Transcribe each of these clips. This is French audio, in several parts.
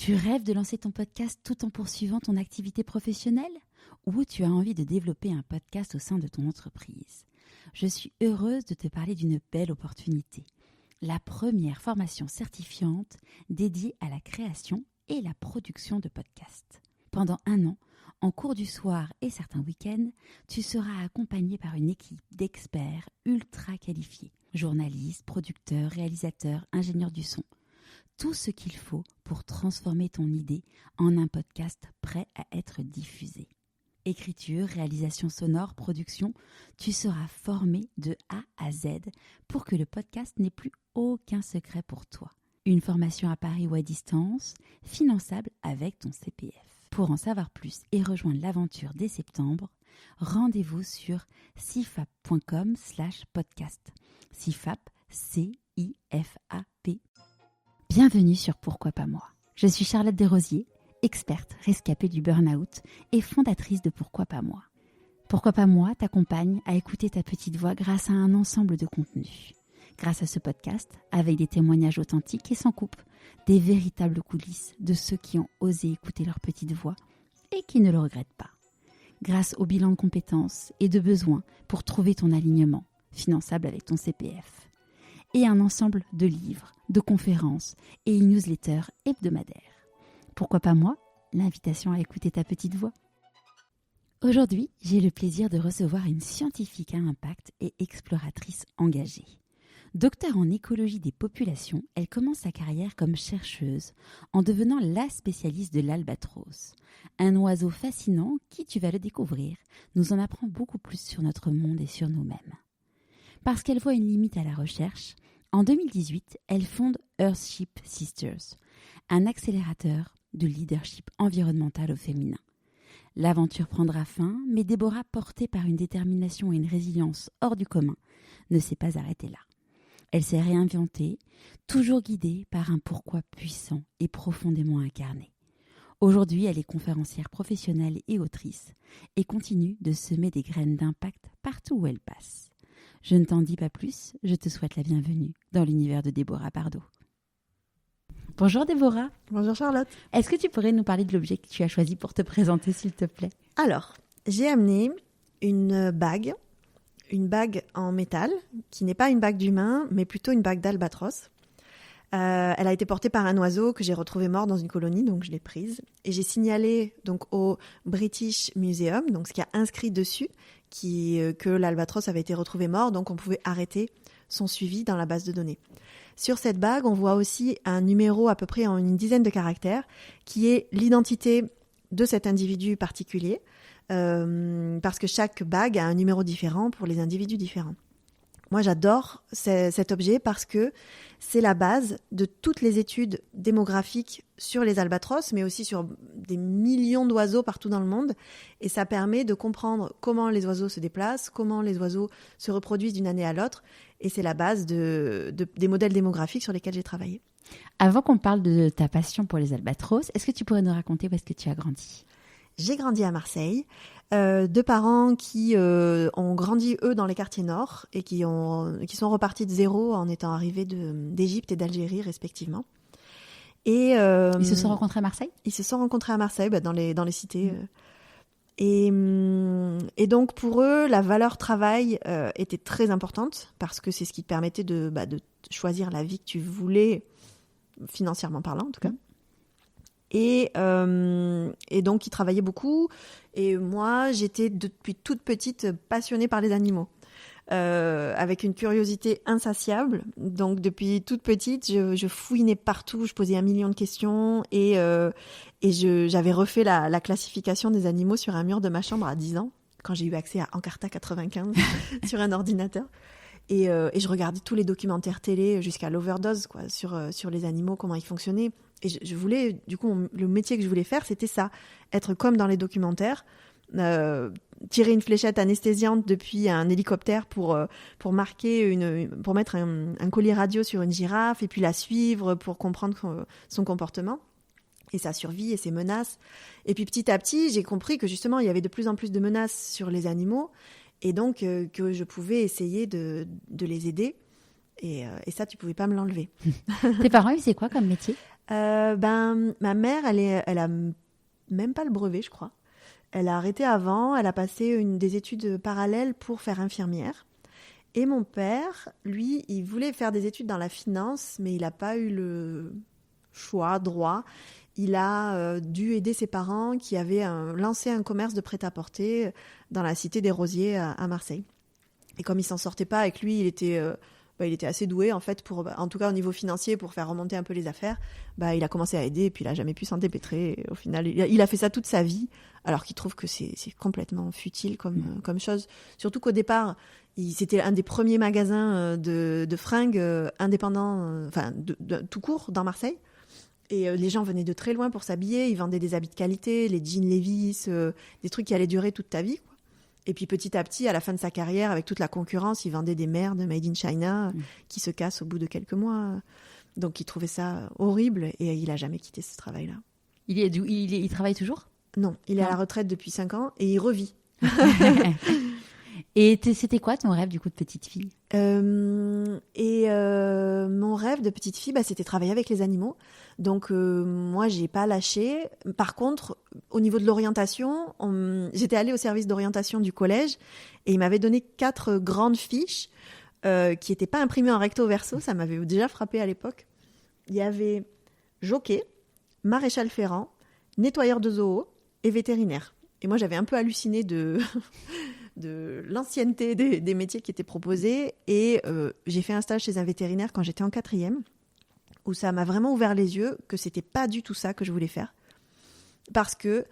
Tu rêves de lancer ton podcast tout en poursuivant ton activité professionnelle? Ou tu as envie de développer un podcast au sein de ton entreprise? Je suis heureuse de te parler d'une belle opportunité. La première formation certifiante dédiée à la création et la production de podcasts. Pendant 1 an, en cours du soir et certains week-ends, tu seras accompagné par une équipe d'experts ultra qualifiés. Journalistes, producteurs, réalisateurs, ingénieurs du son. Tout ce qu'il faut pour transformer ton idée en un podcast prêt à être diffusé. Écriture, réalisation sonore, production, tu seras formé de A à Z pour que le podcast n'ait plus aucun secret pour toi. Une formation à Paris ou à distance, finançable avec ton CPF. Pour en savoir plus et rejoindre l'aventure dès septembre, rendez-vous sur cifap.com/podcast. Cifap, C-I-F-A-P. Bienvenue sur Pourquoi pas moi. Je suis Charlotte Desrosiers, experte rescapée du burn-out et fondatrice de Pourquoi pas moi. Pourquoi pas moi t'accompagne à écouter ta petite voix grâce à un ensemble de contenus. Grâce à ce podcast, avec des témoignages authentiques et sans coupe, des véritables coulisses de ceux qui ont osé écouter leur petite voix et qui ne le regrettent pas. Grâce au bilan de compétences et de besoins pour trouver ton alignement, finançable avec ton CPF. Et un ensemble de livres, de conférences et une newsletter hebdomadaire. Pourquoi pas moi? L'invitation à écouter ta petite voix. Aujourd'hui, j'ai le plaisir de recevoir une scientifique à impact et exploratrice engagée. Docteur en écologie des populations, elle commence sa carrière comme chercheuse en devenant la spécialiste de l'albatros. Un oiseau fascinant qui, tu vas le découvrir, nous en apprend beaucoup plus sur notre monde et sur nous-mêmes. Parce qu'elle voit une limite à la recherche, en 2018, elle fonde Earthship Sisters, un accélérateur de leadership environnemental au féminin. L'aventure prendra fin, mais Déborah, portée par une détermination et une résilience hors du commun, ne s'est pas arrêtée là. Elle s'est réinventée, toujours guidée par un pourquoi puissant et profondément incarné. Aujourd'hui, elle est conférencière professionnelle et autrice et continue de semer des graines d'impact partout où elle passe. Je ne t'en dis pas plus, je te souhaite la bienvenue dans l'univers de Déborah Pardo. Bonjour Déborah. Bonjour Charlotte. Est-ce que tu pourrais nous parler de l'objet que tu as choisi pour te présenter, s'il te plaît? Alors, j'ai amené une bague en métal, qui n'est pas une bague d'humain, mais plutôt une bague d'albatros. Elle a été portée par un oiseau que j'ai retrouvé mort dans une colonie, donc je l'ai prise. Et j'ai signalé donc au British Museum, donc ce qui a inscrit dessus, que l'albatros avait été retrouvé mort, donc on pouvait arrêter son suivi dans la base de données. Sur cette bague, on voit aussi un numéro à peu près en une dizaine de caractères, qui est l'identité de cet individu particulier, parce que chaque bague a un numéro différent pour les individus différents. Moi, j'adore cet objet parce que c'est la base de toutes les études démographiques sur les albatros, mais aussi sur des millions d'oiseaux partout dans le monde. Et ça permet de comprendre comment les oiseaux se déplacent, comment les oiseaux se reproduisent d'une année à l'autre. Et c'est la base des modèles démographiques sur lesquels j'ai travaillé. Avant qu'on parle de ta passion pour les albatros, est-ce que tu pourrais nous raconter où est-ce que tu as grandi? J'ai grandi à Marseille, de parents qui ont grandi, eux, dans les quartiers nord et qui sont repartis de zéro en étant arrivés d'Égypte et d'Algérie, respectivement. Et, ils se sont rencontrés à Marseille? Ils se sont rencontrés à Marseille, dans les cités. Et donc, pour eux, la valeur travail était très importante parce que c'est ce qui te permettait de choisir la vie que tu voulais, financièrement parlant, en tout cas. Et donc, ils travaillaient beaucoup. Et moi, j'étais depuis toute petite passionnée par les animaux, avec une curiosité insatiable. Donc, depuis toute petite, je fouinais partout, je posais 1 million de questions. Et j'avais refait la classification des animaux sur un mur de ma chambre à 10 ans, quand j'ai eu accès à Encarta 95 sur un ordinateur. Et je regardais tous les documentaires télé jusqu'à l'overdose, quoi, sur les animaux, comment ils fonctionnaient. Et je voulais, du coup, le métier que je voulais faire, c'était ça, être comme dans les documentaires, tirer une fléchette anesthésiante depuis un hélicoptère pour mettre un collier radio sur une girafe et puis la suivre pour comprendre son comportement et sa survie et ses menaces. Et puis petit à petit, j'ai compris que justement, il y avait de plus en plus de menaces sur les animaux et donc que je pouvais essayer de les aider. Et ça, tu pouvais pas me l'enlever. Tes parents, ils faisaient quoi comme métier ? Ma mère, elle a même pas le brevet, je crois. Elle a arrêté avant, elle a passé des études parallèles pour faire infirmière. Et mon père, lui, il voulait faire des études dans la finance, mais il n'a pas eu le droit. Il a dû aider ses parents qui avaient lancé un commerce de prêt-à-porter dans la cité des Rosiers à Marseille. Et comme il s'en sortait pas avec lui, il était assez doué en fait en tout cas au niveau financier pour faire remonter un peu les affaires. Il a commencé à aider et puis il a jamais pu s'en dépêtrer. Et au final, il a fait ça toute sa vie, alors qu'il trouve que c'est complètement futile comme chose. Surtout qu'au départ, c'était un des premiers magasins de fringues indépendants, tout court dans Marseille. Et les gens venaient de très loin pour s'habiller. Ils vendaient des habits de qualité, les jeans Levi's, des trucs qui allaient durer toute ta vie, quoi. Et puis petit à petit, à la fin de sa carrière, avec toute la concurrence, il vendait des merdes made in China qui se cassent au bout de quelques mois. Donc il trouvait ça horrible et il n'a jamais quitté ce travail-là. Il travaille toujours ? Non, il est à la retraite depuis 5 ans et il revit. Et c'était quoi ton rêve du coup de petite fille ? Mon rêve de petite fille, c'était travailler avec les animaux. Donc moi, j'ai pas lâché. Par contre, au niveau de l'orientation, j'étais allée au service d'orientation du collège et il m'avait donné 4 grandes fiches qui n'étaient pas imprimées en recto verso. Ça m'avait déjà frappée à l'époque. Il y avait jockey, maréchal ferrant, nettoyeur de zoo et vétérinaire. Et moi, j'avais un peu halluciné de l'ancienneté des métiers qui étaient proposés. Et j'ai fait un stage chez un vétérinaire quand j'étais en 4e, où ça m'a vraiment ouvert les yeux que c'était pas du tout ça que je voulais faire. Parce que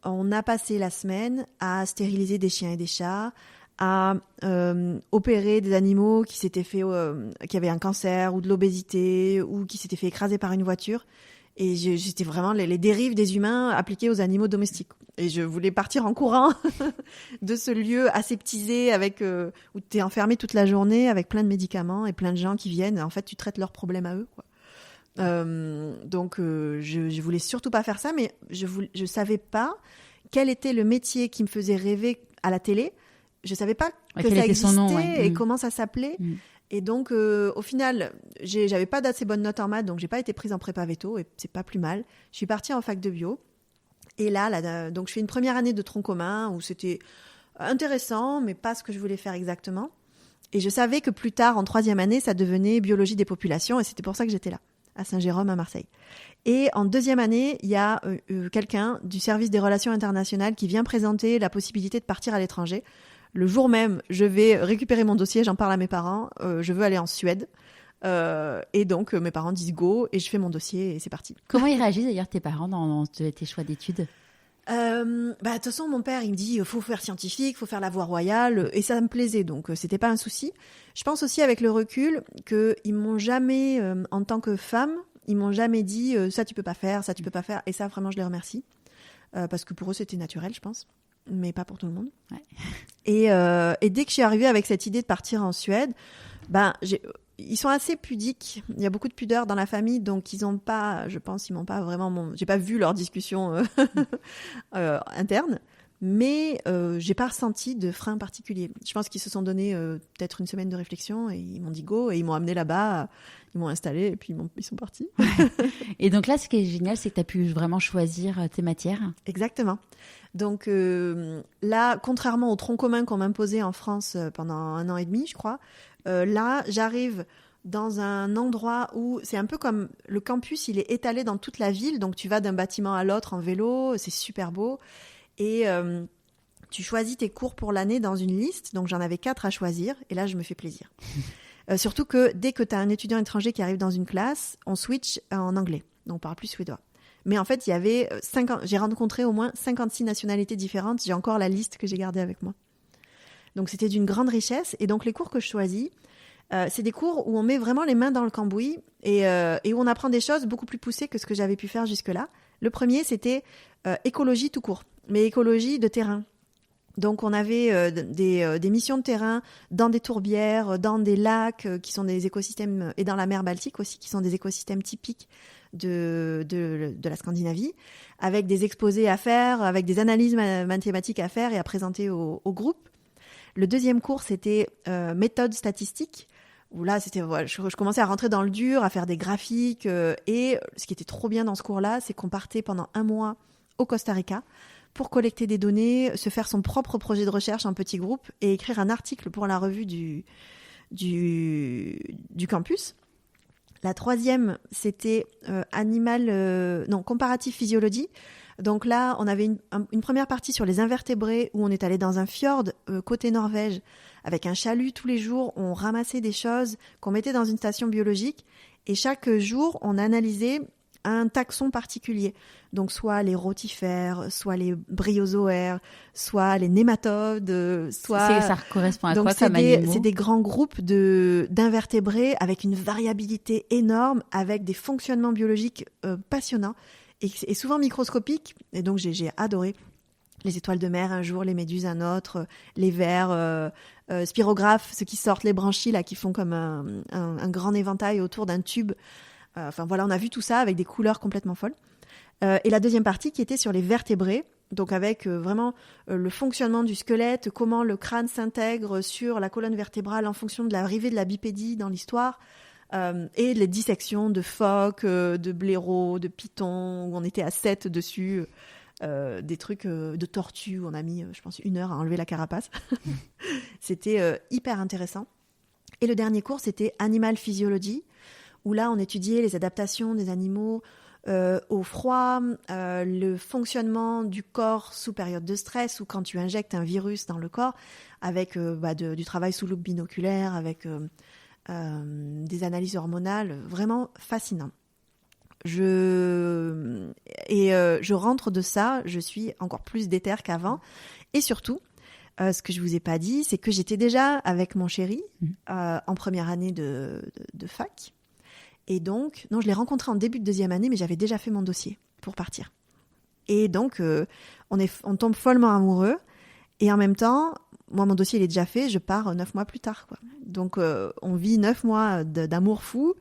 on a passé la semaine à stériliser des chiens et des chats, à opérer des animaux qui avaient un cancer ou de l'obésité ou qui s'étaient fait écraser par une voiture. Et j'étais vraiment les dérives des humains appliquées aux animaux domestiques. Et je voulais partir en courant de ce lieu aseptisé où tu es enfermé toute la journée avec plein de médicaments et plein de gens qui viennent. En fait, tu traites leurs problèmes à eux, quoi. Donc, je voulais surtout pas faire ça, mais je savais pas quel était le métier qui me faisait rêver à la télé. Je savais pas que ça existait son nom, et comment ça s'appelait. Et donc, au final, j'avais pas d'assez bonnes notes en maths, donc j'ai pas été prise en prépa veto, et c'est pas plus mal. Je suis partie en fac de bio. Et là, donc je fais une première année de tronc commun où c'était intéressant, mais pas ce que je voulais faire exactement. Et je savais que plus tard, en 3e année, ça devenait biologie des populations, et c'était pour ça que j'étais là, à Saint-Jérôme, à Marseille. Et en 2e année, il y a quelqu'un du service des relations internationales qui vient présenter la possibilité de partir à l'étranger. Le jour même, je vais récupérer mon dossier, j'en parle à mes parents, je veux aller en Suède. Et donc, mes parents disent go, et je fais mon dossier, et c'est parti. Comment ils réagissent d'ailleurs tes parents dans tes choix d'études ? De toute façon, mon père, il me dit faut faire scientifique, faut faire la voie royale, et ça me plaisait, donc c'était pas un souci. Je pense aussi avec le recul qu'ils m'ont jamais, en tant que femme, ils m'ont jamais dit ça tu peux pas faire, ça tu peux pas faire, et ça vraiment je les remercie, parce que pour eux c'était naturel, je pense, mais pas pour tout le monde. Ouais. Et dès que je suis arrivée avec cette idée de partir en Suède, ils sont assez pudiques. Il y a beaucoup de pudeur dans la famille, donc ils m'ont pas vraiment. J'ai pas vu leur discussion interne, mais j'ai pas ressenti de frein particulier. Je pense qu'ils se sont donné peut-être une semaine de réflexion et ils m'ont dit go et ils m'ont amené là-bas, ils m'ont installé et puis ils sont partis. Et donc là, ce qui est génial, c'est que tu as pu vraiment choisir tes matières. Exactement. Donc là, contrairement au tronc commun qu'on m'imposait en France pendant 1 an et demi, je crois, là, j'arrive dans un endroit où c'est un peu comme le campus, il est étalé dans toute la ville, donc tu vas d'un bâtiment à l'autre en vélo, c'est super beau, et tu choisis tes cours pour l'année dans une liste, donc j'en avais 4 à choisir, et là, je me fais plaisir. Surtout que dès que tu as un étudiant étranger qui arrive dans une classe, on switch en anglais, donc on parle plus suédois. Mais en fait, il y avait j'ai rencontré au moins 56 nationalités différentes. J'ai encore la liste que j'ai gardée avec moi. Donc, c'était d'une grande richesse. Et donc, les cours que je choisis, c'est des cours où on met vraiment les mains dans le cambouis et où on apprend des choses beaucoup plus poussées que ce que j'avais pu faire jusque-là. Le premier, c'était écologie tout court, mais écologie de terrain. Donc, on avait des missions de terrain dans des tourbières, dans des lacs qui sont des écosystèmes, et dans la mer Baltique aussi, qui sont des écosystèmes typiques de la Scandinavie, avec des exposés à faire, avec des analyses mathématiques à faire et à présenter au groupe. Le deuxième cours, c'était méthode statistique. où là, voilà, je commençais à rentrer dans le dur, à faire des graphiques. Et ce qui était trop bien dans ce cours-là, c'est qu'on partait pendant 1 mois au Costa Rica pour collecter des données, se faire son propre projet de recherche en petit groupe et écrire un article pour la revue du campus. La 3e, c'était comparative physiologie. Donc là, on avait une première partie sur les invertébrés où on est allé dans un fjord côté Norvège avec un chalut tous les jours. On ramassait des choses qu'on mettait dans une station biologique et chaque jour, on analysait un taxon particulier. Donc soit les rotifères, soit les bryozoaires, soit les nématodes, soit... Ça correspond à donc quoi comme animaux? C'est des grands groupes d'invertébrés avec une variabilité énorme, avec des fonctionnements biologiques passionnants et souvent microscopiques. Et donc j'ai adoré les étoiles de mer un jour, les méduses un autre, les vers, spirographes, ceux qui sortent les branchies là, qui font comme un grand éventail autour d'un tube. Enfin voilà, on a vu tout ça avec des couleurs complètement folles. Et la 2e partie qui était sur les vertébrés, donc avec vraiment le fonctionnement du squelette, comment le crâne s'intègre sur la colonne vertébrale en fonction de l'arrivée de la bipédie dans l'histoire, et les dissections de phoques, de blaireaux, de pitons, où on était à 7 dessus, des trucs de tortues où on a mis, je pense, 1 heure à enlever la carapace. C'était hyper intéressant. Et le dernier cours, c'était Animal Physiology, où là, on étudiait les adaptations des animaux au froid, le fonctionnement du corps sous période de stress ou quand tu injectes un virus dans le corps, avec du travail sous loupe binoculaire, avec des analyses hormonales, vraiment fascinant. Je rentre de ça, je suis encore plus déter qu'avant. Et surtout, ce que je vous ai pas dit, c'est que j'étais déjà avec mon chéri en première année de fac. Et donc, non, je l'ai rencontré en début de 2e année, mais j'avais déjà fait mon dossier pour partir. Et donc, on tombe follement amoureux. Et en même temps, moi, mon dossier, il est déjà fait, je pars 9 mois plus tard, quoi. Donc, on vit 9 mois d'amour fou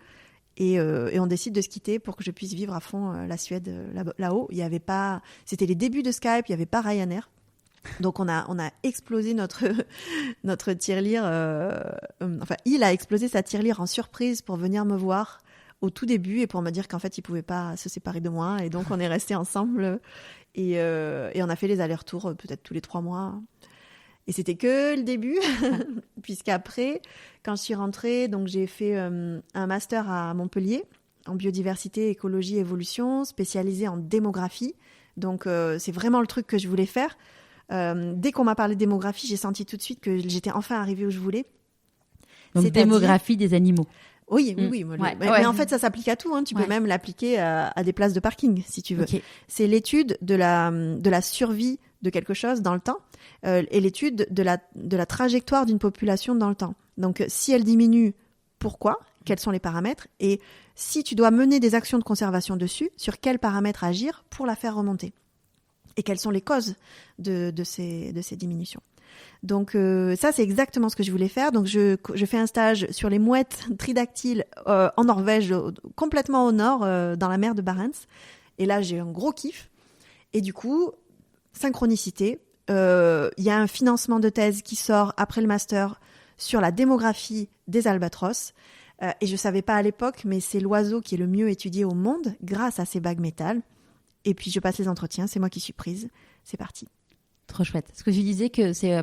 et on décide de se quitter pour que je puisse vivre à fond la Suède là-haut. Il y avait pas... C'était les débuts de Skype, il n'y avait pas Ryanair. Donc, on a explosé notre tirelire. Enfin, il a explosé sa tirelire en surprise pour venir me voir au tout début et pour me dire qu'en fait, il pouvait pas se séparer de moi. Et donc, on est restés ensemble et on a fait les allers-retours peut-être tous les 3 mois. Et c'était que le début, puisqu'après, quand je suis rentrée, donc j'ai fait un master à Montpellier en biodiversité, écologie, évolution, spécialisé en démographie. Donc, c'est vraiment le truc que je voulais faire. Dès qu'on m'a parlé de démographie, j'ai senti tout de suite que j'étais enfin arrivée où je voulais. Donc, démographie des animaux. Oui. Mais en fait, ça s'applique à tout. Hein. Tu peux même l'appliquer à des places de parking, si tu veux. Okay. C'est l'étude de la survie de quelque chose dans le temps et l'étude de la trajectoire d'une population dans le temps. Donc, si elle diminue, pourquoi ? Quels sont les paramètres ? Et si tu dois mener des actions de conservation dessus, sur quels paramètres agir pour la faire remonter ? Et quelles sont les causes de ces diminutions. Donc ça, c'est exactement ce que je voulais faire. Donc je fais un stage sur les mouettes tridactyles en Norvège, complètement au nord, dans la mer de Barents. Et là, j'ai un gros kiff. Et du coup, synchronicité, il y a un financement de thèse qui sort après le master sur la démographie des albatros. Et je ne savais pas à l'époque, mais c'est l'oiseau qui est le mieux étudié au monde grâce à ses bagues métal. Et puis, je passe les entretiens, c'est moi qui suis prise. C'est parti. Trop chouette. Ce que je disais que c'est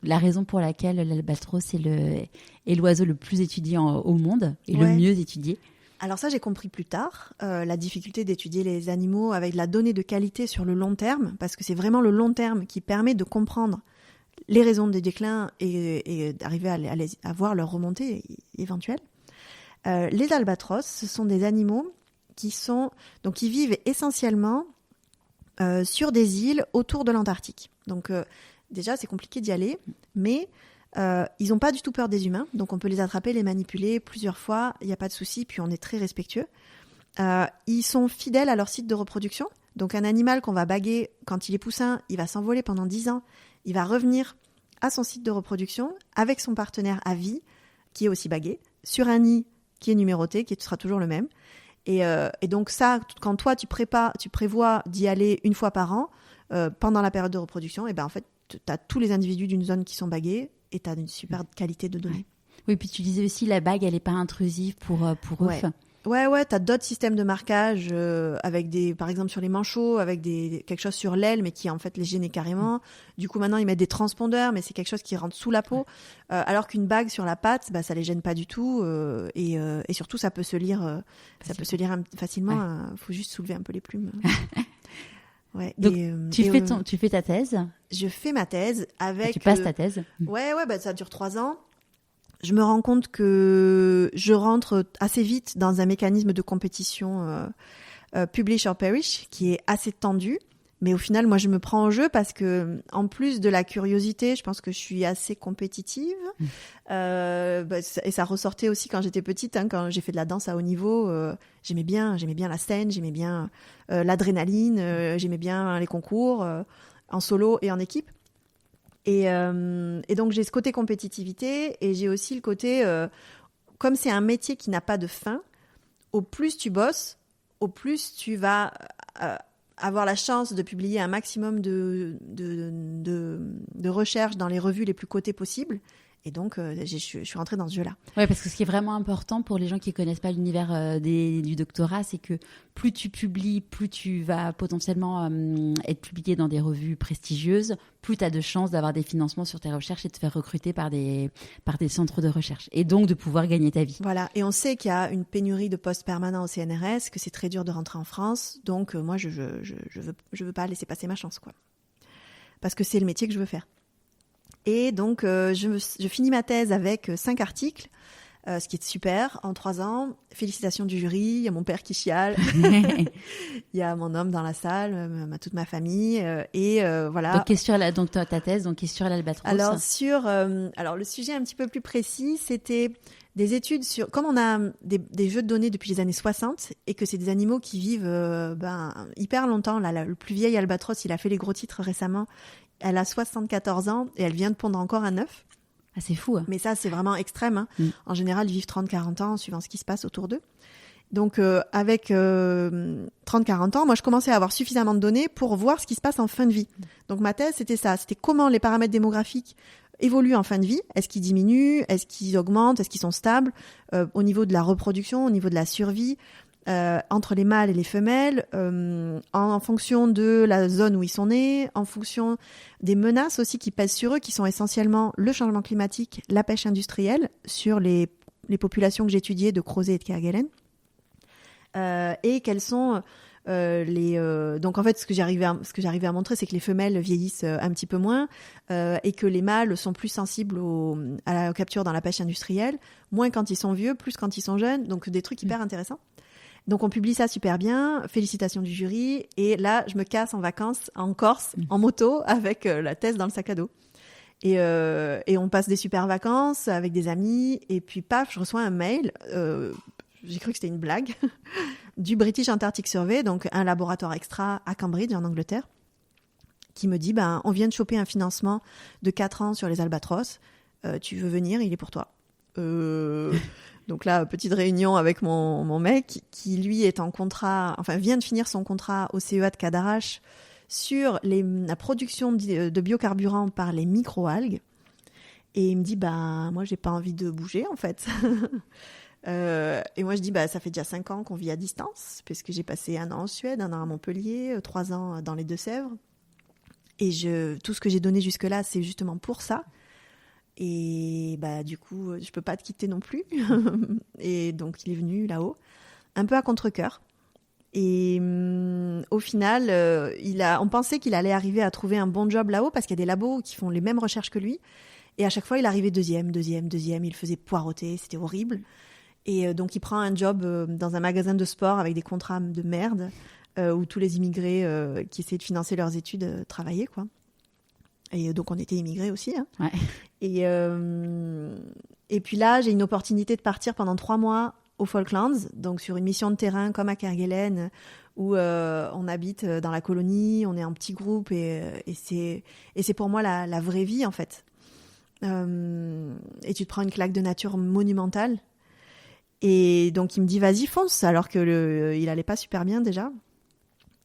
la raison pour laquelle l'albatros est l'oiseau le plus étudié au monde et le mieux étudié. Alors ça, j'ai compris plus tard, la difficulté d'étudier les animaux avec de la donnée de qualité sur le long terme, parce que c'est vraiment le long terme qui permet de comprendre les raisons des déclins et d'arriver à voir leur remontée éventuelle. Les albatros, ce sont des animaux qui vivent essentiellement sur des îles autour de l'Antarctique. Donc déjà, c'est compliqué d'y aller, mais ils n'ont pas du tout peur des humains, donc on peut les attraper, les manipuler plusieurs fois, il n'y a pas de souci, puis on est très respectueux. Ils sont fidèles à leur site de reproduction, donc un animal qu'on va baguer quand il est poussin, il va s'envoler pendant 10 ans, il va revenir à son site de reproduction avec son partenaire à vie, qui est aussi bagué, sur un nid qui est numéroté, qui sera toujours le même. Et donc ça, quand toi tu prévois d'y aller 1 fois par an pendant la période de reproduction, et ben en fait tu as tous les individus d'une zone qui sont bagués et tu as une super qualité de données. Oui, puis tu disais aussi la bague, elle n'est pas intrusive pour eux. Ouais, t'as d'autres systèmes de marquage avec par exemple sur les manchots, avec quelque chose sur l'aile, mais qui en fait les gênait carrément. Du coup, maintenant ils mettent des transpondeurs, mais c'est quelque chose qui rentre sous la peau. Alors qu'une bague sur la patte, ça les gêne pas du tout, et surtout ça peut se lire, facilement. Faut juste soulever un peu les plumes. Ouais. Donc tu fais ta thèse. Je fais ma thèse avec. Tu passes ta thèse. Ouais, ça dure 3 ans. Je me rends compte que je rentre assez vite dans un mécanisme de compétition publish or perish qui est assez tendu. Mais au final, moi, je me prends au jeu parce que, en plus de la curiosité, je pense que je suis assez compétitive. Et ça ressortait aussi quand j'étais petite, quand j'ai fait de la danse à haut niveau. J'aimais bien la scène, j'aimais bien l'adrénaline, j'aimais bien les concours en solo et en équipe. Et donc, j'ai ce côté compétitivité et j'ai aussi le côté, comme c'est un métier qui n'a pas de fin, au plus tu bosses, au plus tu vas avoir la chance de publier un maximum de recherches dans les revues les plus cotées possibles. Et donc, je suis rentrée dans ce jeu-là. Oui, parce que ce qui est vraiment important pour les gens qui ne connaissent pas l'univers du doctorat, c'est que plus tu publies, plus tu vas potentiellement être publié dans des revues prestigieuses, plus tu as de chances d'avoir des financements sur tes recherches et de te faire recruter par des centres de recherche. Et donc, de pouvoir gagner ta vie. Voilà. Et on sait qu'il y a une pénurie de postes permanents au CNRS, que c'est très dur de rentrer en France. Donc, moi, je veux pas laisser passer ma chance, quoi. Parce que c'est le métier que je veux faire. Et donc, je finis ma thèse avec 5 articles, ce qui est super, en 3 ans. Félicitations du jury, il y a mon père qui chiale, il y a mon homme dans la salle, toute ma famille, et voilà. Donc, ta thèse, donc, qu'est-ce sur l'albatros? Alors, le sujet un petit peu plus précis, c'était des études sur... Comme on a des jeux de données depuis les années 60, et que c'est des animaux qui vivent hyper longtemps, là, le plus vieil albatros, il a fait les gros titres récemment. Elle a 74 ans et elle vient de pondre encore un œuf. Ah, c'est fou. Hein. Mais ça, c'est vraiment extrême. Hein. En général, ils vivent 30-40 ans, suivant ce qui se passe autour d'eux. Donc, avec 30-40 ans, moi, je commençais à avoir suffisamment de données pour voir ce qui se passe en fin de vie. Donc, ma thèse, c'était ça. C'était comment les paramètres démographiques évoluent en fin de vie. Est-ce qu'ils diminuent? Est-ce qu'ils augmentent? Est-ce qu'ils sont stables? Au niveau de la reproduction, au niveau de la survie, entre les mâles et les femelles, en fonction de la zone où ils sont nés, en fonction des menaces aussi qui pèsent sur eux, qui sont essentiellement le changement climatique, la pêche industrielle, sur les populations que j'étudiais de Crozet et de Kerguelen. Et quels sont donc en fait ce que j'arrivais à montrer, c'est que les femelles vieillissent un petit peu moins et que les mâles sont plus sensibles à la capture dans la pêche industrielle, moins quand ils sont vieux, plus quand ils sont jeunes, donc des trucs hyper intéressants. Donc on publie ça super bien, félicitations du jury, et là je me casse en vacances en Corse, en moto, avec la thèse dans le sac à dos. Et on passe des super vacances avec des amis, et puis paf, je reçois un mail, j'ai cru que c'était une blague, du British Antarctic Survey, donc un laboratoire extra à Cambridge en Angleterre, qui me dit, on vient de choper un financement de 4 ans sur les albatros, tu veux venir, il est pour toi. Donc là, petite réunion avec mon mec qui lui est en contrat, vient de finir son contrat au CEA de Cadarache sur la production de biocarburants par les microalgues. Et il me dit, moi j'ai pas envie de bouger en fait. Et moi je dis, ça fait déjà 5 ans qu'on vit à distance, puisque j'ai passé 1 an en Suède, 1 an à Montpellier, 3 ans dans les Deux-Sèvres. Et tout ce que j'ai donné jusque-là, c'est justement pour ça. Et du coup, je peux pas te quitter non plus. Et donc, il est venu là-haut, un peu à contre-cœur. Et au final, on pensait qu'il allait arriver à trouver un bon job là-haut, parce qu'il y a des labos qui font les mêmes recherches que lui. Et à chaque fois, il arrivait deuxième. Il faisait poireauter, c'était horrible. Et donc, il prend un job dans un magasin de sport avec des contrats de merde, où tous les immigrés qui essayaient de financer leurs études travaillaient, quoi. Et donc, on était immigrés aussi. Hein. Ouais. Et puis là, j'ai une opportunité de partir pendant 3 mois aux Falklands, donc sur une mission de terrain comme à Kerguelen, où on habite dans la colonie, on est en petit groupe, et c'est pour moi la vraie vie, en fait. Et tu te prends une claque de nature monumentale. Et donc, il me dit, vas-y, fonce, alors qu'il allait pas super bien déjà.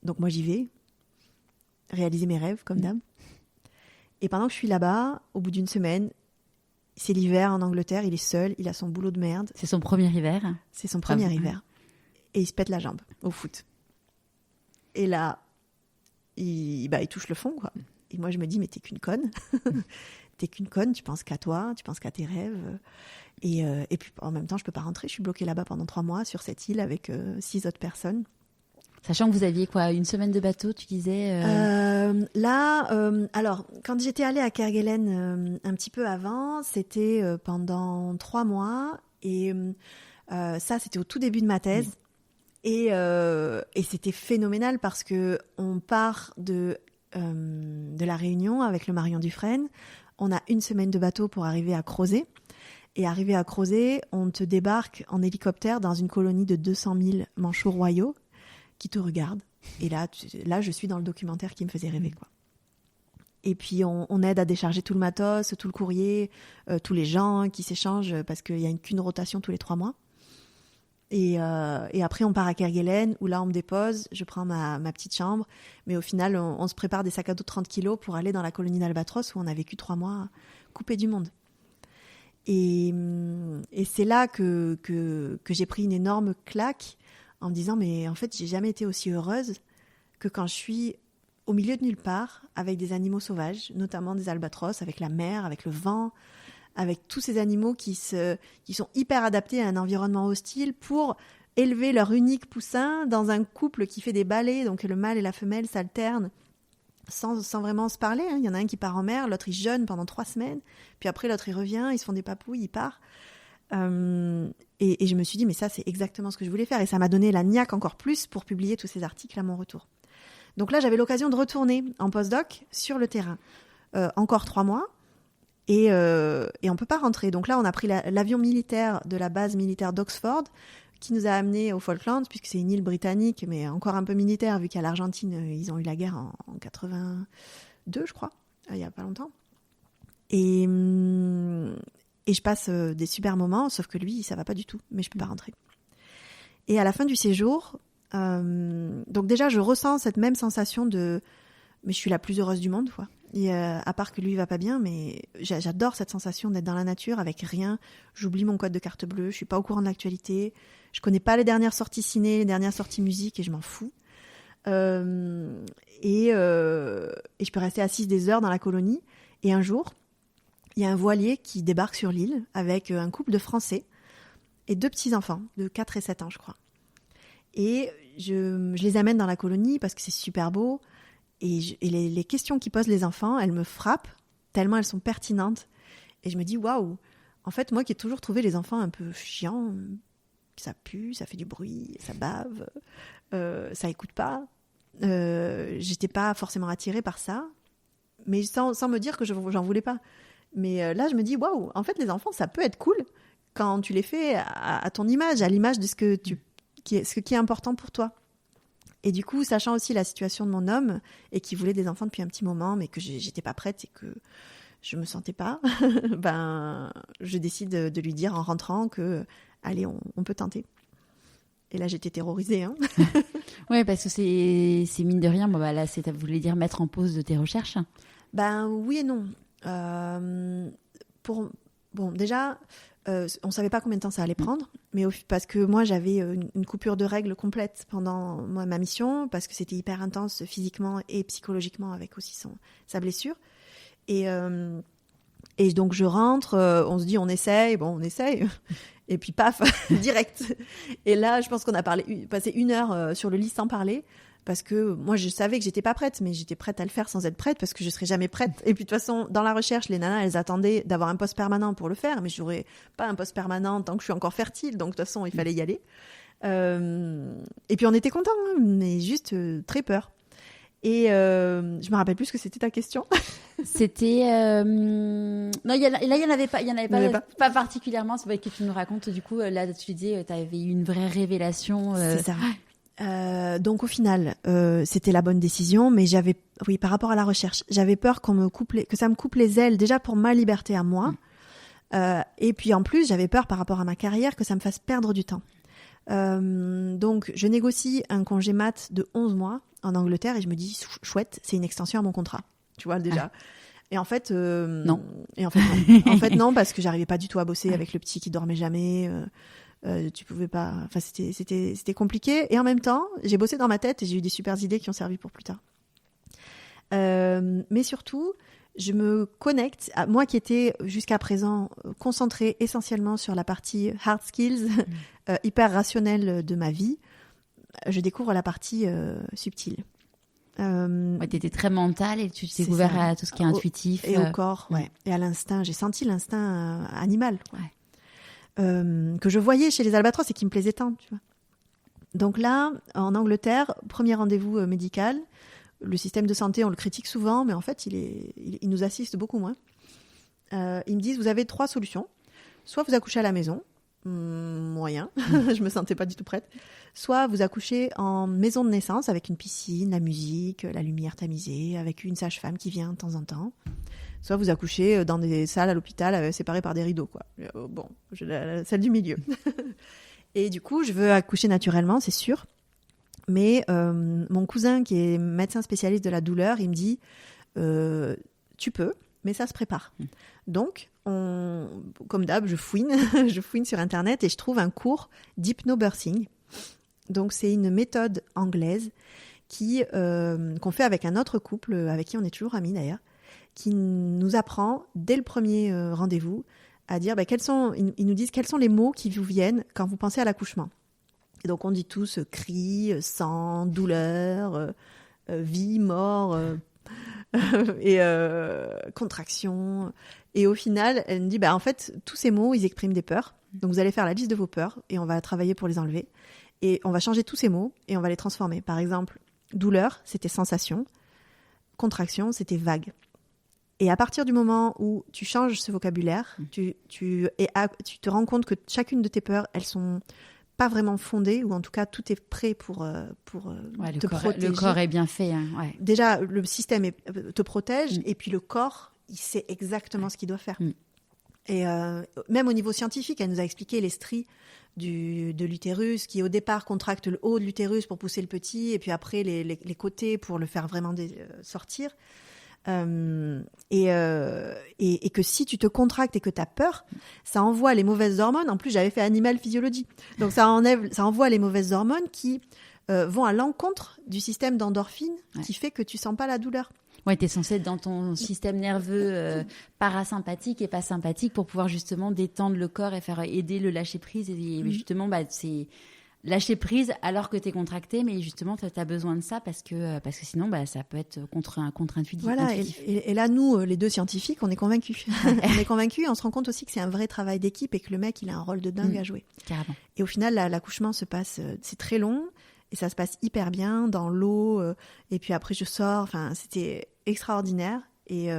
Donc, moi, j'y vais, réaliser mes rêves, comme d'hab. Et pendant que je suis là-bas, au bout d'1 semaine, C'est l'hiver en Angleterre, il est seul, il a son boulot de merde. C'est son premier hiver. C'est son premier hiver. Et il se pète la jambe au foot. Et là, il touche le fond, quoi. Et moi, je me dis, mais t'es qu'une conne. T'es qu'une conne, tu penses qu'à toi, tu penses qu'à tes rêves. Et puis, en même temps, je peux pas rentrer. Je suis bloquée là-bas pendant 3 mois sur cette île avec 6 autres personnes. Sachant que vous aviez quoi, une semaine de bateau, tu disais Alors, quand j'étais allée à Kerguelen un petit peu avant, c'était pendant 3 mois. Et ça, c'était au tout début de ma thèse. Oui. Et c'était phénoménal parce que on part de La Réunion avec le Marion Dufresne. On a 1 semaine de bateau pour arriver à Crozet. Et arrivé à Crozet, on te débarque en hélicoptère dans une colonie de 200 000 manchots royaux qui te regardent. Et là, je suis dans le documentaire qui me faisait rêver, quoi. Et puis, on aide à décharger tout le matos, tout le courrier, tous les gens qui s'échangent parce qu'il n'y a qu'une rotation tous les 3 mois. Et après, on part à Kerguelen, où là, on me dépose, je prends ma petite chambre. Mais au final, on se prépare des sacs à dos de 30 kilos pour aller dans la colonie d'Albatros, où on a vécu 3 mois coupés du monde. Et c'est là que j'ai pris une énorme claque en me disant, mais en fait, j'ai jamais été aussi heureuse que quand je suis au milieu de nulle part, avec des animaux sauvages, notamment des albatros, avec la mer, avec le vent, avec tous ces animaux qui sont hyper adaptés à un environnement hostile pour élever leur unique poussin dans un couple qui fait des balais, donc le mâle et la femelle s'alternent sans vraiment se parler. Il y en a un qui part en mer, l'autre il jeûne pendant 3 semaines, puis après l'autre il revient, ils se font des papouilles, il part. Et je me suis dit, mais ça c'est exactement ce que je voulais faire, et ça m'a donné la niaque encore plus pour publier tous ces articles à mon retour. Donc là j'avais l'occasion de retourner en postdoc sur le terrain, encore 3 mois, et on peut pas rentrer. Donc là on a pris l'avion militaire de la base militaire d'Oxford, qui nous a amenés aux Falklands, puisque c'est une île britannique, mais encore un peu militaire, vu qu'à l'Argentine, ils ont eu la guerre en 82, je crois, il y a pas longtemps. Et je passe des super moments, sauf que lui, ça va pas du tout, mais je peux pas rentrer. Et à la fin du séjour, donc déjà, je ressens cette même sensation de... Mais je suis la plus heureuse du monde, quoi. Et à part que lui, il va pas bien, mais j'adore cette sensation d'être dans la nature avec rien. J'oublie mon code de carte bleue, je suis pas au courant de l'actualité. Je connais pas les dernières sorties ciné, les dernières sorties musique, et je m'en fous. Et je peux rester assise des heures dans la colonie. Et un jour, il y a un voilier qui débarque sur l'île avec un couple de Français et 2 petits-enfants de 4 et 7 ans, je crois. Et je les amène dans la colonie parce que c'est super beau. Et les questions qu'ils posent les enfants, elles me frappent tellement elles sont pertinentes. Et je me dis, waouh, en fait, moi qui ai toujours trouvé les enfants un peu chiants, ça pue, ça fait du bruit, ça bave, ça écoute pas. J'étais pas forcément attirée par ça, mais sans me dire que j'en voulais pas. Mais là, je me dis, waouh, en fait, les enfants, ça peut être cool quand tu les fais à ton image, à l'image de ce qui est important pour toi. Et du coup, sachant aussi la situation de mon homme, et qui voulait des enfants depuis un petit moment, mais que j'étais pas prête et que je me sentais pas, je décide de lui dire en rentrant que, allez, on peut tenter. Et là, j'étais terrorisée. Hein. Oui, parce que c'est mine de rien, là, ça voulait dire mettre en pause de tes recherches. Oui et non. Déjà, on savait pas combien de temps ça allait prendre, mais parce que moi j'avais une coupure de règles complète pendant ma mission, parce que c'était hyper intense physiquement et psychologiquement avec aussi sa blessure. Et donc je rentre, on se dit on essaye, et puis paf, direct. Et là, je pense qu'on a passé 1 heure sur le lit sans parler. Parce que moi, je savais que j'étais pas prête, mais j'étais prête à le faire sans être prête, parce que je serais jamais prête. Et puis de toute façon, dans la recherche, les nanas, elles attendaient d'avoir un poste permanent pour le faire, mais j'aurais pas un poste permanent tant que je suis encore fertile, donc de toute façon, il fallait y aller. Et puis on était contents, hein, mais juste très peur. Et je me rappelle plus ce que c'était ta question. C'était non, il y en avait pas particulièrement. C'est vrai que tu nous racontes. Du coup, là, tu disais, tu avais eu une vraie révélation. C'est ça. Donc au final, c'était la bonne décision, mais par rapport à la recherche, j'avais peur que ça me coupe les ailes, déjà pour ma liberté à moi, et puis en plus, j'avais peur par rapport à ma carrière que ça me fasse perdre du temps. Donc je négocie un congé mat de 11 mois en Angleterre et je me dis, chouette, c'est une extension à mon contrat, tu vois déjà. Et en fait, Non. Et en fait, non. En fait, non, parce que j'arrivais pas du tout à bosser avec le petit qui dormait jamais. Tu pouvais pas. Enfin, c'était compliqué. Et en même temps, j'ai bossé dans ma tête et j'ai eu des super idées qui ont servi pour plus tard. Mais surtout, je me connecte à moi qui étais jusqu'à présent concentrée essentiellement sur la partie hard skills, hyper rationnelle de ma vie. Je découvre la partie subtile. Ouais, t'étais très mentale et tu t'es C'est ouvert ça. à tout ce qui est intuitif. Et au corps, ouais. Et à l'instinct. J'ai senti l'instinct animal, quoi. Que je voyais chez les albatros et qui me plaisait tant, tu vois. Donc là, en Angleterre, premier rendez-vous médical. Le système de santé, on le critique souvent, mais en fait, il nous assiste beaucoup moins. Ils me disent, vous avez 3 solutions. Soit vous accouchez à la maison, moyen, je me sentais pas du tout prête. Soit vous accouchez en maison de naissance avec une piscine, la musique, la lumière tamisée, avec une sage-femme qui vient de temps en temps. Soit vous accouchez dans des salles à l'hôpital séparées par des rideaux, quoi. Bon, celle du milieu. Et du coup, je veux accoucher naturellement, c'est sûr. Mais mon cousin, qui est médecin spécialiste de la douleur, il me dit tu peux, mais ça se prépare. Donc, comme d'hab, je fouine sur Internet et je trouve un cours d'hypnobirthing. Donc, c'est une méthode anglaise qu'on fait avec un autre couple, avec qui on est toujours amis d'ailleurs, qui nous apprend, dès le premier rendez-vous, à dire ils nous disent quels sont les mots qui vous viennent quand vous pensez à l'accouchement. Et donc, on dit tous cri, sang, douleur, vie, mort et contraction. Et au final, elle me dit, en fait, tous ces mots, ils expriment des peurs. Donc, vous allez faire la liste de vos peurs et on va travailler pour les enlever. Et on va changer tous ces mots et on va les transformer. Par exemple, douleur, c'était sensation. Contraction, c'était vague. Et à partir du moment où tu changes ce vocabulaire, tu te rends compte que chacune de tes peurs, elles sont pas vraiment fondées, ou en tout cas, tout est prêt pour te protéger. Le corps est bien fait. Hein, ouais. Déjà, le système te protège, et puis le corps, il sait exactement ce qu'il doit faire. Et même au niveau scientifique, elle nous a expliqué les stries de l'utérus, qui au départ contractent le haut de l'utérus pour pousser le petit, et puis après les côtés pour le faire vraiment sortir. Et que si tu te contractes et que tu as peur, ça envoie les mauvaises hormones. En plus, j'avais fait animal physiologie. Donc, ça envoie les mauvaises hormones qui vont à l'encontre du système d'endorphine qui fait que tu sens pas la douleur. Ouais, t'es censé être dans ton système nerveux parasympathique et pas sympathique pour pouvoir justement détendre le corps et faire aider le lâcher prise. Et justement, c'est lâcher prise alors que tu es contracté, mais justement, tu as besoin de ça parce que sinon, ça peut être contre-intuitif. Voilà, et là, nous, les deux scientifiques, on est convaincus. On est convaincus et on se rend compte aussi que c'est un vrai travail d'équipe et que le mec, il a un rôle de dingue à jouer. Carrément. Et au final, l'accouchement se passe, c'est très long et ça se passe hyper bien dans l'eau. Et puis après, je sors. Enfin, c'était extraordinaire. Et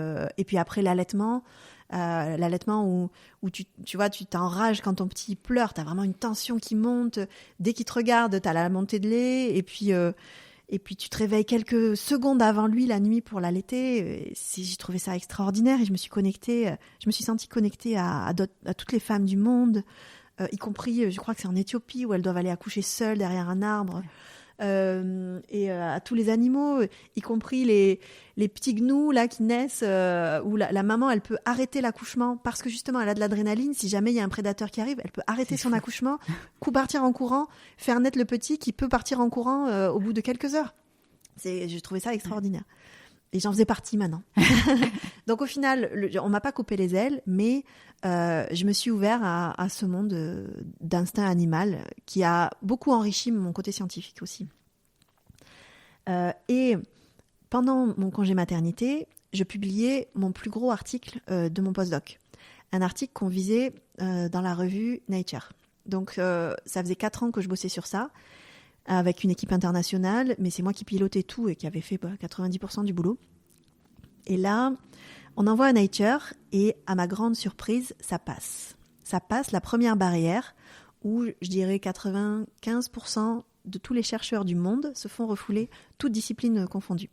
puis après, l'allaitement où tu vois, tu t'enrages quand ton petit pleure, t'as vraiment une tension qui monte. Dès qu'il te regarde, t'as la montée de lait, et puis tu te réveilles quelques secondes avant lui la nuit pour l'allaiter. J'ai trouvé ça extraordinaire et je me suis sentie connectée à toutes les femmes du monde, y compris, je crois que c'est en Éthiopie où elles doivent aller accoucher seules derrière un arbre. Et à tous les animaux, y compris les petits gnous là qui naissent, où la maman elle peut arrêter l'accouchement parce que justement elle a de l'adrénaline. Si jamais il y a un prédateur qui arrive, elle peut arrêter son accouchement, partir en courant, faire naître le petit qui peut partir en courant au bout de quelques heures. Je trouvais ça extraordinaire. Et j'en faisais partie maintenant. Donc au final, on m'a pas coupé les ailes, mais je me suis ouvert à ce monde d'instinct animal qui a beaucoup enrichi mon côté scientifique aussi. Et pendant mon congé maternité, je publiais mon plus gros article de mon postdoc. Un article qu'on visait dans la revue Nature. Donc ça faisait 4 ans que je bossais sur ça, avec une équipe internationale, mais c'est moi qui pilotais tout et qui avait fait 90% du boulot. Et là, on envoie à Nature et à ma grande surprise, ça passe. Ça passe la première barrière où je dirais 95% de tous les chercheurs du monde se font refouler, toutes disciplines confondues.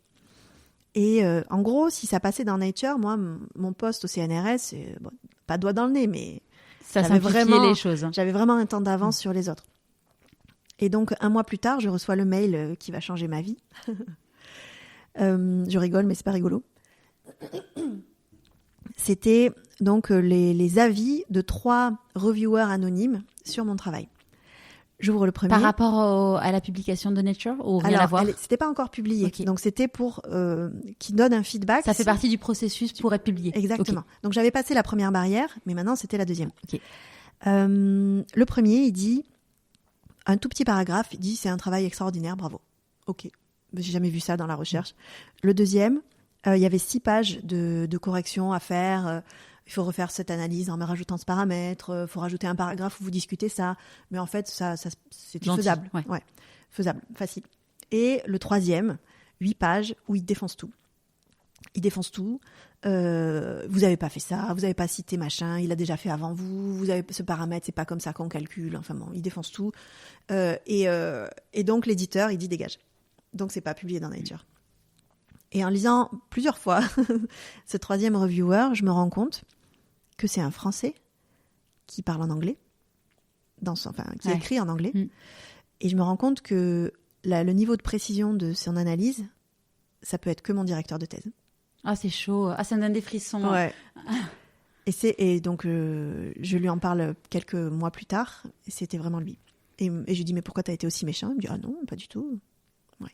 Et en gros, si ça passait dans Nature, moi, mon poste au CNRS, pas doigt dans le nez, mais ça simplifiait les choses. J'avais vraiment un temps d'avance sur les autres. Et donc, 1 mois plus tard, je reçois le mail qui va changer ma vie. Je rigole, mais c'est pas rigolo. c'était donc les avis de 3 reviewers anonymes sur mon travail. J'ouvre le premier. Par rapport à la publication de Nature ou rien à voir? C'était pas encore publié. Okay. Donc, c'était pour qu'ils donnent un feedback. Ça fait partie du processus pour être publié. Exactement. Okay. Donc, j'avais passé la première barrière, mais maintenant, c'était la deuxième. Okay. Le premier, il dit, un tout petit paragraphe, il dit, c'est un travail extraordinaire, bravo. Ok. J'ai jamais vu ça dans la recherche. Le deuxième, il y avait 6 pages de corrections à faire. Il faut refaire cette analyse en me rajoutant ce paramètre. Il faut rajouter un paragraphe où vous discutez ça. Mais en fait, ça c'était faisable. Ouais, faisable, facile. Et le troisième, 8 pages où il défonce tout. Il défonce tout. Vous n'avez pas fait ça, vous n'avez pas cité machin, il a déjà fait avant vous, vous avez ce paramètre, c'est pas comme ça qu'on calcule. Enfin bon, il défonce tout. Et donc l'éditeur, il dit dégage. Donc c'est pas publié dans Nature. Et en lisant plusieurs fois ce troisième reviewer, je me rends compte que c'est un Français qui parle en anglais, qui écrit en anglais. Et je me rends compte que le niveau de précision de son analyse, ça peut être que mon directeur de thèse. Ah, c'est chaud. Ah, ça me donne des frissons. Ouais. Et donc, je lui en parle quelques mois plus tard, et c'était vraiment lui. Et je lui dis, mais pourquoi t'as été aussi méchant? Il me dit, ah non, pas du tout. Ouais.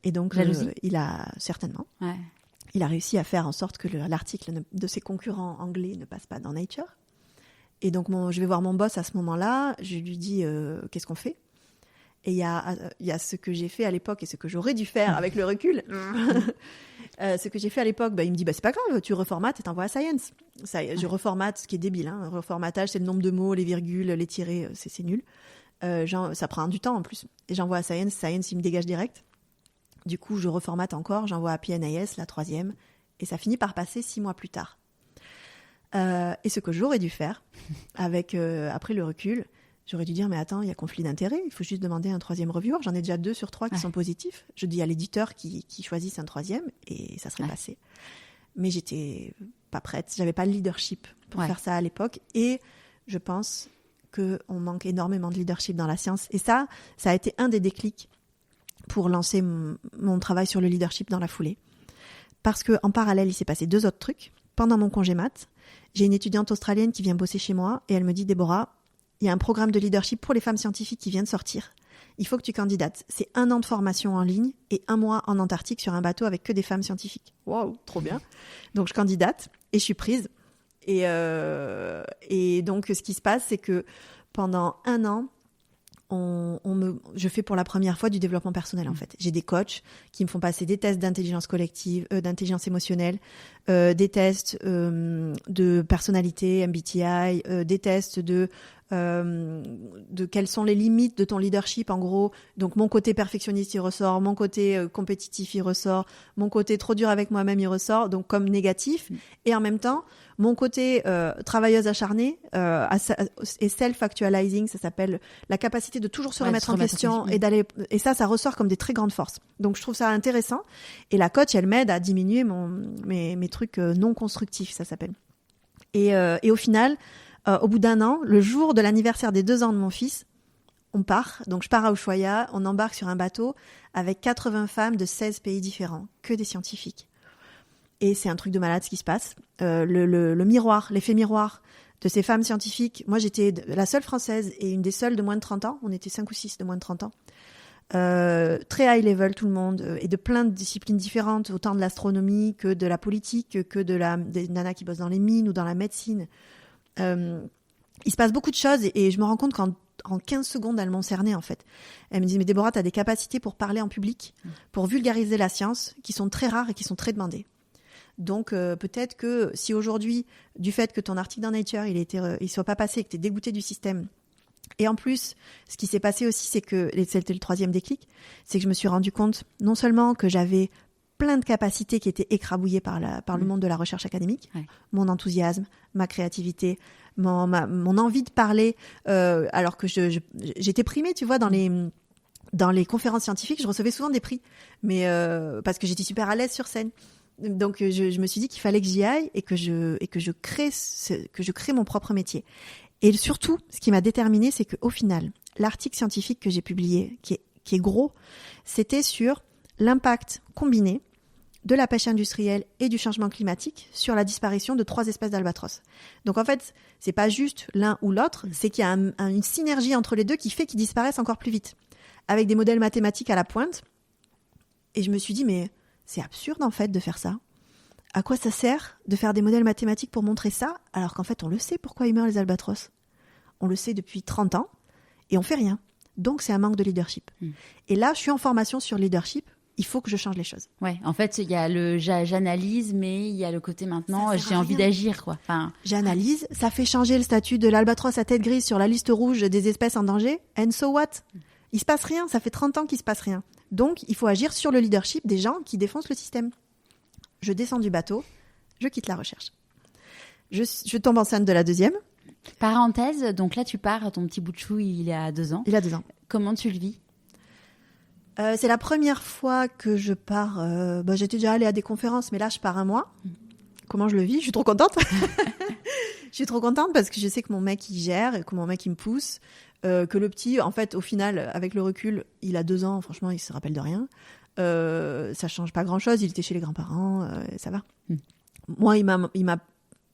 Et donc, il a certainement. Ouais. Il a réussi à faire en sorte que l'article de ses concurrents anglais ne passe pas dans Nature. Et donc, je vais voir mon boss à ce moment-là. Je lui dis, qu'est-ce qu'on fait? Et il y a ce que j'ai fait à l'époque et ce que j'aurais dû faire avec le recul. Ce que j'ai fait à l'époque, il me dit, c'est pas grave, tu reformates et t'envoies à Science. Je reformate, ce qui est débile. Hein. Reformatage, c'est le nombre de mots, les virgules, les tirets, c'est nul. Ça prend du temps en plus. Et j'envoie à Science. Science, il me dégage direct. Du coup, je reformate encore, j'envoie à PNAS, la 3e, et ça finit par passer 6 mois plus tard. Et ce que j'aurais dû faire, après le recul, j'aurais dû dire, mais attends, il y a conflit d'intérêts, il faut juste demander un 3e reviewer. J'en ai déjà 2 sur 3 qui sont positifs. Je dis à l'éditeur qui choisisse un 3e, et ça serait passé. Mais j'étais pas prête, j'avais pas le leadership pour faire ça à l'époque, et je pense qu'on manque énormément de leadership dans la science. Et ça a été un des déclics pour lancer mon travail sur le leadership dans la foulée. Parce qu'en parallèle, il s'est passé 2 autres trucs. Pendant mon congé mat, j'ai une étudiante australienne qui vient bosser chez moi et elle me dit, Déborah, il y a un programme de leadership pour les femmes scientifiques qui vient de sortir. Il faut que tu candidates. C'est 1 an de formation en ligne et 1 mois en Antarctique sur un bateau avec que des femmes scientifiques. Waouh, trop bien. Donc je candidate et je suis prise. Et donc ce qui se passe, c'est que pendant 1 an, je fais pour la première fois du développement personnel en fait. J'ai des coachs qui me font passer des tests d'intelligence collective, d'intelligence émotionnelle, des tests de personnalité, MBTI, des tests de quelles sont les limites de ton leadership en gros. Donc mon côté perfectionniste il ressort, mon côté compétitif il ressort, mon côté trop dur avec moi-même il ressort, donc comme négatif. Et en même temps, mon côté travailleuse acharnée et self-actualizing, ça s'appelle la capacité de toujours se remettre en question et ça ressort comme des très grandes forces. Donc je trouve ça intéressant. Et la coach, elle m'aide à diminuer mes trucs non constructifs, ça s'appelle. Et au final, au bout d'1 an, le jour de l'anniversaire des 2 ans de mon fils, on part. Donc je pars à Ushuaia, on embarque sur un bateau avec 80 femmes de 16 pays différents, que des scientifiques. Et c'est un truc de malade ce qui se passe. Le miroir, l'effet miroir de ces femmes scientifiques. Moi, j'étais la seule française et une des seules de moins de 30 ans. On était 5 ou 6 de moins de 30 ans. Très high level, tout le monde, et de plein de disciplines différentes, autant de l'astronomie que de la politique, que des nanas qui bossent dans les mines ou dans la médecine. Il se passe beaucoup de choses et je me rends compte qu'en 15 secondes, elles m'ont cernée en fait. Elle me dit, mais Déborah, tu as des capacités pour parler en public, pour vulgariser la science, qui sont très rares et qui sont très demandées. Donc peut-être que si aujourd'hui, du fait que ton article dans Nature, il soit pas passé et que tu es dégoûté du système, et en plus, ce qui s'est passé aussi, c'est que, c'était le 3e déclic, c'est que je me suis rendu compte non seulement que j'avais plein de capacités qui étaient écrabouillées par le monde de la recherche académique, mon enthousiasme, ma créativité, mon envie de parler, alors que j'étais primée, tu vois, dans les conférences scientifiques, je recevais souvent des prix, mais parce que j'étais super à l'aise sur scène. Donc je me suis dit qu'il fallait que j'y aille et que je crée mon propre métier. Et surtout, ce qui m'a déterminée, c'est qu'au final, l'article scientifique que j'ai publié, qui est gros, c'était sur l'impact combiné de la pêche industrielle et du changement climatique sur la disparition de 3 espèces d'albatros. Donc en fait, c'est pas juste l'un ou l'autre, c'est qu'il y a une synergie entre les deux qui fait qu'ils disparaissent encore plus vite, avec des modèles mathématiques à la pointe. Et je me suis dit, mais c'est absurde en fait de faire ça. À quoi ça sert de faire des modèles mathématiques pour montrer ça, alors qu'en fait on le sait pourquoi ils meurent les albatros. On le sait depuis 30 ans et on fait rien. Donc c'est un manque de leadership. Et là, je suis en formation sur leadership. Il faut que je change les choses. Ouais, en fait, il y a j'analyse, mais il y a le côté maintenant, j'ai envie d'agir, quoi. Enfin... J'analyse, ça fait changer le statut de l'albatros à tête grise sur la liste rouge des espèces en danger. And so what? Il se passe rien, ça fait 30 ans qu'il se passe rien. Donc, il faut agir sur le leadership des gens qui défoncent le système. Je descends du bateau, je quitte la recherche. Je tombe enceinte de la 2e. Parenthèse, donc là, tu pars, ton petit bout de chou, il a 2 ans. Il a 2 ans. Comment tu le vis? C'est la première fois que je pars. J'étais déjà allée à des conférences, mais là, je pars un mois. Comment je le vis? Je suis trop contente. Je suis trop contente parce que je sais que mon mec, il gère, et que mon mec, il me pousse. Que le petit, en fait, au final, avec le recul, il a 2 ans. Franchement, il se rappelle de rien. Ça change pas grand-chose. Il était chez les grands-parents. Ça va. Moi, il m'a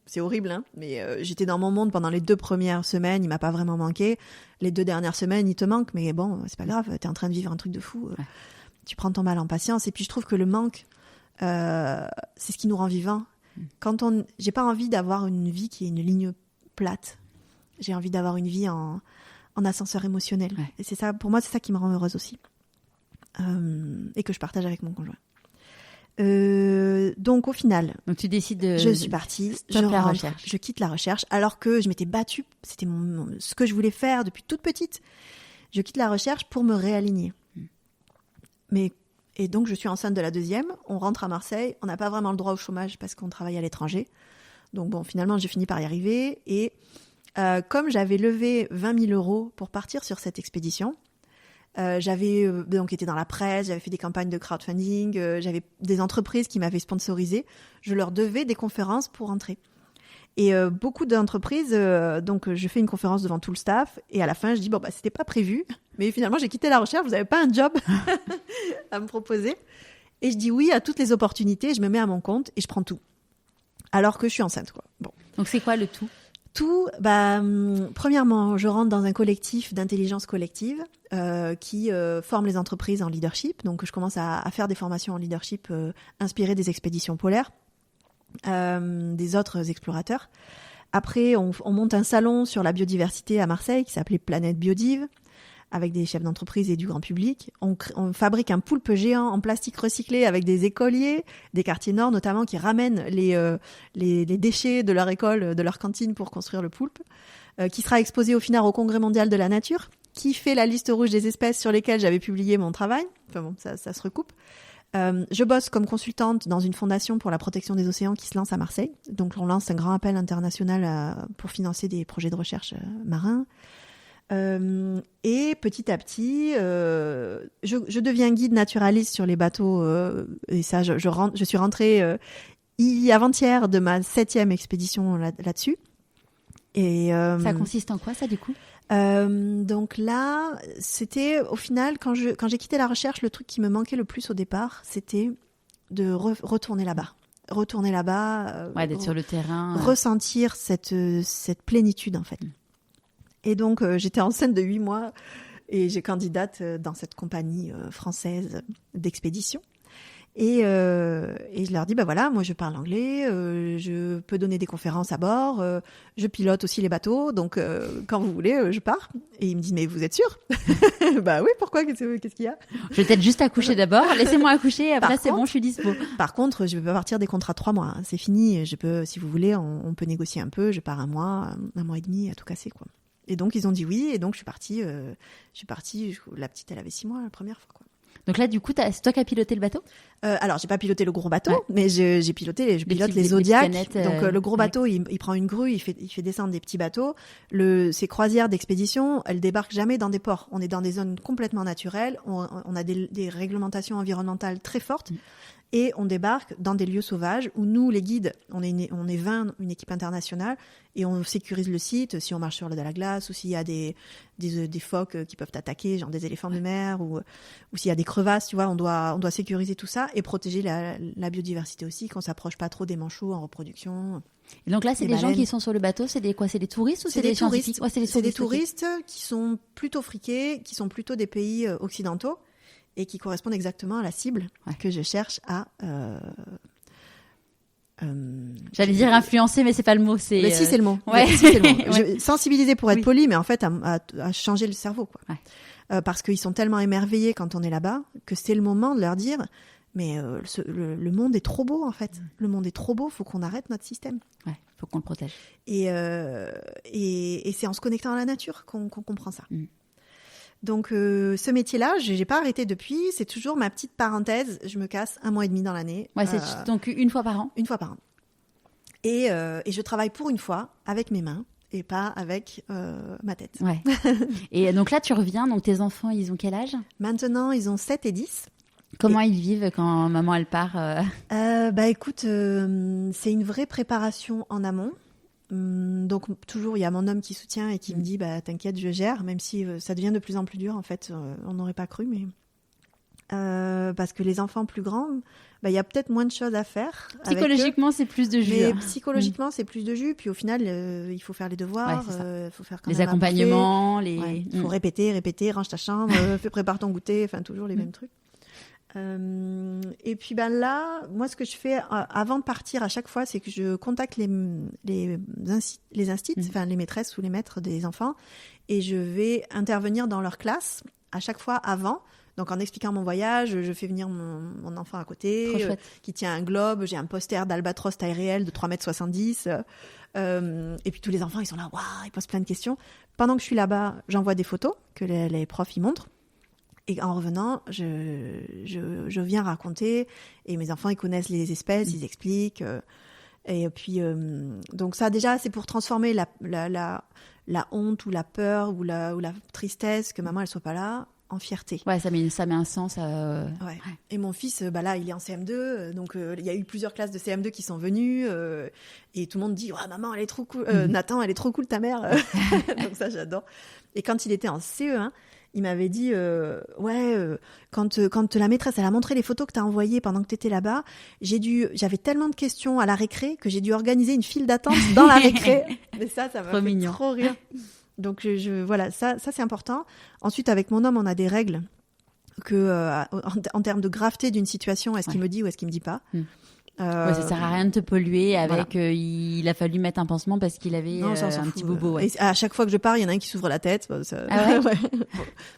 c'est horrible, hein, mais j'étais dans mon monde pendant les 2 premières semaines, il m'a pas vraiment manqué. Les 2 dernières semaines, il te manque, mais bon, c'est pas grave, t'es en train de vivre un truc de fou. Ouais. Tu prends ton mal en patience. Et puis je trouve que le manque, c'est ce qui nous rend vivants. J'ai pas envie d'avoir une vie qui est une ligne plate. J'ai envie d'avoir une vie en ascenseur émotionnel. Ouais. Et c'est ça, pour moi, c'est ça qui me rend heureuse aussi. Et que je partage avec mon conjoint. Donc au final, donc tu décides de... Je suis partie, je quitte la recherche, alors que je m'étais battue, c'était ce que je voulais faire depuis toute petite. Je quitte la recherche pour me réaligner. Et donc je suis enceinte de la 2e, on rentre à Marseille, on n'a pas vraiment le droit au chômage parce qu'on travaille à l'étranger. Donc bon, finalement j'ai fini par y arriver. Et comme j'avais levé 20 000 € pour partir sur cette expédition, j'avais donc été dans la presse, j'avais fait des campagnes de crowdfunding, j'avais des entreprises qui m'avaient sponsorisé. Je leur devais des conférences pour rentrer. Et beaucoup d'entreprises, donc je fais une conférence devant tout le staff et à la fin je dis c'était pas prévu, mais finalement j'ai quitté la recherche, vous n'avez pas un job à me proposer. Et je dis oui à toutes les opportunités, je me mets à mon compte et je prends tout. Alors que je suis enceinte, quoi. Bon. Donc c'est quoi le tout ? Tout, premièrement, je rentre dans un collectif d'intelligence collective qui forme les entreprises en leadership. Donc, je commence à faire des formations en leadership inspirées des expéditions polaires, des autres explorateurs. Après, on monte un salon sur la biodiversité à Marseille qui s'appelait Planète Biodive, avec des chefs d'entreprise et du grand public. On fabrique un poulpe géant en plastique recyclé avec des écoliers, des quartiers nord notamment, qui ramènent les déchets de leur école, de leur cantine pour construire le poulpe, qui sera exposé au final au Congrès mondial de la nature, qui fait la liste rouge des espèces sur lesquelles j'avais publié mon travail. Enfin bon, ça se recoupe. Je bosse comme consultante dans une fondation pour la protection des océans qui se lance à Marseille. Donc on lance un grand appel international pour financer des projets de recherche marins. Et petit à petit, je deviens guide naturaliste sur les bateaux. Et ça, je suis rentrée avant-hier de ma 7e expédition là-dessus. Et ça consiste en quoi, ça, du coup ? Donc là, c'était au final, quand j'ai quitté la recherche, le truc qui me manquait le plus au départ, c'était de retourner là-bas. D'être sur le terrain. Ressentir cette plénitude, en fait. Et donc, j'étais enceinte de 8 mois et j'ai candidate dans cette compagnie française d'expédition. Et je leur dis, voilà, moi je parle anglais, je peux donner des conférences à bord, je pilote aussi les bateaux, donc quand vous voulez, je pars. Et ils me disent, mais vous êtes sûre ? Oui, pourquoi ? Qu'est-ce qu'il y a ? Je vais peut-être juste accoucher d'abord, laissez-moi accoucher, après bon, je suis dispo. Par contre, je ne peux pas partir des contrats de 3 mois, hein. C'est fini, si vous voulez, on peut négocier un peu, je pars un mois et demi à tout casser, quoi. Et donc, ils ont dit oui. Et donc, je suis partie. La petite, elle avait 6 mois la première fois, quoi. Donc là, du coup, c'est toi qui as piloté le bateau ? Alors, j'ai pas piloté le gros bateau, mais je pilote les Zodiacs. Donc, le gros bateau, il prend une grue, il fait descendre des petits bateaux. Ces croisières d'expédition, elles débarquent jamais dans des ports. On est dans des zones complètement naturelles. On a des réglementations environnementales très fortes. Et on débarque dans des lieux sauvages où nous, les guides, on est 20, une équipe internationale, et on sécurise le site si on marche sur de la glace ou s'il y a des phoques qui peuvent attaquer, genre des éléphants de mer, ou s'il y a des crevasses, tu vois, on doit sécuriser tout ça. et protéger la biodiversité aussi, qu'on s'approche pas trop des manchots en reproduction. Et donc là, c'est des gens qui sont sur le bateau, c'est des quoi? C'est des touristes ou c'est des scientifiques? Ouais, c'est des touristes qui sont plutôt friqués, qui sont plutôt des pays occidentaux et qui correspondent exactement à la cible que je cherche à... J'allais dire influencer, mais c'est pas le mot. Mais si, c'est le mot. Ouais. Si, c'est le mot. Sensibiliser pour être poli, mais en fait, à changer le cerveau, quoi. Ouais. Parce qu'ils sont tellement émerveillés quand on est là-bas que c'est le moment de leur dire, mais le monde est trop beau, en fait. Le monde est trop beau, faut qu'on arrête notre système. Ouais, faut qu'on le protège. Et c'est en se connectant à la nature qu'on comprend ça. Donc, ce métier-là, j'ai pas arrêté depuis. C'est toujours ma petite parenthèse. Je me casse 1 mois et demi dans l'année. Ouais, c'est donc une fois par an. Une fois par an. Et je travaille pour une fois avec mes mains et pas avec ma tête. Ouais. Et donc là, tu reviens. Donc tes enfants, ils ont quel âge? Maintenant, ils ont 7 et 10. Comment ils vivent quand maman, elle part Écoute, c'est une vraie préparation en amont. Donc toujours il y a mon homme qui soutient et qui me dit t'inquiète, je gère, même si ça devient de plus en plus dur en fait. On n'aurait pas cru, mais parce que les enfants plus grands, il y a peut-être moins de choses à faire. Psychologiquement, c'est plus de jus. Mais psychologiquement, c'est plus de jus. Puis au final, il faut faire les devoirs, faut faire quand les même accompagnements, il faut répéter, range ta chambre, prépare ton goûter, enfin toujours les mêmes trucs. Et puis là, moi ce que je fais avant de partir à chaque fois, c'est que je contacte les instituts, enfin les maîtresses ou les maîtres des enfants, et je vais intervenir dans leur classe à chaque fois avant. Donc en expliquant mon voyage, je fais venir mon enfant à côté, qui tient un globe, j'ai un poster d'albatros taille réelle de 3,70 m. Et puis tous les enfants, ils sont là, waouh, ils posent plein de questions. Pendant que je suis là-bas, j'envoie des photos que les profs y montrent. Et en revenant, je viens raconter, et mes enfants, ils connaissent les espèces, ils expliquent. Et puis, donc ça, déjà, c'est pour transformer la honte ou la peur ou la tristesse que maman, elle soit pas là, en fierté. Ouais, ça met un sens. Ouais. Et mon fils, là, il est en CM2, donc il y a eu plusieurs classes de CM2 qui sont venues, et tout le monde dit, maman, elle est trop cool, Nathan, elle est trop cool, ta mère. Donc ça, j'adore. Et quand il était en CE1, il m'avait dit, quand la maîtresse, elle a montré les photos que tu as envoyées pendant que tu étais là-bas, j'avais tellement de questions à la récré que j'ai dû organiser une file d'attente dans la récré. Mais ça m'a fait trop rire. Donc, voilà, ça c'est important. Ensuite, avec mon homme, on a des règles en termes de graveté d'une situation, est-ce qu'il me dit ou est-ce qu'il me dit pas. Ça sert à rien de te polluer avec il a fallu mettre un pansement parce qu'il avait un petit bobo. Ouais. Et à chaque fois que je pars, il y en a un qui s'ouvre la tête.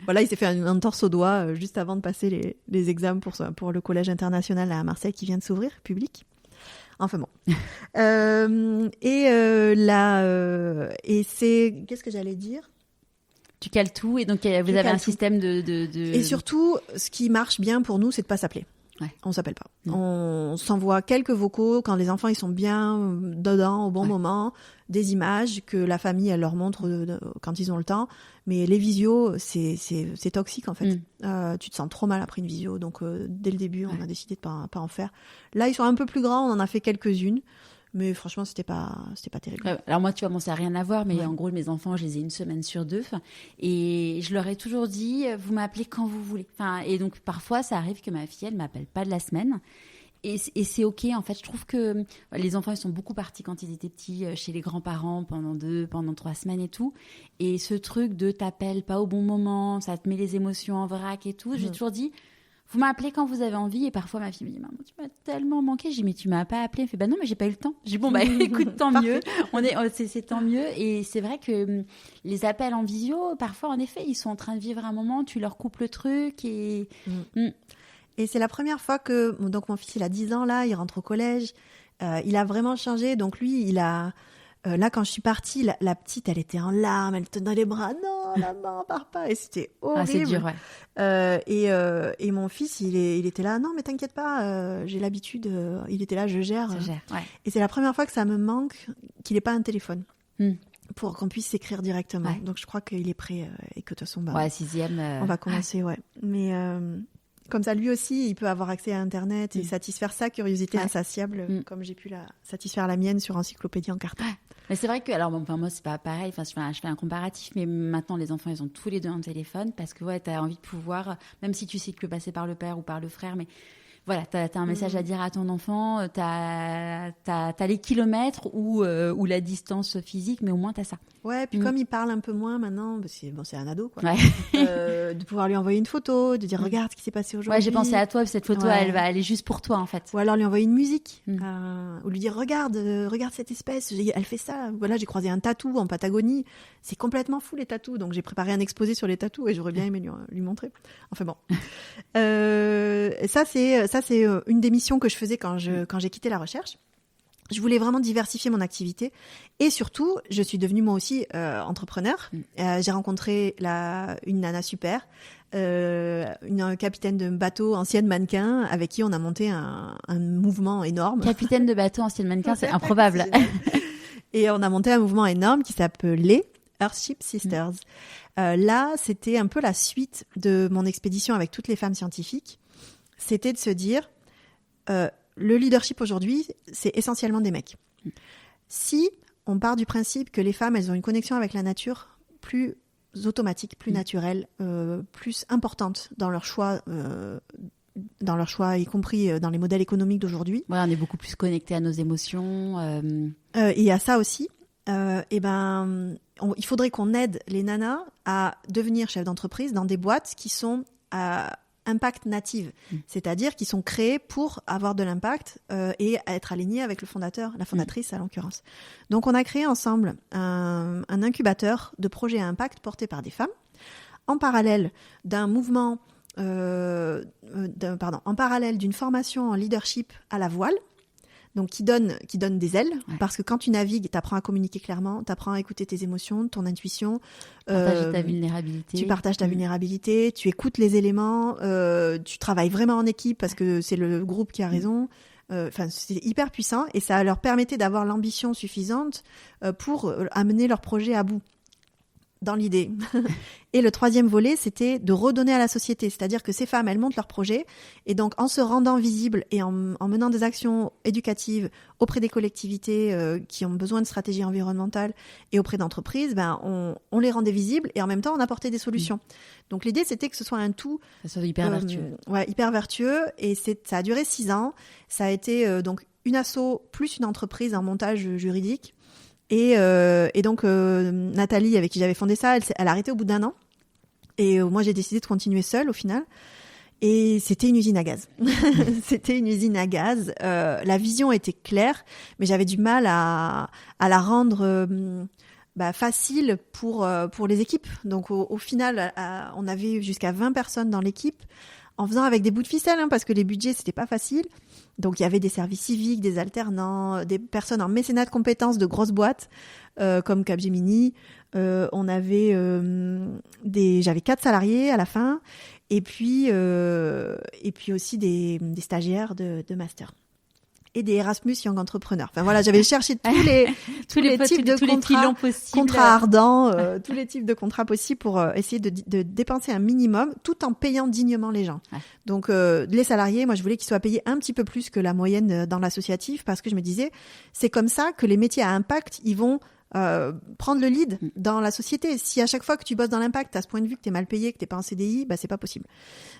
Voilà, il s'est fait un torse au doigt juste avant de passer les examens pour le collège international à Marseille qui vient de s'ouvrir, public. Enfin bon. Et c'est... Qu'est-ce que j'allais dire ? Tu cales tout et donc vous avez un système de... Et surtout, ce qui marche bien pour nous, c'est de pas s'appeler. Ouais. On s'appelle pas. On s'envoie quelques vocaux quand les enfants ils sont bien dedans au bon moment, des images que la famille elle leur montre quand ils ont le temps. Mais les visios c'est toxique en fait. Tu te sens trop mal après une visio, donc dès le début on a décidé de pas en faire. Là ils sont un peu plus grands, on en a fait quelques-unes. Mais franchement, c'était pas terrible. Alors moi, tu vois, ça n'a rien à voir, mais en gros, mes enfants, je les ai 1 semaine sur 2. Et je leur ai toujours dit, vous m'appelez quand vous voulez. Et donc, parfois, ça arrive que ma fille, elle ne m'appelle pas de la semaine. Et c'est OK, en fait. Je trouve que les enfants, ils sont beaucoup partis quand ils étaient petits chez les grands-parents pendant 3 semaines et tout. Et ce truc de t'appelles pas au bon moment, ça te met les émotions en vrac et tout. J'ai toujours dit... Vous m'appelez quand vous avez envie, et parfois ma fille me dit maman tu m'as tellement manqué. J'ai dit mais tu m'as pas appelé. Elle fait non mais j'ai pas eu le temps. J'ai dit écoute tant mieux. C'est tant mieux. Et c'est vrai que les appels en visio parfois en effet ils sont en train de vivre un moment, tu leur coupes le truc et et c'est la première fois que donc mon fils il a 10 ans là, il rentre au collège, il a vraiment changé. Donc lui il a là, quand je suis partie, la petite, elle était en larmes, elle tenait les bras. Non, maman, papa. Et c'était horrible. C'est dur, ouais. Et mon fils, il était là. Non, mais t'inquiète pas, j'ai l'habitude. Il était là, je gère. Ouais. Et c'est la première fois que ça me manque qu'il n'ait pas un téléphone pour qu'on puisse s'écrire directement. Ouais. Donc, je crois qu'il est prêt et que de toute façon, 6e. On va commencer, ouais. Mais comme ça, lui aussi, il peut avoir accès à Internet et satisfaire sa curiosité insatiable, comme j'ai pu satisfaire la mienne sur Encyclopédie en carton. Mais c'est vrai que, alors moi c'est pas pareil, je fais un comparatif, mais maintenant les enfants ils ont tous les deux un téléphone parce que t'as envie de pouvoir, même si tu sais que tu peux passer par le père ou par le frère, mais Voilà, t'as un message à dire à ton enfant, t'as les kilomètres ou la distance physique, mais au moins t'as ça. Ouais, puis comme il parle un peu moins maintenant, c'est un ado, quoi. Ouais. De pouvoir lui envoyer une photo, de dire regarde ce qui s'est passé aujourd'hui. Ouais, j'ai pensé à toi, cette photo, elle va aller juste pour toi, en fait. Ou alors lui envoyer une musique, ou lui dire regarde cette espèce, elle fait ça. Voilà, j'ai croisé un tatou en Patagonie. C'est complètement fou les tatous, donc j'ai préparé un exposé sur les tatous et j'aurais bien aimé lui montrer. Enfin bon. Ça c'est une des missions que je faisais quand j'ai quitté la recherche. Je voulais vraiment diversifier mon activité et surtout, je suis devenue moi aussi entrepreneur. J'ai rencontré une nana super, une capitaine de bateau, ancienne mannequin, avec qui on a monté un mouvement énorme. Capitaine de bateau, ancienne mannequin, c'est improbable. Et on a monté un mouvement énorme qui s'appelait Earthship Sisters. Là, c'était un peu la suite de mon expédition avec toutes les femmes scientifiques. C'était de se dire... le leadership aujourd'hui, c'est essentiellement des mecs. Si on part du principe que les femmes, elles ont une connexion avec la nature plus automatique, plus naturelle, plus importante dans leur choix, y compris dans les modèles économiques d'aujourd'hui. Ouais, on est beaucoup plus connectés à nos émotions. Et à ça aussi, il faudrait qu'on aide les nanas à devenir chefs d'entreprise dans des boîtes qui sont impact native, c'est-à-dire qui sont créés pour avoir de l'impact et être alignés avec le fondateur, la fondatrice à l'occurrence. Donc on a créé ensemble un incubateur de projets à impact portés par des femmes, en parallèle d'un mouvement, en parallèle d'une formation en leadership à la voile, donc qui donne des ailes, parce que quand tu navigues, tu apprends à communiquer clairement, tu apprends à écouter tes émotions, ton intuition. Partager ta vulnérabilité. Tu partages ta vulnérabilité, tu écoutes les éléments, tu travailles vraiment en équipe parce que c'est le groupe qui a raison. C'est hyper puissant et ça leur permettait d'avoir l'ambition suffisante pour amener leur projet à bout. Dans l'idée. Et le troisième volet, c'était de redonner à la société. C'est-à-dire que ces femmes, elles montent leur projet. Et donc, en se rendant visibles et en menant des actions éducatives auprès des collectivités qui ont besoin de stratégies environnementales et auprès d'entreprises, on les rendait visibles et en même temps, on apportait des solutions. Donc, l'idée, c'était que ce soit un tout... Ça soit hyper vertueux. Ouais, hyper vertueux. Et ça a duré 6 ans. Ça a été donc une asso plus une entreprise en montage juridique. Et donc, Nathalie, avec qui j'avais fondé ça, elle a arrêté au bout d'1 an. Et moi, j'ai décidé de continuer seule au final. Et c'était une usine à gaz. C'était une usine à gaz. La vision était claire, mais j'avais du mal à la rendre facile pour les équipes. Donc, au final, on avait jusqu'à 20 personnes dans l'équipe, en faisant avec des bouts de ficelle, parce que les budgets, c'était pas facile. Donc, il y avait des services civiques, des alternants, des personnes en mécénat de compétences de grosses boîtes, comme Capgemini. On avait j'avais 4 salariés à la fin, et puis aussi des stagiaires de master. Et des Erasmus Young Entrepreneurs. Enfin voilà, j'avais cherché tous les types de contrats, contrats ardents, tous les types de contrats possibles pour essayer de dépenser un minimum tout en payant dignement les gens. Ouais. Donc les salariés, moi je voulais qu'ils soient payés un petit peu plus que la moyenne dans l'associatif parce que je me disais, c'est comme ça que les métiers à impact, ils vont prendre le lead dans la société. Si à chaque fois que tu bosses dans l'impact, t'as ce point de vue que t'es mal payé, que t'es pas en CDI, c'est pas possible.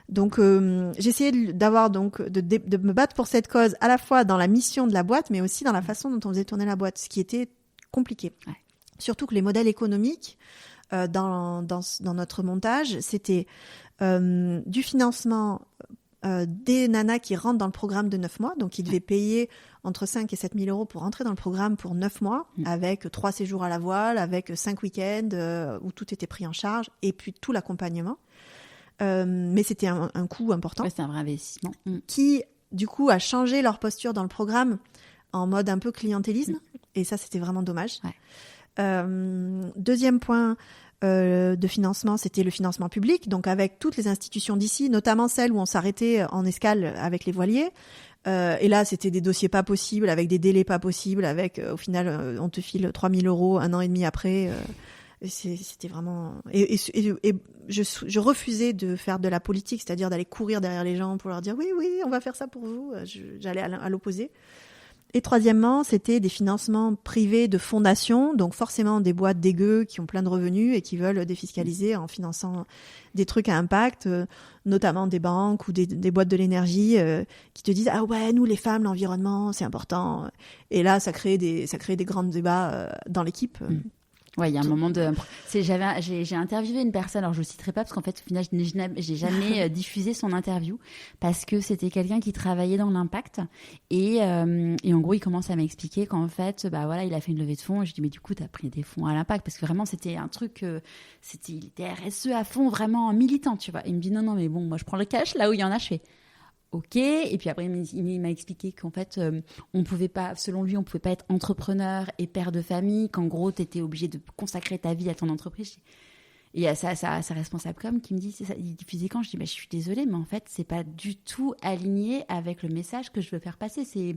Donc j'ai essayé de me battre pour cette cause à la fois dans la mission de la boîte, mais aussi dans la façon dont on faisait tourner la boîte, ce qui était compliqué. Ouais. Surtout que les modèles économiques dans notre montage, c'était du financement des nanas qui rentrent dans le programme de 9 mois, donc ils devaient payer entre 5 et 7 000 euros pour rentrer dans le programme pour 9 mois, avec 3 séjours à la voile, avec 5 week-ends où tout était pris en charge, et puis tout l'accompagnement. Mais c'était un coût important. Ouais, c'est un vrai investissement. Qui, du coup, a changé leur posture dans le programme en mode un peu clientélisme, et ça, c'était vraiment dommage. Ouais. Deuxième point de financement, c'était le financement public, donc avec toutes les institutions d'ici, notamment celles où on s'arrêtait en escale avec les voiliers. Et là, c'était des dossiers pas possibles, avec des délais pas possibles, avec au final, on te file 3 000 euros 1 an et demi après. C'était vraiment... Et je refusais de faire de la politique, c'est-à-dire d'aller courir derrière les gens pour leur dire « Oui, on va faire ça pour vous ». J'allais à l'opposé. Et troisièmement, c'était des financements privés de fondations, donc forcément des boîtes dégueu qui ont plein de revenus et qui veulent défiscaliser en finançant des trucs à impact, notamment des banques ou des boîtes de l'énergie qui te disent « Ah ouais, nous les femmes, l'environnement, c'est important ». Et là, ça crée des grands débats dans l'équipe. Ouais, il y a un moment de. J'ai interviewé une personne, alors je ne citerai pas parce qu'en fait, au final, j'ai jamais diffusé son interview parce que c'était quelqu'un qui travaillait dans l'impact et en gros, il commence à m'expliquer qu'en fait, bah voilà, il a fait une levée de fonds. Et je dis mais du coup, tu as pris des fonds à l'impact parce que vraiment, c'était un truc, il était RSE à fond, vraiment militant, tu vois. Et il me dit non, mais bon, moi, je prends le cash là où il y en a, je fais. Ok, et puis après il m'a expliqué qu'en fait on pouvait pas, selon lui on pouvait pas être entrepreneur et père de famille, qu'en gros t'étais obligé de consacrer ta vie à ton entreprise. Et il y a sa responsable com qui me dit c'est ça, il diffusait quand, je dis bah, je suis désolée mais en fait c'est pas du tout aligné avec le message que je veux faire passer. C'est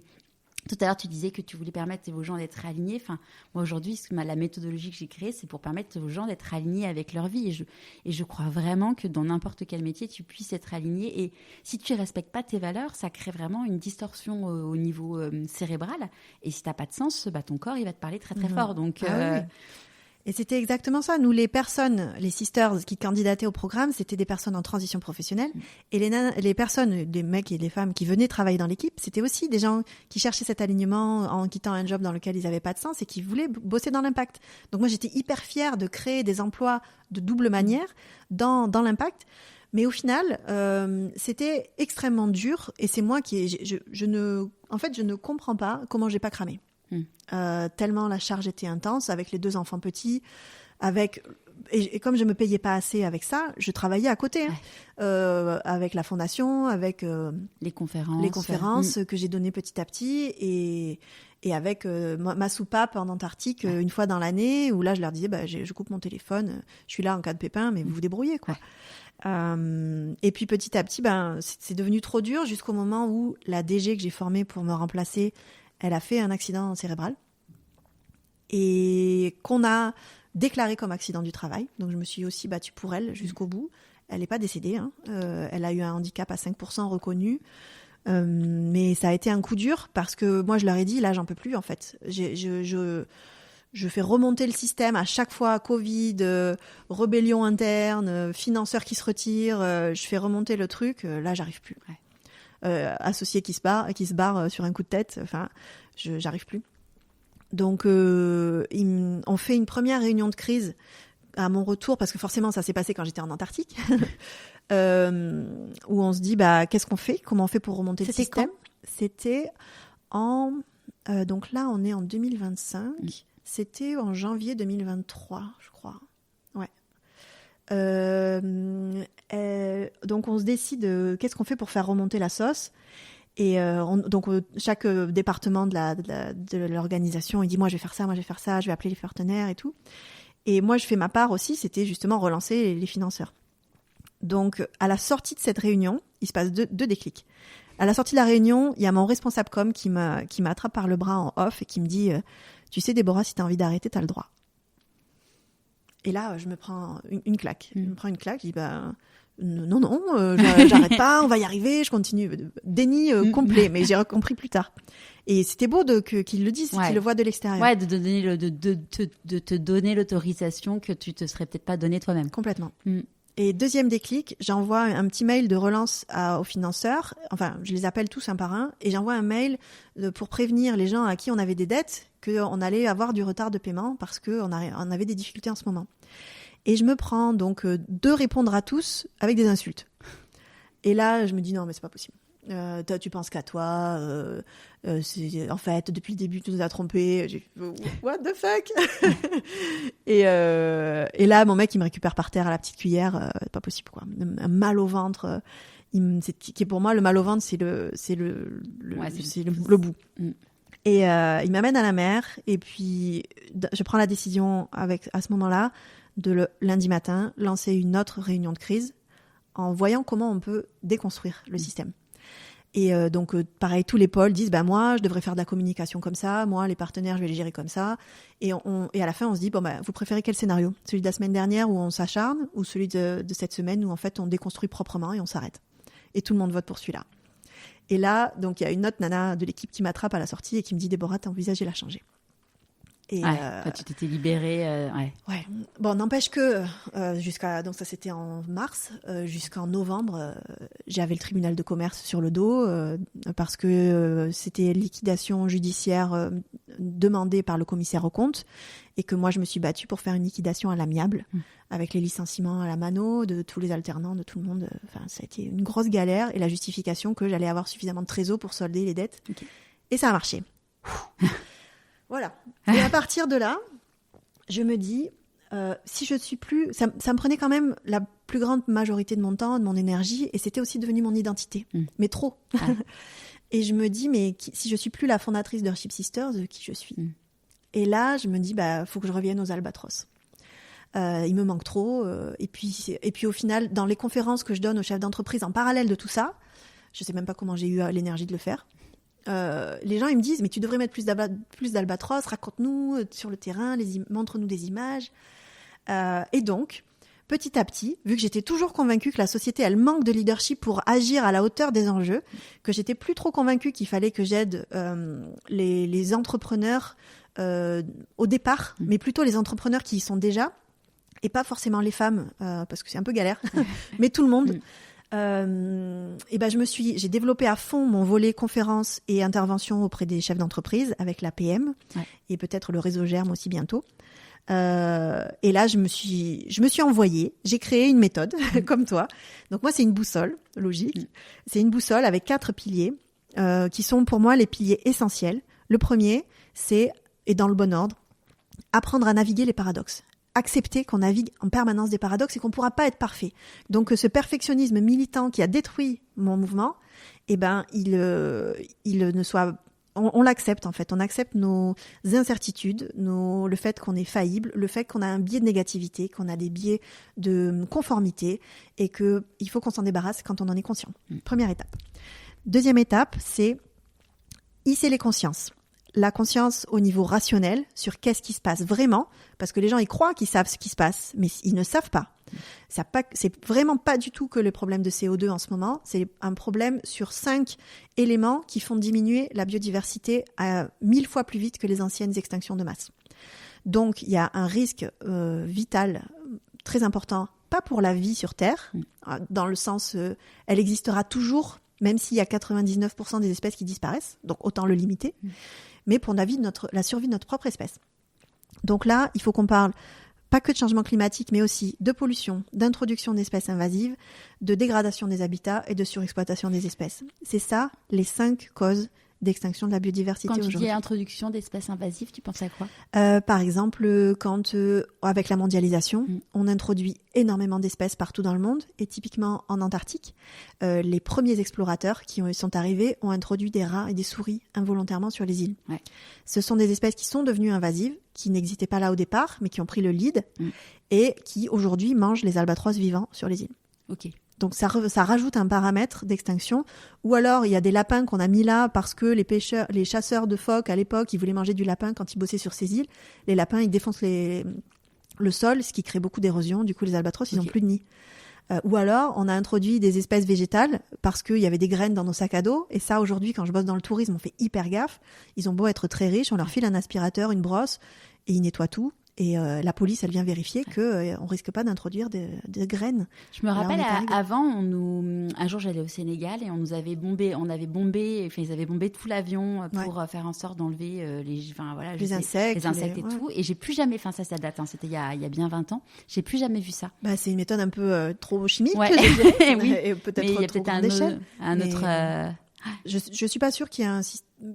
tout à l'heure, tu disais que tu voulais permettre aux gens d'être alignés. Enfin, moi, aujourd'hui, la méthodologie que j'ai créée, c'est pour permettre aux gens d'être alignés avec leur vie. Et je crois vraiment que dans n'importe quel métier, tu puisses être aligné. Et si tu ne respectes pas tes valeurs, ça crée vraiment une distorsion au niveau cérébral. Et si tu n'as pas de sens, bah, ton corps, il va te parler très, très fort. Donc, oui. Et c'était exactement ça. Nous, les personnes, les sisters qui candidataient au programme, c'était des personnes en transition professionnelle. Et les personnes, les mecs et les femmes qui venaient travailler dans l'équipe, c'était aussi des gens qui cherchaient cet alignement en quittant un job dans lequel ils n'avaient pas de sens et qui voulaient bosser dans l'impact. Donc moi, j'étais hyper fière de créer des emplois de double manière dans l'impact. Mais au final, c'était extrêmement dur. Et c'est moi je ne comprends pas comment j'ai pas cramé. Tellement la charge était intense avec les 2 enfants petits, et comme je me payais pas assez avec ça, je travaillais à côté, avec la fondation, avec les conférences que j'ai données petit à petit, et avec ma soupape en Antarctique une fois dans l'année, où là je leur disais bah, je coupe mon téléphone, je suis là en cas de pépin, mais vous vous débrouillez quoi. Et puis petit à petit, ben c'est devenu trop dur jusqu'au moment où la DG que j'ai formée pour me remplacer, elle a fait un accident cérébral et qu'on a déclaré comme accident du travail. Donc, je me suis aussi battue pour elle jusqu'au bout. Elle n'est pas décédée. Elle a eu un handicap à 5% reconnu. Mais ça a été un coup dur parce que moi, je leur ai dit, là, j'en peux plus, en fait. Je fais remonter le système à chaque fois, Covid, rébellion interne, financeurs qui se retirent. Je fais remonter le truc. Là, j'arrive plus. Ouais. Associé qui se barre sur un coup de tête, enfin, j'arrive plus. Donc, on fait une première réunion de crise à mon retour, parce que forcément, ça s'est passé quand j'étais en Antarctique, où on se dit, bah, qu'est-ce qu'on fait ? Comment on fait pour remonter le système ? C'était donc là, on est en 2025. C'était en janvier 2023, je crois. Ouais. Donc on se décide qu'est-ce qu'on fait pour faire remonter la sauce, et donc chaque département de l'organisation il dit moi je vais faire ça, je vais appeler les partenaires et tout, et moi je fais ma part aussi, c'était justement relancer les financeurs. Donc à la sortie de cette réunion il se passe deux déclics. À la sortie de la réunion il y a mon responsable com qui m'attrape par le bras en off et qui me dit tu sais Déborah, si t'as envie d'arrêter t'as le droit. Et là, je me prends une claque. Je me prends une claque, je dis bah, non, j'arrête pas, on va y arriver, je continue. Déni complet, mais j'ai compris plus tard. Et c'était beau qu'il le dise, qu'il le voit de l'extérieur. Ouais, de te donner l'autorisation que tu te serais peut-être pas donné toi-même. Complètement. Et deuxième déclic, j'envoie un petit mail de relance aux financeurs. Enfin, je les appelle tous un par un, et j'envoie un mail pour prévenir les gens à qui on avait des dettes qu'on allait avoir du retard de paiement parce qu'on avait des difficultés en ce moment. Et je me prends donc de répondre à tous avec des insultes. Et là, je me dis non, mais c'est pas possible. Toi, tu penses qu'à toi. En fait, depuis le début, tu nous as trompés. J'ai fait, what the fuck. Et là, mon mec, il me récupère par terre à la petite cuillère. Pas possible, quoi. Un mal au ventre. Qui est pour moi, le mal au ventre, c'est le bout. Et il m'amène à la mer. Et puis, je prends la décision à ce moment-là de lundi matin lancer une autre réunion de crise en voyant comment on peut déconstruire le système. Et donc, pareil, tous les pôles disent, bah, moi, je devrais faire de la communication comme ça. Moi, les partenaires, je vais les gérer comme ça. Et à la fin, on se dit, bon, bah, vous préférez quel scénario ? Celui de la semaine dernière où on s'acharne, ou celui de cette semaine où, en fait, on déconstruit proprement et on s'arrête. Et tout le monde vote pour celui-là. Et là, donc, il y a une autre nana de l'équipe qui m'attrape à la sortie et qui me dit « Déborah, t'as envisagé la changer ?» Et tu t'étais libérée. Ouais. Bon, n'empêche que donc ça c'était en mars, jusqu'en novembre, j'avais le tribunal de commerce sur le dos parce que c'était liquidation judiciaire demandée par le commissaire aux comptes et que moi je me suis battue pour faire une liquidation à l'amiable avec les licenciements à la mano de tous les alternants, de tout le monde. Enfin, ça a été une grosse galère et la justification que j'allais avoir suffisamment de trésor pour solder les dettes. Okay. Et ça a marché. Voilà. Et à partir de là, je me dis, si je suis plus... Ça me prenait quand même la plus grande majorité de mon temps, de mon énergie, et c'était aussi devenu mon identité. Mais trop. Et je me dis, mais si je suis plus la fondatrice d'Earthship Sisters, qui je suis Et là, je me dis, faut que je revienne aux albatros. Il me manque trop. Et puis au final, dans les conférences que je donne aux chefs d'entreprise en parallèle de tout ça, je sais même pas comment j'ai eu l'énergie de le faire. Les gens ils me disent mais tu devrais mettre plus d'albatros, raconte-nous sur le terrain, montre-nous des images. Et donc petit à petit, vu que j'étais toujours convaincue que la société elle manque de leadership pour agir à la hauteur des enjeux, que j'étais plus trop convaincue qu'il fallait que j'aide les entrepreneurs au départ, mais plutôt les entrepreneurs qui y sont déjà et pas forcément les femmes parce que c'est un peu galère, mais tout le monde. J'ai développé à fond mon volet conférences et interventions auprès des chefs d'entreprise avec la PM et peut-être le réseau Germe aussi bientôt. Et là, je me suis envoyée. J'ai créé une méthode comme toi. Donc moi, c'est une boussole logique. C'est une boussole avec 4 piliers qui sont pour moi les piliers essentiels. Le premier, c'est, et dans le bon ordre, apprendre à naviguer les paradoxes. Accepter qu'on navigue en permanence des paradoxes et qu'on ne pourra pas être parfait. Donc ce perfectionnisme militant qui a détruit mon mouvement, il ne soit... On l'accepte en fait, on accepte nos incertitudes, le fait qu'on est faillible, le fait qu'on a un biais de négativité, qu'on a des biais de conformité et qu'il faut qu'on s'en débarrasse quand on en est conscient. Première étape. Deuxième étape, c'est hisser les consciences. La conscience au niveau rationnel sur qu'est-ce qui se passe vraiment, parce que les gens ils croient qu'ils savent ce qui se passe, mais ils ne savent pas. C'est vraiment pas du tout que le problème de CO2 en ce moment, c'est un problème sur 5 éléments qui font diminuer la biodiversité à 1000 fois plus vite que les anciennes extinctions de masse. Donc il y a un risque vital très important, pas pour la vie sur Terre, dans le sens elle existera toujours, même s'il y a 99% des espèces qui disparaissent, donc autant le limiter. Mais pour la survie de notre propre espèce. Donc là, il faut qu'on parle pas que de changement climatique, mais aussi de pollution, d'introduction d'espèces invasives, de dégradation des habitats et de surexploitation des espèces. C'est ça, les 5 causes d'extinction de la biodiversité aujourd'hui. Quand tu dis introduction d'espèces invasives, tu penses à quoi ? Par exemple, quand avec la mondialisation, on introduit énormément d'espèces partout dans le monde, et typiquement en Antarctique, les premiers explorateurs qui sont arrivés ont introduit des rats et des souris involontairement sur les îles. Ouais. Ce sont des espèces qui sont devenues invasives, qui n'existaient pas là au départ, mais qui ont pris le lead, et qui aujourd'hui mangent les albatros vivants sur les îles. Ok. Donc ça rajoute un paramètre d'extinction. Ou alors il y a des lapins qu'on a mis là parce que les chasseurs de phoques à l'époque, ils voulaient manger du lapin quand ils bossaient sur ces îles. Les lapins, ils défoncent le sol, ce qui crée beaucoup d'érosion. Du coup, les albatros, ils n'ont plus de nid. Ou alors, on a introduit des espèces végétales parce qu'il y avait des graines dans nos sacs à dos. Et ça, aujourd'hui, quand je bosse dans le tourisme, on fait hyper gaffe. Ils ont beau être très riches, on leur file un aspirateur, une brosse, et ils nettoient tout. Et la police, elle vient vérifier qu'on risque pas d'introduire des graines. Je me rappelle, avant, un jour, j'allais au Sénégal et ils avaient bombé tout l'avion pour faire en sorte d'enlever les insectes et tout. Et j'ai plus jamais, ça date, c'était il y a bien 20 ans, j'ai plus jamais vu ça. C'est une méthode un peu trop chimique, oui. Et peut-être trop grande échelle. Je suis pas sûre qu'il y ait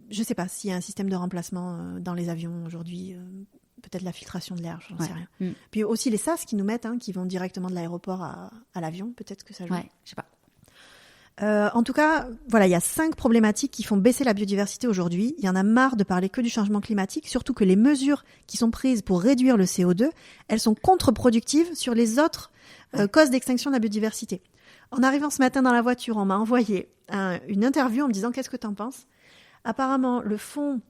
je sais pas s'il y a un système de remplacement dans les avions aujourd'hui. Peut-être la filtration de l'air, j'en sais rien. Puis aussi les SAS qui nous mettent, qui vont directement de l'aéroport à l'avion, peut-être que ça joue. Ouais, je sais pas. En tout cas, voilà, il y a 5 problématiques qui font baisser la biodiversité aujourd'hui. Il y en a marre de parler que du changement climatique, surtout que les mesures qui sont prises pour réduire le CO2, elles sont contre-productives sur les autres causes d'extinction de la biodiversité. En arrivant ce matin dans la voiture, on m'a envoyé une interview en me disant « Qu'est-ce que t'en penses ?» Apparemment, le Fonds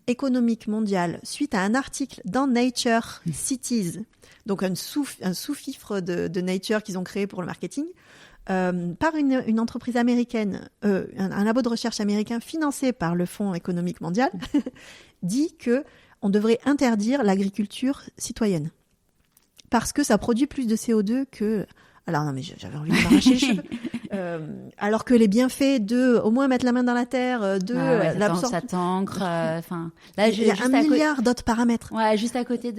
économique mondial, suite à un article dans Nature Cities, donc un sous-fifre de Nature qu'ils ont créé pour le marketing, par une entreprise américaine, un labo de recherche américain financé par le Fonds économique mondial, dit que on devrait interdire l'agriculture citoyenne parce que ça produit plus de CO2 que... Alors non, mais j'avais envie de m'arracher les cheveux. Alors que les bienfaits de au moins mettre la main dans la terre, ça t'ancre. Enfin, là, il y a un milliard d'autres paramètres. Ouais, juste à côté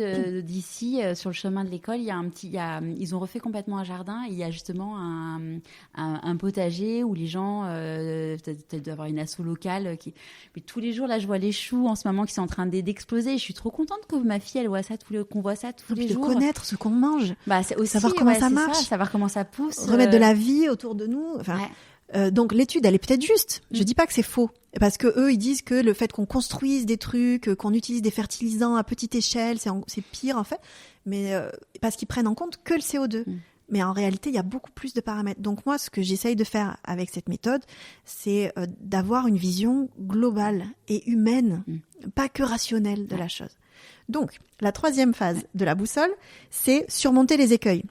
d'ici, sur le chemin de l'école, ils ont refait complètement un jardin. Il y a justement un potager où les gens, peut-être d'avoir une asso locale mais tous les jours, là, je vois les choux en ce moment qui sont en train d'exploser. Je suis trop contente que ma fille, elle voit ça qu'on voit ça tous les jours. De connaître ce qu'on mange. Bah, c'est aussi savoir comment ça marche. Savoir comment ça pousse. Remettre de la vie autour de nous. Enfin, donc l'étude, elle est peut-être juste. Je dis pas que c'est faux. Parce que eux, ils disent que le fait qu'on construise des trucs, qu'on utilise des fertilisants à petite échelle, c'est pire en fait. Mais parce qu'ils prennent en compte que le CO2. Mais en réalité, il y a beaucoup plus de paramètres. Donc moi, ce que j'essaye de faire avec cette méthode, c'est d'avoir une vision globale et humaine, pas que rationnelle de la chose. Donc, la troisième phase de la boussole, c'est surmonter les écueils.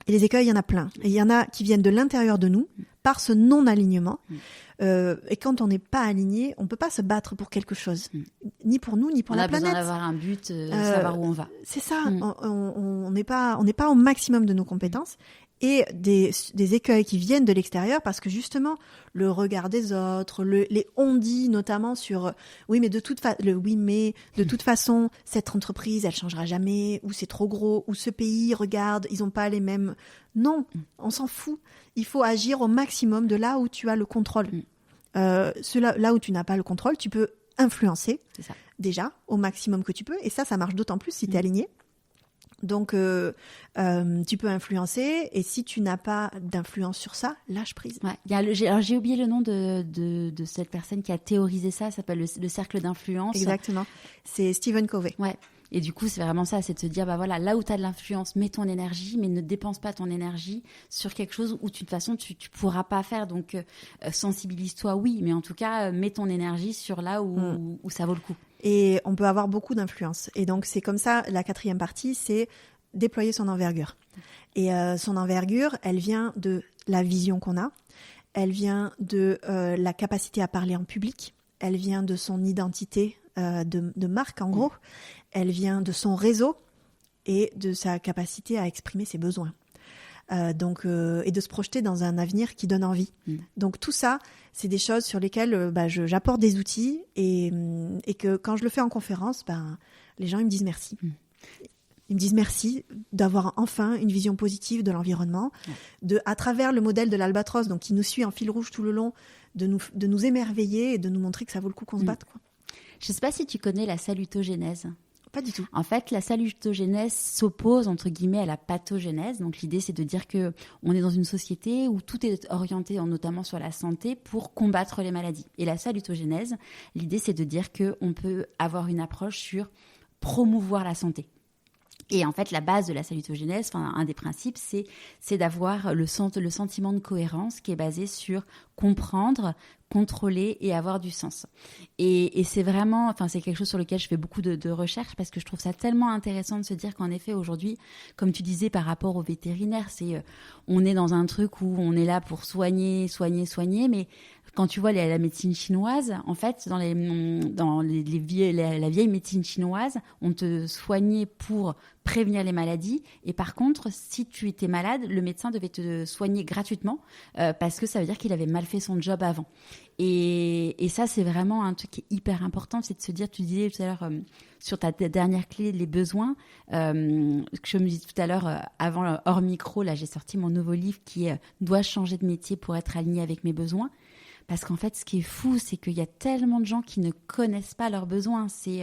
Et les écueils, il y en a plein. Et il y en a qui viennent de l'intérieur de nous, par ce non-alignement. Et quand on n'est pas aligné, on peut pas se battre pour quelque chose. Ni pour nous, ni pour la planète. On a besoin d'avoir un but, savoir où on va. C'est ça. On n'est pas au maximum de nos compétences. Et des écueils qui viennent de l'extérieur parce que justement, le regard des autres, les on-dit notamment sur de toute façon, cette entreprise, elle changera jamais, ou c'est trop gros, ou ce pays, regarde, ils ont pas les mêmes... Non, on s'en fout. Il faut agir au maximum de là où tu as le contrôle. Là où tu n'as pas le contrôle, tu peux influencer déjà au maximum que tu peux. Et ça marche d'autant plus si tu es aligné. Donc, tu peux influencer, et si tu n'as pas d'influence sur ça, lâche prise. Ouais, alors j'ai oublié le nom de cette personne qui a théorisé ça s'appelle le cercle d'influence. Exactement, c'est Stephen Covey. Ouais. Et du coup, c'est vraiment ça, c'est de se dire, là où tu as de l'influence, mets ton énergie, mais ne dépense pas ton énergie sur quelque chose où de toute façon, tu pourras pas faire. Donc, sensibilise-toi, oui, mais en tout cas, mets ton énergie sur là où ça vaut le coup. Et on peut avoir beaucoup d'influence. Et donc, c'est comme ça, la quatrième partie, c'est déployer son envergure. Et son envergure, elle vient de la vision qu'on a, elle vient de la capacité à parler en public, elle vient de son identité de marque, en gros, elle vient de son réseau et de sa capacité à exprimer ses besoins. Et de se projeter dans un avenir qui donne envie. Donc tout ça, c'est des choses sur lesquelles j'apporte des outils et que quand je le fais en conférence, les gens ils me disent merci. Ils me disent merci d'avoir enfin une vision positive de l'environnement, à travers le modèle de l'albatros, donc qui nous suit en fil rouge tout le long, de nous émerveiller et de nous montrer que ça vaut le coup qu'on se batte, quoi. Je ne sais pas si tu connais la salutogénèse. Pas du tout. En fait, la salutogénèse s'oppose, entre guillemets, à la pathogénèse. Donc, l'idée, c'est de dire qu'on est dans une société où tout est orienté, notamment sur la santé, pour combattre les maladies. Et la salutogénèse, l'idée, c'est de dire qu'on peut avoir une approche sur promouvoir la santé. Et en fait, la base de la salutogénèse, un des principes, c'est d'avoir le sentiment de cohérence qui est basé sur comprendre, contrôler et avoir du sens. Et c'est vraiment, c'est quelque chose sur lequel je fais beaucoup de recherches parce que je trouve ça tellement intéressant de se dire qu'en effet, aujourd'hui, comme tu disais par rapport aux vétérinaires, on est dans un truc où on est là pour soigner, mais quand tu vois la médecine chinoise, en fait, dans la vieille médecine chinoise, on te soignait pour prévenir les maladies. Et par contre, si tu étais malade, le médecin devait te soigner gratuitement parce que ça veut dire qu'il avait mal fait son job avant. Et ça, c'est vraiment un truc qui est hyper important, c'est de se dire, tu disais tout à l'heure sur ta dernière clé, les besoins, que je me disais tout à l'heure, avant hors micro, là j'ai sorti mon nouveau livre qui est « Dois-je changer de métier pour être aligné avec mes besoins ?» Parce qu'en fait, ce qui est fou, c'est qu'il y a tellement de gens qui ne connaissent pas leurs besoins. C'est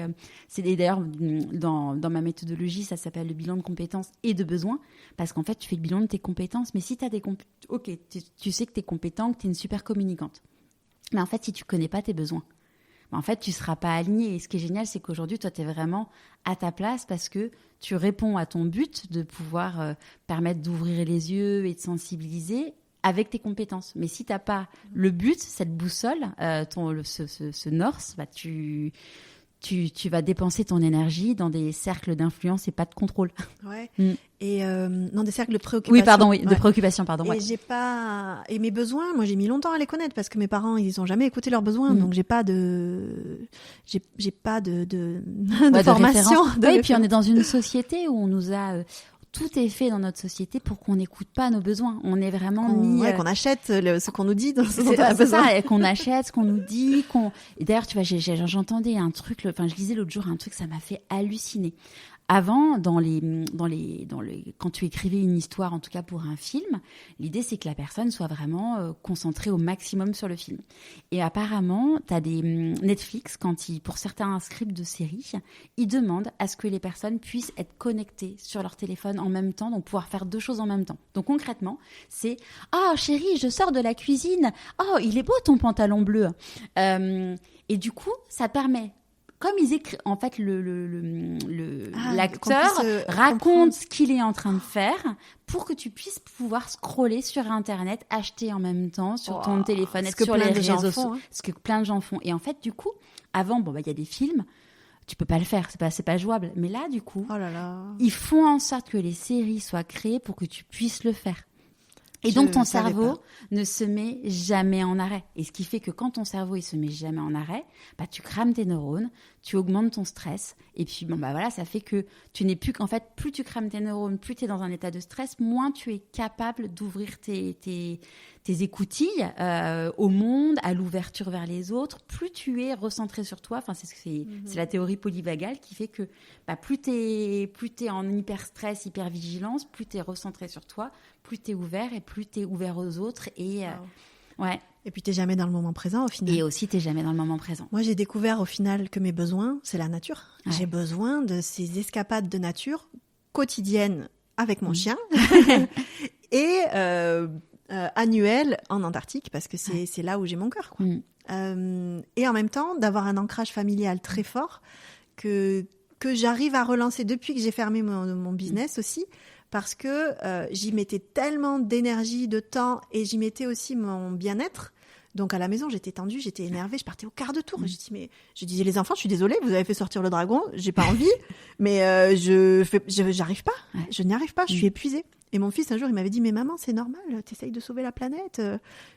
d'ailleurs, dans ma méthodologie, ça s'appelle le bilan de compétences et de besoins. Parce qu'en fait, tu fais le bilan de tes compétences. Mais si tu as tu sais que tu es compétent, que tu es une super communicante. Mais en fait, si tu ne connais pas tes besoins, en fait, tu ne seras pas aligné. Et ce qui est génial, c'est qu'aujourd'hui, toi, tu es vraiment à ta place parce que tu réponds à ton but de pouvoir permettre d'ouvrir les yeux et de sensibiliser avec tes compétences. Mais si tu n'as pas le but, cette boussole, ce north, tu vas dépenser ton énergie dans des cercles d'influence et pas de contrôle. Ouais. Et dans des cercles de préoccupation. Oui, pardon, de préoccupation, pardon. Et et mes besoins, moi j'ai mis longtemps à les connaître parce que mes parents ils ont jamais écouté leurs besoins, donc j'ai pas de formation. Oui, et puis on est dans une société où on nous a tout est fait dans notre société pour qu'on n'écoute pas nos besoins. On est vraiment qu'on achète ce qu'on nous dit, ce dont on a besoin. Ça, qu'on achète, ce qu'on nous dit. Et d'ailleurs, tu vois, j'entendais un truc. Je lisais l'autre jour un truc, ça m'a fait halluciner. Avant, quand tu écrivais une histoire, en tout cas pour un film, l'idée c'est que la personne soit vraiment concentrée au maximum sur le film. Et apparemment, t'as des Netflix, pour certains scripts de séries, ils demandent à ce que les personnes puissent être connectées sur leur téléphone en même temps, donc pouvoir faire 2 choses en même temps. Donc concrètement, c'est « Oh chérie, je sors de la cuisine. Oh, il est beau ton pantalon bleu. » Et du coup, ça permet... Comme ils écrivent, en fait, l'acteur raconte ce qu'il est en train de faire pour que tu puisses pouvoir scroller sur Internet, acheter en même temps sur ton téléphone, être sur les réseaux sociaux, ce que plein de gens font. Et en fait, du coup, avant, il y a des films, tu peux pas le faire, c'est pas jouable. Mais là, du coup, ils font en sorte que les séries soient créées pour que tu puisses le faire. Et donc, ton cerveau ne se met jamais en arrêt. Et ce qui fait que quand ton cerveau, il se met jamais en arrêt, tu crames tes neurones, tu augmentes ton stress. Et puis, ça fait que tu n'es plus qu'en fait, plus tu crames tes neurones, plus tu es dans un état de stress, moins tu es capable d'ouvrir tes écoutilles au monde, à l'ouverture vers les autres. Plus tu es recentré sur toi. Enfin, c'est la théorie polyvagale qui fait que plus t'es en hyper stress, hyper vigilance, plus t'es recentré sur toi, plus t'es ouvert et plus t'es ouvert aux autres. Et ouais. Et puis t'es jamais dans le moment présent au final. Et aussi t'es jamais dans le moment présent. Moi j'ai découvert au final que mes besoins c'est la nature. Ouais. J'ai besoin de ces escapades de nature quotidiennes avec mon chien et annuelles en Antarctique parce que c'est là où j'ai mon cœur. Et en même temps d'avoir un ancrage familial très fort que j'arrive à relancer depuis que j'ai fermé mon business aussi. Parce que j'y mettais tellement d'énergie, de temps, et j'y mettais aussi mon bien-être. Donc à la maison, j'étais tendue, j'étais énervée, je partais au quart de tour. Je disais les enfants, je suis désolée, vous avez fait sortir le dragon, j'ai pas envie, mais j'arrive pas, je n'y arrive pas, je suis épuisée. Et mon fils un jour, il m'avait dit mais maman, c'est normal, t'essayes de sauver la planète,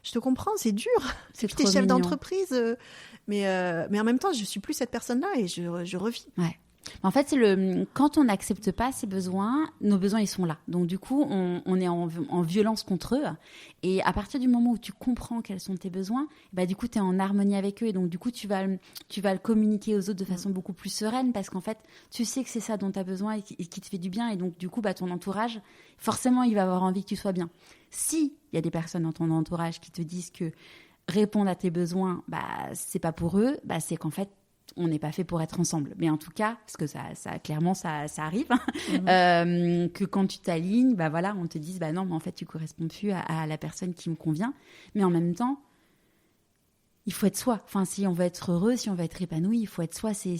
je te comprends, c'est dur. C'est que t'es chef d'entreprise, mais en même temps, je suis plus cette personne-là et je revis. Ouais. En fait, quand on n'accepte pas ses besoins, nos besoins, ils sont là. Donc, du coup, on est en violence contre eux. Et à partir du moment où tu comprends quels sont tes besoins, du coup, tu es en harmonie avec eux. Et donc, du coup, tu vas le communiquer aux autres de façon beaucoup plus sereine parce qu'en fait, tu sais que c'est ça dont tu as besoin et qui te fait du bien. Et donc, du coup, ton entourage, forcément, il va avoir envie que tu sois bien. Si il y a des personnes dans ton entourage qui te disent que répondre à tes besoins, c'est pas pour eux, c'est qu'en fait, on n'est pas fait pour être ensemble. Mais en tout cas, parce que ça clairement, ça arrive, que quand tu t'alignes, on te dise, non, mais en fait, tu corresponds plus à la personne qui me convient. Mais en même temps, il faut être soi. Enfin, si on veut être heureux, si on veut être épanoui, il faut être soi. C'est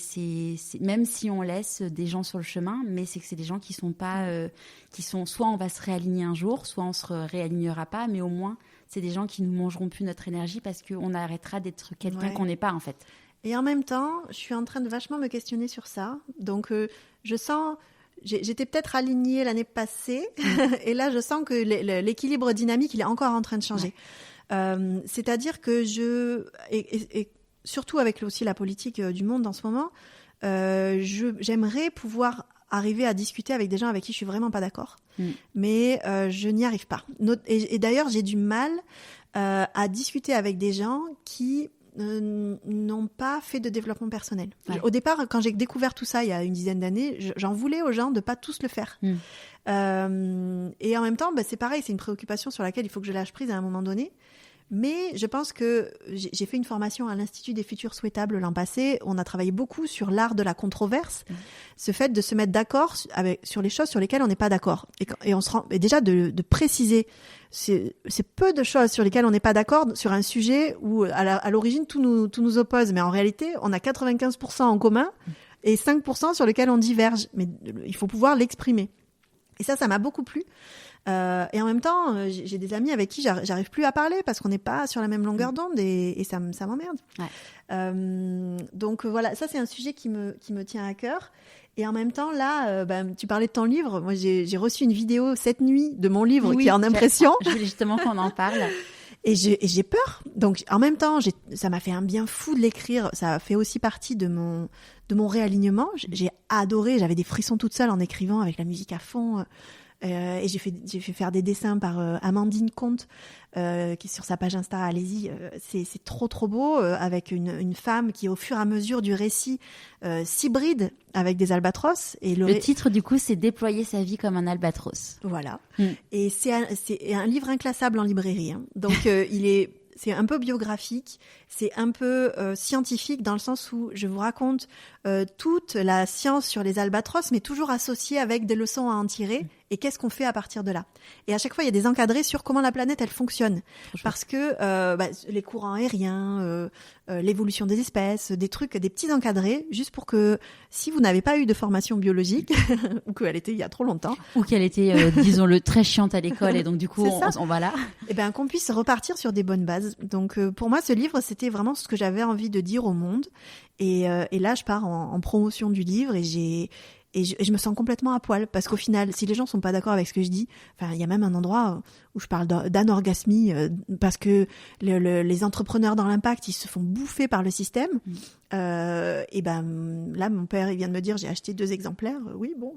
même si on laisse des gens sur le chemin, mais c'est que c'est des gens qui sont pas, soit on va se réaligner un jour, soit on se réalignera pas, mais au moins, c'est des gens qui nous mangeront plus notre énergie parce qu'on arrêtera d'être quelqu'un qu'on n'est pas, en fait. Et en même temps, je suis en train de vachement me questionner sur ça. Donc, je sens... J'étais peut-être alignée l'année passée. Et là, je sens que l'équilibre dynamique, il est encore en train de changer. Ouais. C'est-à-dire que et surtout avec aussi la politique du monde en ce moment, j'aimerais pouvoir arriver à discuter avec des gens avec qui je suis vraiment pas d'accord. Mais je n'y arrive pas. Et d'ailleurs, j'ai du mal à discuter avec des gens qui... n'ont pas fait de développement personnel. Ouais. Au départ, quand j'ai découvert tout ça il y a une dizaine d'années, j'en voulais aux gens de pas tous le faire. Et en même temps, c'est pareil, c'est une préoccupation sur laquelle il faut que je lâche prise à un moment donné. Mais je pense que j'ai fait une formation à l'Institut des futurs souhaitables l'an passé. On a travaillé beaucoup sur l'art de la controverse, ce fait de se mettre d'accord sur les choses sur lesquelles on n'est pas d'accord. Et déjà de préciser, c'est peu de choses sur lesquelles on n'est pas d'accord sur un sujet où à l'origine tout nous oppose. Mais en réalité, on a 95% en commun et 5% sur lesquels on diverge. Mais il faut pouvoir l'exprimer. Et ça m'a beaucoup plu. Et en même temps, j'ai des amis avec qui j'arrive plus à parler parce qu'on n'est pas sur la même longueur d'onde et ça m'emmerde. Donc voilà, ça c'est un sujet qui me tient à cœur. Et en même temps, là, tu parlais de ton livre. Moi, j'ai reçu une vidéo cette nuit de mon livre qui est en impression. Je voulais justement qu'on en parle. Et j'ai peur. Donc, en même temps, ça m'a fait un bien fou de l'écrire. Ça a fait aussi partie de mon réalignement. J'ai adoré. J'avais des frissons toute seule en écrivant avec la musique à fond. Et j'ai fait faire des dessins par Amandine Comte, qui est sur sa page Insta. Allez-y, c'est trop trop beau, avec une femme qui, au fur et à mesure du récit, s'hybride avec des albatros. Et le titre, du coup, c'est Déployer sa vie comme un albatros. Voilà. Et c'est un livre inclassable en librairie. Hein. Donc, c'est un peu biographique, c'est un peu scientifique dans le sens où je vous raconte toute la science sur les albatros, mais toujours associée avec des leçons à en tirer et qu'est-ce qu'on fait à partir de là. Et à chaque fois, il y a des encadrés sur comment la planète, elle fonctionne. Parce que les courants aériens, l'évolution des espèces, des petits encadrés, juste pour que si vous n'avez pas eu de formation biologique, ou qu'elle était il y a trop longtemps, ou qu'elle était, disons-le, très chiante à l'école, et donc du coup, on va là. Et qu'on puisse repartir sur des bonnes bases. Donc pour moi, ce livre, c'était vraiment ce que j'avais envie de dire au monde. Et là, je pars en promotion du livre et je me sens complètement à poil parce qu'au final, si les gens sont pas d'accord avec ce que je dis, il y a même un endroit où je parle d'anorgasmie parce que les entrepreneurs dans l'impact, ils se font bouffer par le système. Là, mon père, il vient de me dire, j'ai acheté 2 exemplaires. Oui, bon,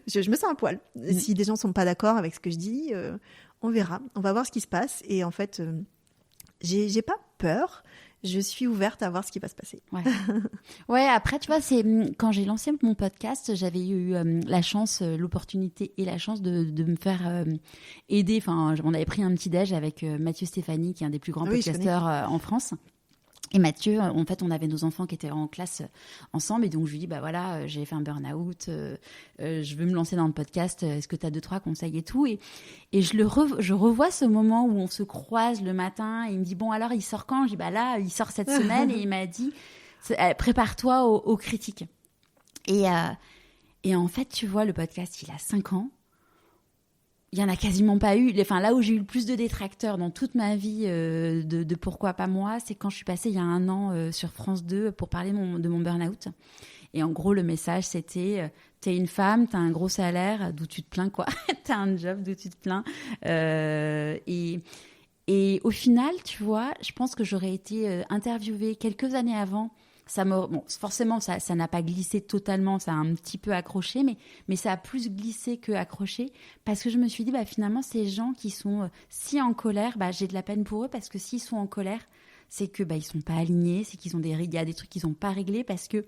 je me sens à poil. Si des gens sont pas d'accord avec ce que je dis, on verra. On va voir ce qui se passe. Et en fait, j'ai pas peur. Je suis ouverte à voir ce qui va se passer. Ouais, après, tu vois, c'est quand j'ai lancé mon podcast, j'avais eu la chance, l'opportunité et la chance de me faire aider. Enfin, on avait pris un petit déj avec Mathieu Stéphanie, qui est un des plus grands podcasteurs en France. Et Mathieu, en fait, on avait nos enfants qui étaient en classe ensemble. Et donc, je lui dis, voilà, j'ai fait un burn-out, je veux me lancer dans le podcast. Est-ce que tu as 2-3 conseils et tout? Et je revois ce moment où on se croise le matin. Et il me dit, bon, alors, il sort quand? Je dis, là, il sort cette semaine. Et il m'a dit, prépare-toi aux critiques. Et en fait, tu vois, le podcast, il a 5 ans. Il y en a quasiment pas eu. Enfin, là où j'ai eu le plus de détracteurs dans toute ma vie de Pourquoi pas moi, c'est quand je suis passée il y a 1 an sur France 2 pour parler de mon burn-out. Et en gros, le message, c'était t'es une femme, t'as un gros salaire, d'où tu te plains, quoi. T'as un job, d'où tu te plains. Et au final, tu vois, je pense que j'aurais été interviewée quelques années avant. Forcément, ça n'a pas glissé totalement, ça a un petit peu accroché, mais ça a plus glissé que accroché, parce que je me suis dit, finalement, ces gens qui sont si en colère, j'ai de la peine pour eux, parce que s'ils sont en colère, c'est que ils sont pas alignés, c'est qu'il y a des trucs qu'ils n'ont pas réglés, parce que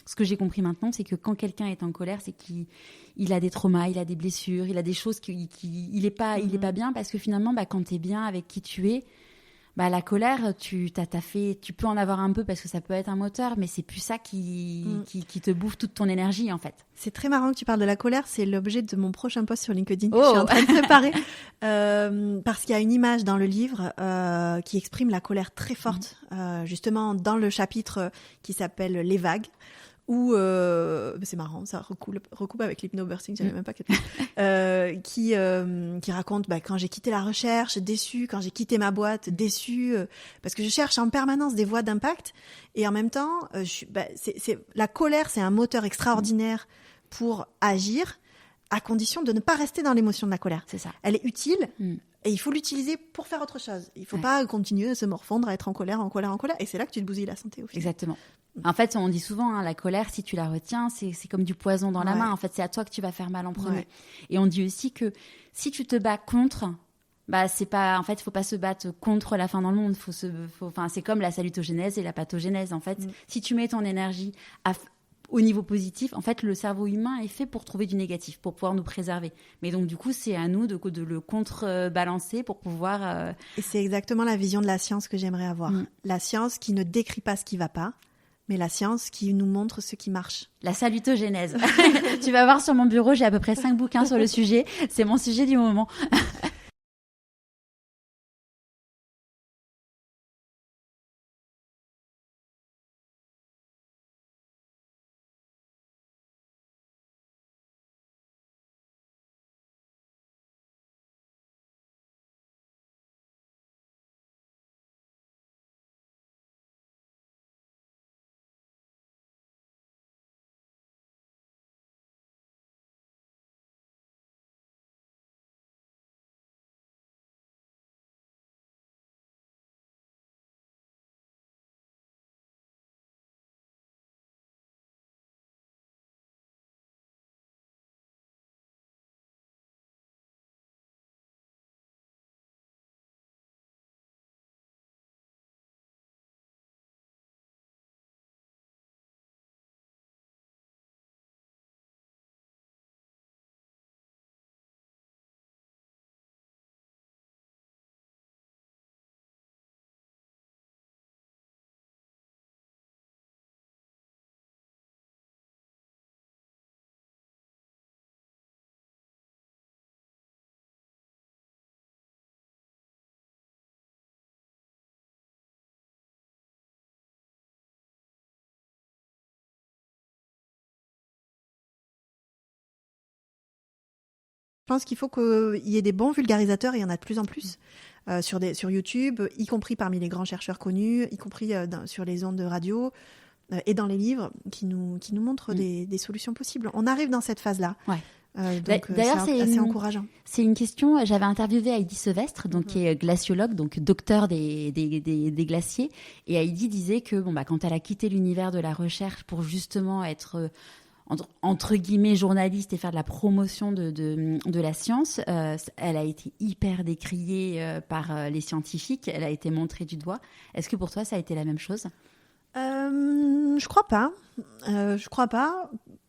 ce que j'ai compris maintenant, c'est que quand quelqu'un est en colère, c'est qu'il a des traumas, il a des blessures, il a des choses il est pas bien, parce que finalement, quand tu es bien avec qui tu es, la colère, tu peux en avoir un peu parce que ça peut être un moteur, mais c'est plus ça qui te bouffe toute ton énergie, en fait. C'est très marrant que tu parles de la colère. C'est l'objet de mon prochain post sur LinkedIn que je suis en train de préparer. Parce qu'il y a une image dans le livre qui exprime la colère très forte, justement dans le chapitre qui s'appelle « Les vagues ». Où c'est marrant, ça recoupe avec l'hypnobirthing, j'avais même pas capté, qui raconte quand j'ai quitté la recherche, déçue, quand j'ai quitté ma boîte, déçue, parce que je cherche en permanence des voies d'impact, et en même temps, la colère, c'est un moteur extraordinaire pour agir, à condition de ne pas rester dans l'émotion de la colère. C'est ça. Elle est utile. Et il faut l'utiliser pour faire autre chose. Il ne faut pas continuer à se morfondre, à être en colère. Et c'est là que tu te bousilles la santé, au final. Exactement. En fait, on dit souvent, la colère, si tu la retiens, c'est comme du poison dans la main. En fait, c'est à toi que tu vas faire mal en premier. Et on dit aussi que si tu te bats contre, c'est pas. En fait, il faut pas se battre contre la fin dans le monde. C'est comme la salutogénèse et la pathogénèse. En fait, si tu mets ton énergie au niveau positif, en fait, le cerveau humain est fait pour trouver du négatif, pour pouvoir nous préserver. Mais donc, du coup, c'est à nous de le contrebalancer pour pouvoir... Et c'est exactement la vision de la science que j'aimerais avoir. La science qui ne décrit pas ce qui ne va pas, mais la science qui nous montre ce qui marche. La salutogénèse. Tu vas voir sur mon bureau, j'ai à peu près 5 bouquins sur le sujet. C'est mon sujet du moment. pense qu'il faut qu'il y ait des bons vulgarisateurs, et il y en a de plus en plus sur YouTube, y compris parmi les grands chercheurs connus, y compris sur les ondes de radio et dans les livres qui nous montrent des solutions possibles. On arrive dans cette phase-là. Ouais. Donc d'ailleurs, c'est assez encourageant. C'est une question, j'avais interviewé Heidi Sevestre, donc, qui est glaciologue, donc docteur des glaciers, et Heidi disait que quand elle a quitté l'univers de la recherche pour justement être entre guillemets journaliste et faire de la promotion de la science, elle a été hyper décriée par les scientifiques, elle a été montrée du doigt. Est-ce que pour toi ça a été la même chose ? Je crois pas.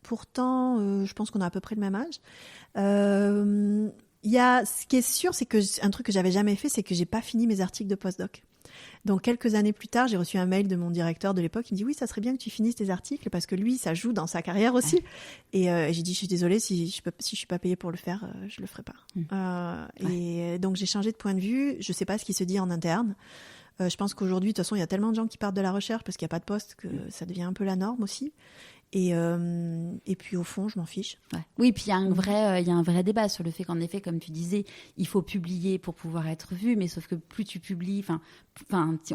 Pourtant, je pense qu'on a à peu près le même âge. Ce qui est sûr, c'est que un truc que j'avais jamais fait, c'est que j'ai pas fini mes articles de postdoc. Donc, quelques années plus tard, j'ai reçu un mail de mon directeur de l'époque. Il me dit, oui, ça serait bien que tu finisses tes articles parce que lui, ça joue dans sa carrière aussi. Ouais. Et j'ai dit, je suis désolée, si je suis pas payée pour le faire, je le ferai pas. Et donc, j'ai changé de point de vue. Je sais pas ce qui se dit en interne. Je pense qu'aujourd'hui, de toute façon, il y a tellement de gens qui partent de la recherche parce qu'il n'y a pas de poste que ça devient un peu la norme aussi. Et puis au fond, je m'en fiche. Ouais. Oui, puis il y a un vrai débat sur le fait qu'en effet, comme tu disais, il faut publier pour pouvoir être vu, mais sauf que plus tu publies,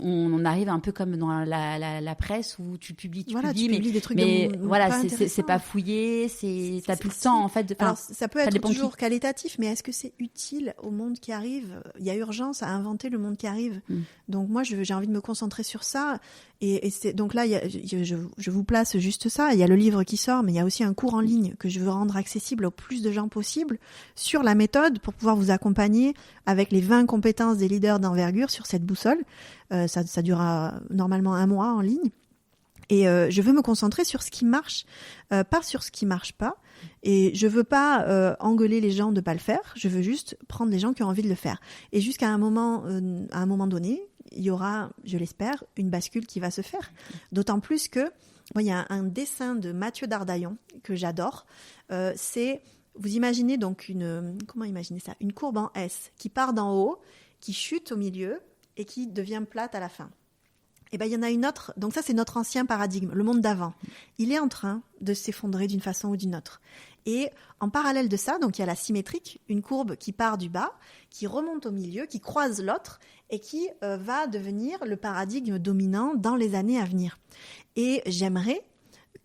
on arrive un peu comme dans la presse où tu publies, tu publies des trucs mais voilà, pas c'est pas fouillé, t'as plus le temps en fait. Alors ça peut être toujours qualitatif, mais est-ce que c'est utile au monde qui arrive ? Il y a urgence à inventer le monde qui arrive. Donc moi, j'ai envie de me concentrer sur ça. Et donc là, je vous place juste ça. Il y a le livre qui sort, mais il y a aussi un cours en ligne que je veux rendre accessible au plus de gens possible sur la méthode pour pouvoir vous accompagner avec les 20 compétences des leaders d'envergure sur cette boussole. Ça durera normalement 1 mois en ligne. Et je veux me concentrer sur ce qui marche, pas sur ce qui marche pas. Et je veux pas engueuler les gens de pas le faire. Je veux juste prendre les gens qui ont envie de le faire. Et jusqu'à un moment donné, il y aura, je l'espère, une bascule qui va se faire. D'autant plus que il y a un dessin de Mathieu Dardaillon que j'adore. C'est, vous imaginez donc comment imaginer ça ? Une courbe en S qui part d'en haut, qui chute au milieu et qui devient plate à la fin. Et il y en a une autre. Donc ça, c'est notre ancien paradigme, le monde d'avant. Il est en train de s'effondrer d'une façon ou d'une autre. Et en parallèle de ça, donc il y a la symétrique, une courbe qui part du bas, qui remonte au milieu, qui croise l'autre et qui va devenir le paradigme dominant dans les années à venir. Et j'aimerais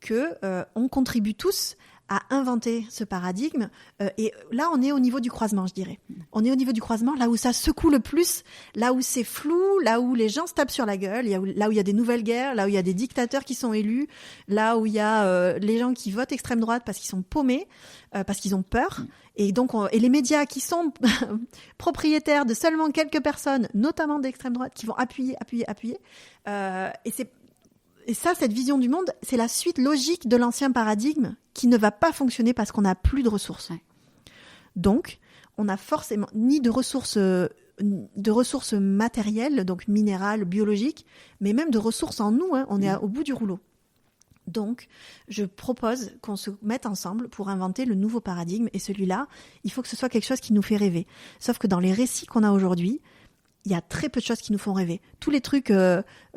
que on contribue tous à inventer ce paradigme. Et là, on est au niveau du croisement, je dirais. On est au niveau du croisement, là où ça secoue le plus, là où c'est flou, là où les gens se tapent sur la gueule, là où il y a des nouvelles guerres, là où il y a des dictateurs qui sont élus, là où il y a les gens qui votent extrême droite parce qu'ils sont paumés, parce qu'ils ont peur. Et donc, et les médias qui sont propriétaires de seulement quelques personnes, notamment d'extrême droite, qui vont appuyer. Et ça, cette vision du monde, c'est la suite logique de l'ancien paradigme qui ne va pas fonctionner parce qu'on n'a plus de ressources. Ouais. Donc, on n'a forcément ni de ressources matérielles, donc minérales, biologiques, mais même de ressources en nous. On est au bout du rouleau. Donc, je propose qu'on se mette ensemble pour inventer le nouveau paradigme. Et celui-là, il faut que ce soit quelque chose qui nous fait rêver. Sauf que dans les récits qu'on a aujourd'hui, il y a très peu de choses qui nous font rêver. Tous les trucs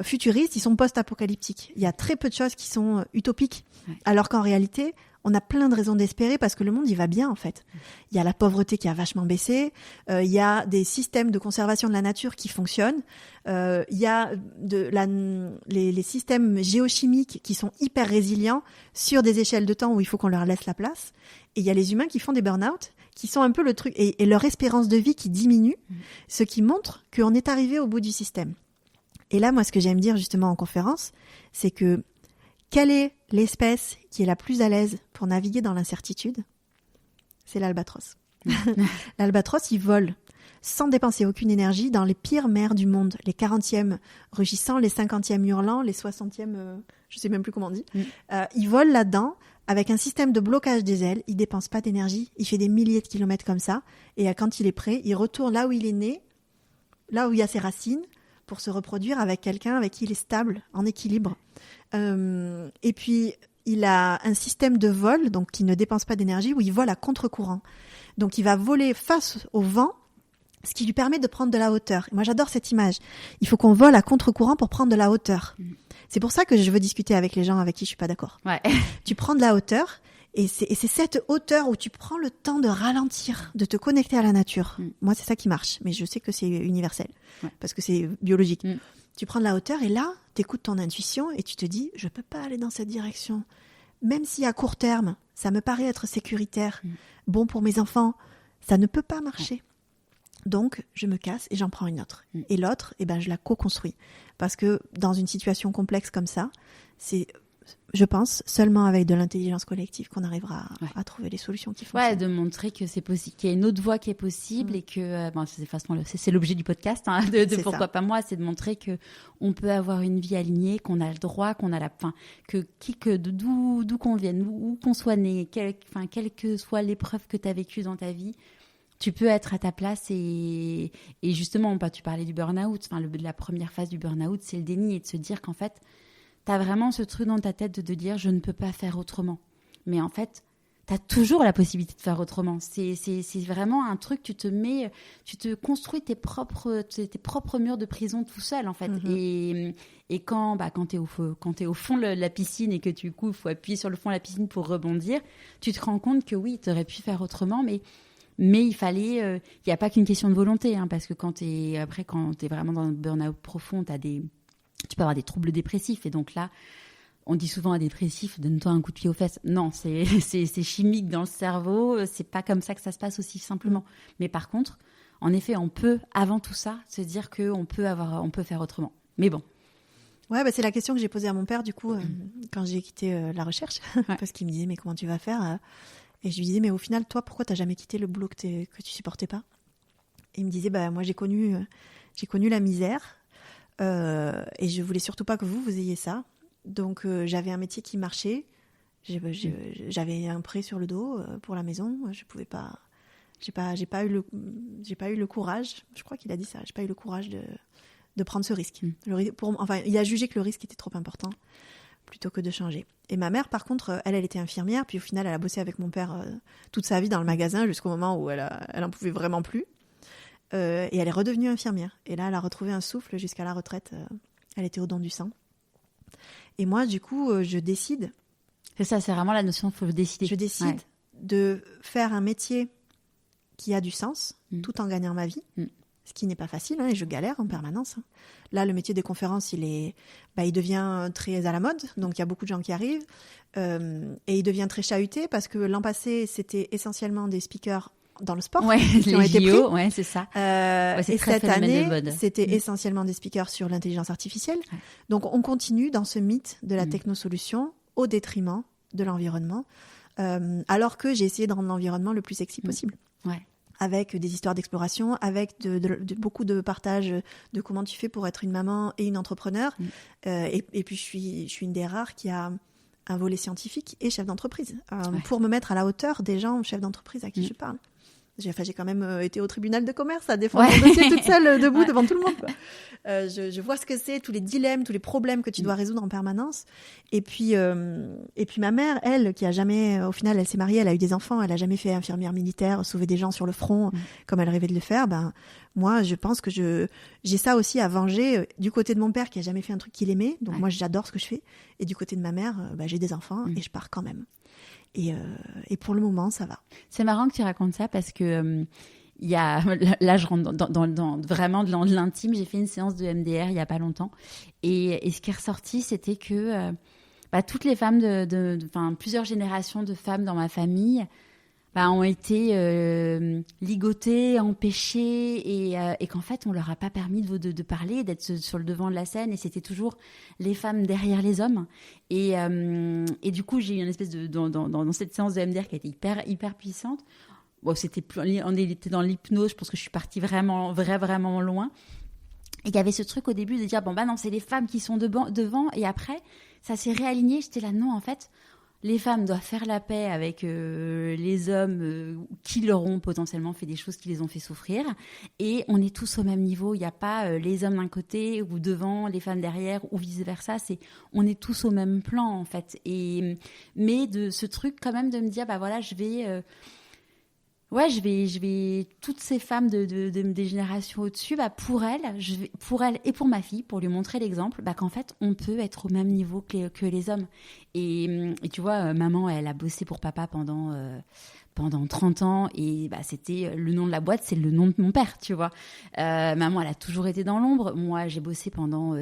futuristes, ils sont post-apocalyptiques. Il y a très peu de choses qui sont utopiques. Ouais. Alors qu'en réalité, on a plein de raisons d'espérer parce que le monde, il va bien, en fait. Il y a la pauvreté qui a vachement baissé. Il y a des systèmes de conservation de la nature qui fonctionnent. Il y a les systèmes géochimiques qui sont hyper résilients sur des échelles de temps où il faut qu'on leur laisse la place. Et il y a les humains qui font des burn-out, qui sont un peu le truc, et leur espérance de vie qui diminue, ce qui montre qu'on est arrivé au bout du système. Et là, moi, ce que j'aime dire justement en conférence, c'est que quelle est l'espèce qui est la plus à l'aise pour naviguer dans l'incertitude ? C'est l'albatros. L'albatros, il vole sans dépenser aucune énergie dans les pires mers du monde. Les 40e rugissants, les 50e hurlants, les 60e, je sais même plus comment on dit. Il vole là-dedans avec un système de blocage des ailes. Il dépense pas d'énergie. Il fait des milliers de kilomètres comme ça. Et quand il est prêt, il retourne là où il est né, là où il y a ses racines, pour se reproduire avec quelqu'un avec qui il est stable, en équilibre. Et puis, il a un système de vol, donc qui ne dépense pas d'énergie, où il vole à contre-courant. Donc, il va voler face au vent, ce qui lui permet de prendre de la hauteur. Et moi, j'adore cette image. Il faut qu'on vole à contre-courant pour prendre de la hauteur. C'est pour ça que je veux discuter avec les gens avec qui je suis pas d'accord. Ouais. Tu prends de la hauteur Et c'est cette hauteur où tu prends le temps de ralentir, de te connecter à la nature. Moi, c'est ça qui marche. Mais je sais que c'est universel, parce que c'est biologique. Tu prends de la hauteur et là, tu écoutes ton intuition et tu te dis, je peux pas aller dans cette direction. Même si à court terme, ça me paraît être sécuritaire, bon pour mes enfants, ça ne peut pas marcher. Donc, je me casse et j'en prends une autre. Et l'autre, je la co-construis. Parce que dans une situation complexe comme ça, c'est, je pense, seulement avec de l'intelligence collective qu'on arrivera à trouver les solutions qui fonctionnent. Ouais, de montrer que c'est possible, qu'il y a une autre voie qui est possible et que, c'est l'objet du podcast, de Pourquoi pas moi, c'est de montrer que on peut avoir une vie alignée, qu'on a le droit, qu'on a la fin, d'où qu'on vienne, où qu'on soit né, quelle que soit l'épreuve que tu as vécue dans ta vie, tu peux être à ta place et justement, tu parlais du burn-out, la première phase du burn-out, c'est le déni et de se dire qu'en fait, tu as vraiment ce truc dans ta tête de dire je ne peux pas faire autrement. Mais en fait, tu as toujours la possibilité de faire autrement. C'est vraiment un truc, tu te construis tes propres murs de prison tout seul en fait. Et quand tu es au fond de la piscine et que du coup, il faut appuyer sur le fond de la piscine pour rebondir, tu te rends compte que oui, tu aurais pu faire autrement, mais il fallait, il n'y a pas qu'une question de volonté, parce que quand tu es vraiment dans un burn-out profond, tu peux avoir des troubles dépressifs. Et donc là, on dit souvent à dépressif, donne-toi un coup de pied aux fesses. Non, c'est chimique dans le cerveau, c'est pas comme ça que ça se passe aussi simplement. Mais par contre, en effet, on peut, avant tout ça, se dire qu'on peut faire autrement. Mais bon. Ouais, c'est la question que j'ai posée à mon père, du coup, quand j'ai quitté la recherche, parce qu'il me disait, mais comment tu vas faire Et je lui disais, mais au final, toi, pourquoi t'as jamais quitté le boulot que tu supportais pas? Et il me disait, moi, j'ai connu la misère, et je voulais surtout pas que vous ayez ça. Donc, j'avais un métier qui marchait. J'avais un prêt sur le dos pour la maison. Je pouvais pas. J'ai pas eu le courage. Je crois qu'il a dit ça. J'ai pas eu le courage de prendre ce risque. Il a jugé que le risque était trop important, plutôt que de changer. Et ma mère, par contre, elle était infirmière, puis au final, elle a bossé avec mon père toute sa vie dans le magasin, jusqu'au moment où elle en pouvait vraiment plus. Et elle est redevenue infirmière. Et là, elle a retrouvé un souffle jusqu'à la retraite. Elle était au don du sang. Et moi, du coup, je décide. C'est ça, c'est vraiment la notion qu'il faut décider. Je décide de faire un métier qui a du sens, tout en gagnant ma vie. Ce qui n'est pas facile, et je galère en permanence. Là, le métier des conférences, il devient très à la mode, donc il y a beaucoup de gens qui arrivent, et il devient très chahuté, parce que l'an passé, c'était essentiellement des speakers dans le sport qui ont été pris. C'est ça. Et cette année, c'était essentiellement des speakers sur l'intelligence artificielle. Donc, on continue dans ce mythe de la technosolution au détriment de l'environnement, alors que j'ai essayé de rendre l'environnement le plus sexy possible. Avec des histoires d'exploration, avec beaucoup de partage de comment tu fais pour être une maman et une entrepreneur. Et puis, je suis une des rares qui a un volet scientifique et chef d'entreprise, pour me mettre à la hauteur des gens chefs d'entreprise à qui je parle. J'ai quand même été au tribunal de commerce à défendre mon dossier toute seule, debout devant tout le monde. Je vois ce que c'est, tous les dilemmes, tous les problèmes que tu dois résoudre en permanence. Et puis ma mère, elle, qui a jamais, au final, elle s'est mariée, elle a eu des enfants, elle a jamais fait infirmière militaire, sauver des gens sur le front, comme elle rêvait de le faire. Moi, je pense que j'ai ça aussi à venger du côté de mon père, qui a jamais fait un truc qu'il aimait. Donc moi, j'adore ce que je fais. Et du côté de ma mère, j'ai des enfants et je pars quand même. Et pour le moment, ça va. C'est marrant que tu racontes ça parce que là, je rentre dans vraiment de l'intime. J'ai fait une séance de MDR il y a pas longtemps, et ce qui est ressorti, c'était que toutes les femmes plusieurs générations de femmes dans ma famille ont été ligotées, empêchées, et qu'en fait, on leur a pas permis de parler, d'être sur le devant de la scène, et c'était toujours les femmes derrière les hommes. Et du coup, j'ai eu une espèce dans cette séance de MDR qui a été hyper puissante. Bon, on était dans l'hypnose, je pense que je suis partie vraiment loin. Et il y avait ce truc au début de dire, non, c'est les femmes qui sont devant, et après, ça s'est réaligné. J'étais là, non, en fait, les femmes doivent faire la paix avec les hommes qui leur ont potentiellement fait des choses qui les ont fait souffrir. Et on est tous au même niveau. Il n'y a pas les hommes d'un côté ou devant, les femmes derrière ou vice-versa. On est tous au même plan, en fait. Mais de ce truc quand même de me dire, je vais... Ouais, je vais toutes ces femmes des générations au-dessus, pour elles et pour ma fille, pour lui montrer l'exemple, qu'en fait, on peut être au même niveau que les hommes. Et tu vois, maman, elle a bossé pour papa pendant 30 ans et c'était le nom de la boîte, c'est le nom de mon père, tu vois. Maman, elle a toujours été dans l'ombre. Moi, j'ai bossé pendant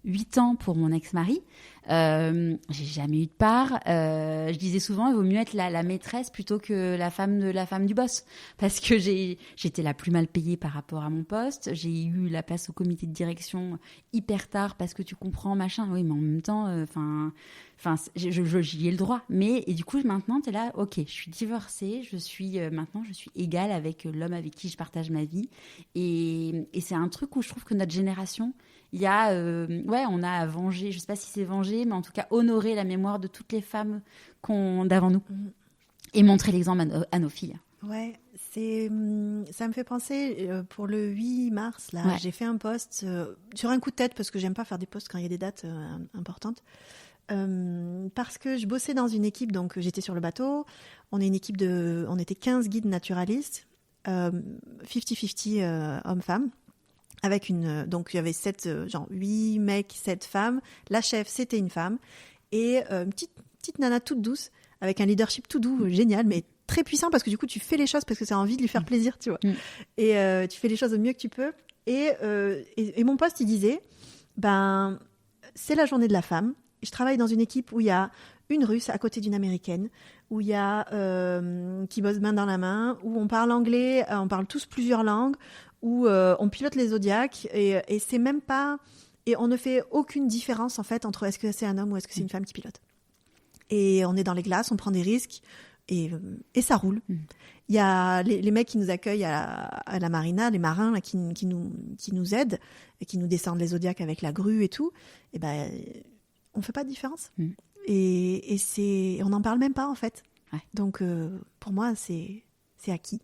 8 ans pour mon ex-mari. J'ai jamais eu de part. Je disais souvent, il vaut mieux être la maîtresse plutôt que la femme du boss, parce que j'étais la plus mal payée par rapport à mon poste. J'ai eu la place au comité de direction hyper tard parce que tu comprends, machin. Oui, mais en même temps, j'y ai le droit. Et du coup, maintenant, t'es là, ok, je suis divorcée, maintenant, je suis égale avec l'homme avec qui je partage ma vie. Et c'est un truc où je trouve que notre génération, il y a, on a à venger, je sais pas si c'est venger, mais en tout cas honorer la mémoire de toutes les femmes d'avant nous et montrer l'exemple à nos filles. Ouais, ça me fait penser, pour le 8 mars, là, j'ai fait un post sur un coup de tête, parce que j'aime pas faire des posts quand il y a des dates importantes, parce que je bossais dans une équipe, donc j'étais sur le bateau, on était 15 guides naturalistes, 50-50 hommes-femmes, avec donc il y avait 8 mecs, 7 femmes, la chef c'était une femme, et une petite nana toute douce, avec un leadership tout doux, génial, mais très puissant, parce que du coup tu fais les choses parce que tu as envie de lui faire plaisir, tu vois, et tu fais les choses au mieux que tu peux, et mon poste il disait, c'est la journée de la femme, je travaille dans une équipe où il y a une Russe à côté d'une Américaine, où il y a qui bosse main dans la main, où on parle anglais, on parle tous plusieurs langues, où on pilote les zodiacs, et c'est même pas, et on ne fait aucune différence en fait entre est-ce que c'est un homme ou est-ce que c'est une femme qui pilote. Et on est dans les glaces, on prend des risques, et ça roule. Il y a les mecs qui nous accueillent à la marina, les marins là, qui nous aident et qui nous descendent les zodiacs avec la grue et tout. Et on fait pas de différence. Et on n'en parle même pas en fait. Ouais. Donc pour moi c'est acquis.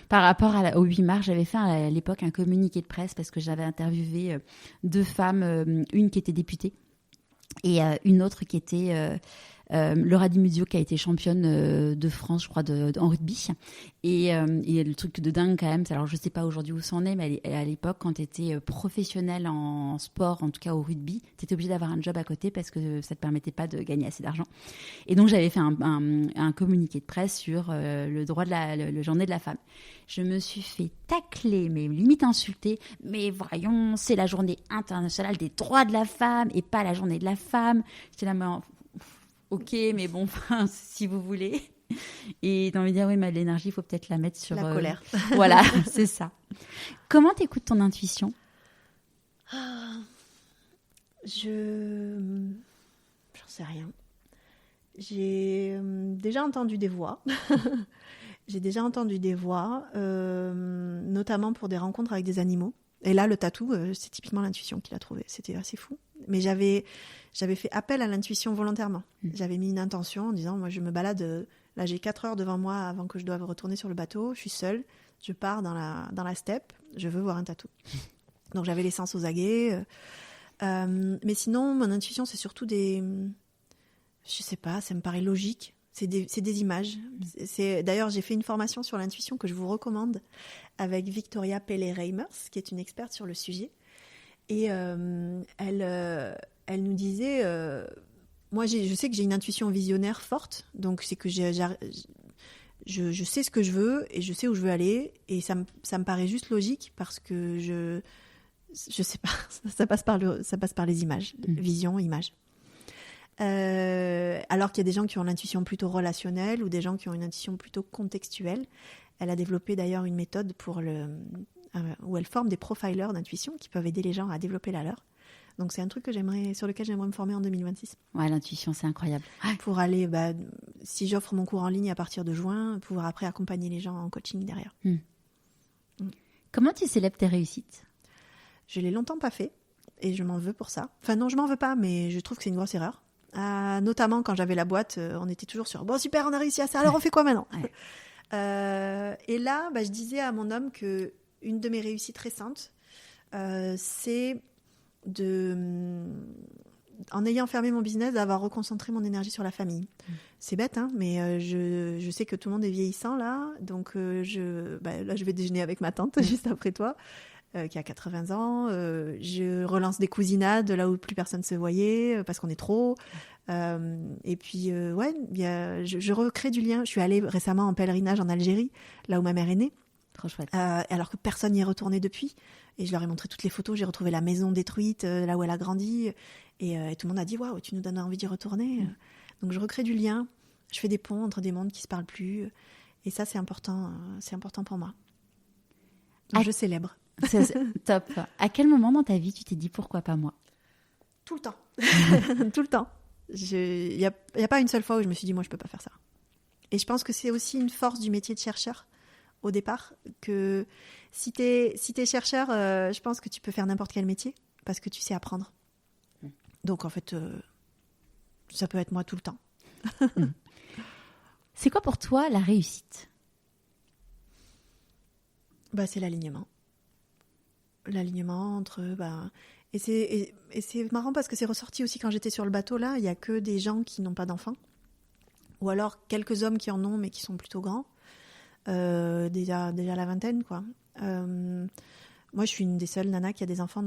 Par rapport au 8 mars, j'avais fait à l'époque un communiqué de presse parce que j'avais interviewé 2 femmes, une qui était députée et une autre qui était Laura Di Muzio, qui a été championne de France, je crois, en rugby. Et le truc de dingue quand même, alors je sais pas aujourd'hui où c'en est, mais à l'époque, quand tu étais professionnelle en sport, en tout cas au rugby, tu étais obligée d'avoir un job à côté parce que ça te permettait pas de gagner assez d'argent. Et donc j'avais fait un communiqué de presse sur le droit le journée de la femme. Je me suis fait tacler, mais limite insulter. Mais voyons, c'est la journée internationale des droits de la femme et pas la journée de la femme. J'étais là, mais ok, mais bon, si vous voulez. Et t'as envie de dire, oui, mais l'énergie, il faut peut-être la mettre sur... La colère. Voilà, c'est ça. Comment t'écoutes ton intuition ? J'en sais rien. J'ai déjà entendu des voix. Notamment pour des rencontres avec des animaux. Et là, le tatou, c'est typiquement l'intuition qu'il a trouvé. C'était assez fou. Mais j'avais fait appel à l'intuition volontairement. J'avais mis une intention en disant, moi, je me balade. Là, j'ai 4 heures devant moi avant que je doive retourner sur le bateau. Je suis seule. Je pars dans la steppe. Je veux voir un tatou. Donc, j'avais les sens aux aguets. Mais sinon, mon intuition, c'est surtout des... Je sais pas, ça me paraît logique. C'est des images. D'ailleurs, j'ai fait une formation sur l'intuition que je vous recommande avec Victoria Pelle-Reimers, qui est une experte sur le sujet. Et elle nous disait... moi, je sais que j'ai une intuition visionnaire forte, donc c'est que je sais ce que je veux et je sais où je veux aller. Et ça me paraît juste logique parce que je sais pas, ça passe par les images, vision, image. Alors qu'il y a des gens qui ont l'intuition plutôt relationnelle ou des gens qui ont une intuition plutôt contextuelle. Elle a développé d'ailleurs une méthode où elle forme des profilers d'intuition qui peuvent aider les gens à développer la leur. Donc c'est un truc sur lequel j'aimerais me former en 2026. Ouais, l'intuition, c'est incroyable. Pour aller, si j'offre mon cours en ligne à partir de juin, pouvoir après accompagner les gens en coaching derrière. Comment tu célèbres tes réussites ? Je l'ai longtemps pas fait et je m'en veux pour ça. Enfin non, je m'en veux pas, mais je trouve que c'est une grosse erreur. Notamment quand j'avais la boîte, on était toujours sur « Bon, super, on a réussi à ça, alors on fait quoi maintenant ?» Et là, je disais à mon homme qu'une de mes réussites récentes, c'est de en ayant fermé mon business, d'avoir reconcentré mon énergie sur la famille. C'est bête, hein, mais je sais que tout le monde est vieillissant là, donc là je vais déjeuner avec ma tante juste après toi, qui a 80 ans. Je relance des cousinades là où plus personne se voyait parce qu'on est trop. Et puis je recrée du lien. Je suis allée récemment en pèlerinage en Algérie, là où ma mère est née. Trop chouette. Alors que personne n'y est retourné depuis. Et je leur ai montré toutes les photos. J'ai retrouvé la maison détruite, là où elle a grandi. Et tout le monde a dit « Waouh, tu nous donnes envie d'y retourner ». Donc je recrée du lien. Je fais des ponts entre des mondes qui ne se parlent plus. Et ça, c'est important pour moi. Donc, je célèbre. C'est top. À quel moment dans ta vie tu t'es dit « Pourquoi pas moi » ? Tout le temps. Tout le temps. Il n'y a pas une seule fois où je me suis dit « Moi, je ne peux pas faire ça ». Et je pense que c'est aussi une force du métier de chercheur. Au départ, que si t'es chercheur, je pense que tu peux faire n'importe quel métier parce que tu sais apprendre. Donc en fait, ça peut être moi tout le temps. C'est quoi pour toi la réussite ? C'est l'alignement. L'alignement entre... Et c'est marrant parce que c'est ressorti aussi quand j'étais sur le bateau là, il n'y a que des gens qui n'ont pas d'enfants. Ou alors quelques hommes qui en ont mais qui sont plutôt grands. Déjà la vingtaine, quoi. Moi, je suis une des seules nanas qui a des enfants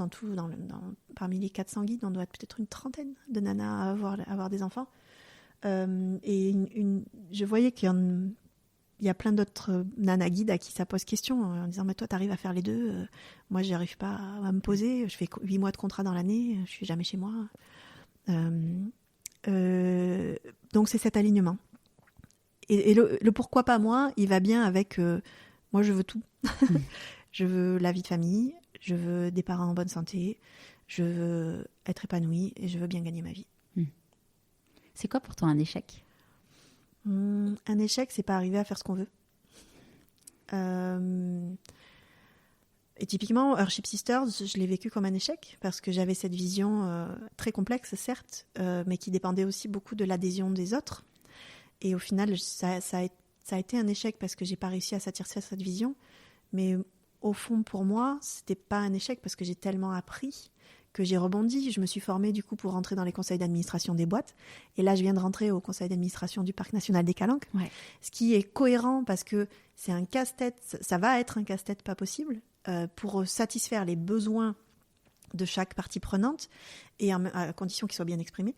parmi les 400 guides, on doit être peut-être une trentaine de nanas à avoir des enfants. Je voyais qu'il y a plein d'autres nanas guides à qui ça pose question, en disant « Mais toi, t'arrives à faire les deux. Moi, j'y arrive pas à me poser. Je fais 8 mois de contrat dans l'année. Je suis jamais chez moi. » Donc, c'est cet alignement. Et le pourquoi pas moi, il va bien avec moi je veux tout. Je veux la vie de famille, je veux des parents en bonne santé, je veux être épanouie et je veux bien gagner ma vie. C'est quoi pour toi un échec ? Un échec, c'est pas arriver à faire ce qu'on veut. Et typiquement, Earthship Sisters, je l'ai vécu comme un échec parce que j'avais cette vision très complexe, certes, mais qui dépendait aussi beaucoup de l'adhésion des autres. Et au final, ça a été un échec parce que j'ai pas réussi à satisfaire cette vision. Mais au fond, pour moi, c'était pas un échec parce que j'ai tellement appris que j'ai rebondi. Je me suis formée du coup pour rentrer dans les conseils d'administration des boîtes. Et là, je viens de rentrer au conseil d'administration du Parc national des Calanques. Ouais. Ce qui est cohérent parce que c'est un casse-tête. Ça va être un casse-tête pas possible pour satisfaire les besoins de chaque partie prenante, et à condition qu'ils soient bien exprimés.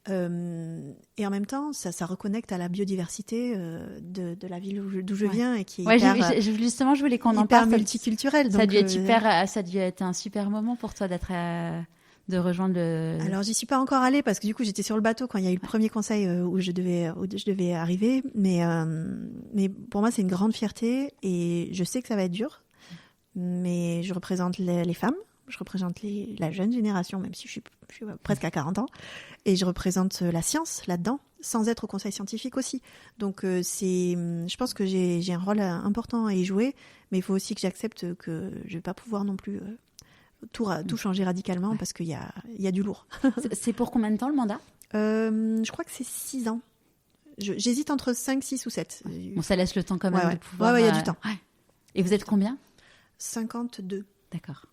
Et en même temps, ça reconnecte à la biodiversité de la ville d'où je viens et qui est hyper, justement, je voulais qu'on en parle. Multiculturelle. Ça a dû être un super moment pour toi de rejoindre le... Alors, j'y suis pas encore allée parce que du coup, j'étais sur le bateau quand il y a eu le premier conseil où je devais arriver. Mais pour moi, c'est une grande fierté et je sais que ça va être dur. Mais je représente les femmes. Je représente la jeune génération, même si je suis presque à 40 ans. Et je représente la science là-dedans, sans être au conseil scientifique aussi. Donc, je pense que j'ai un rôle important à y jouer, mais il faut aussi que j'accepte que je ne vais pas pouvoir non plus tout changer radicalement parce qu'il y a du lourd. C'est pour combien de temps le mandat ? Je crois que c'est 6 ans. J'hésite entre 5, 6 ou 7. Bon, ça laisse le temps quand même de pouvoir... Ouais, il y a du temps. Ouais. Et vous êtes combien ? 52. D'accord.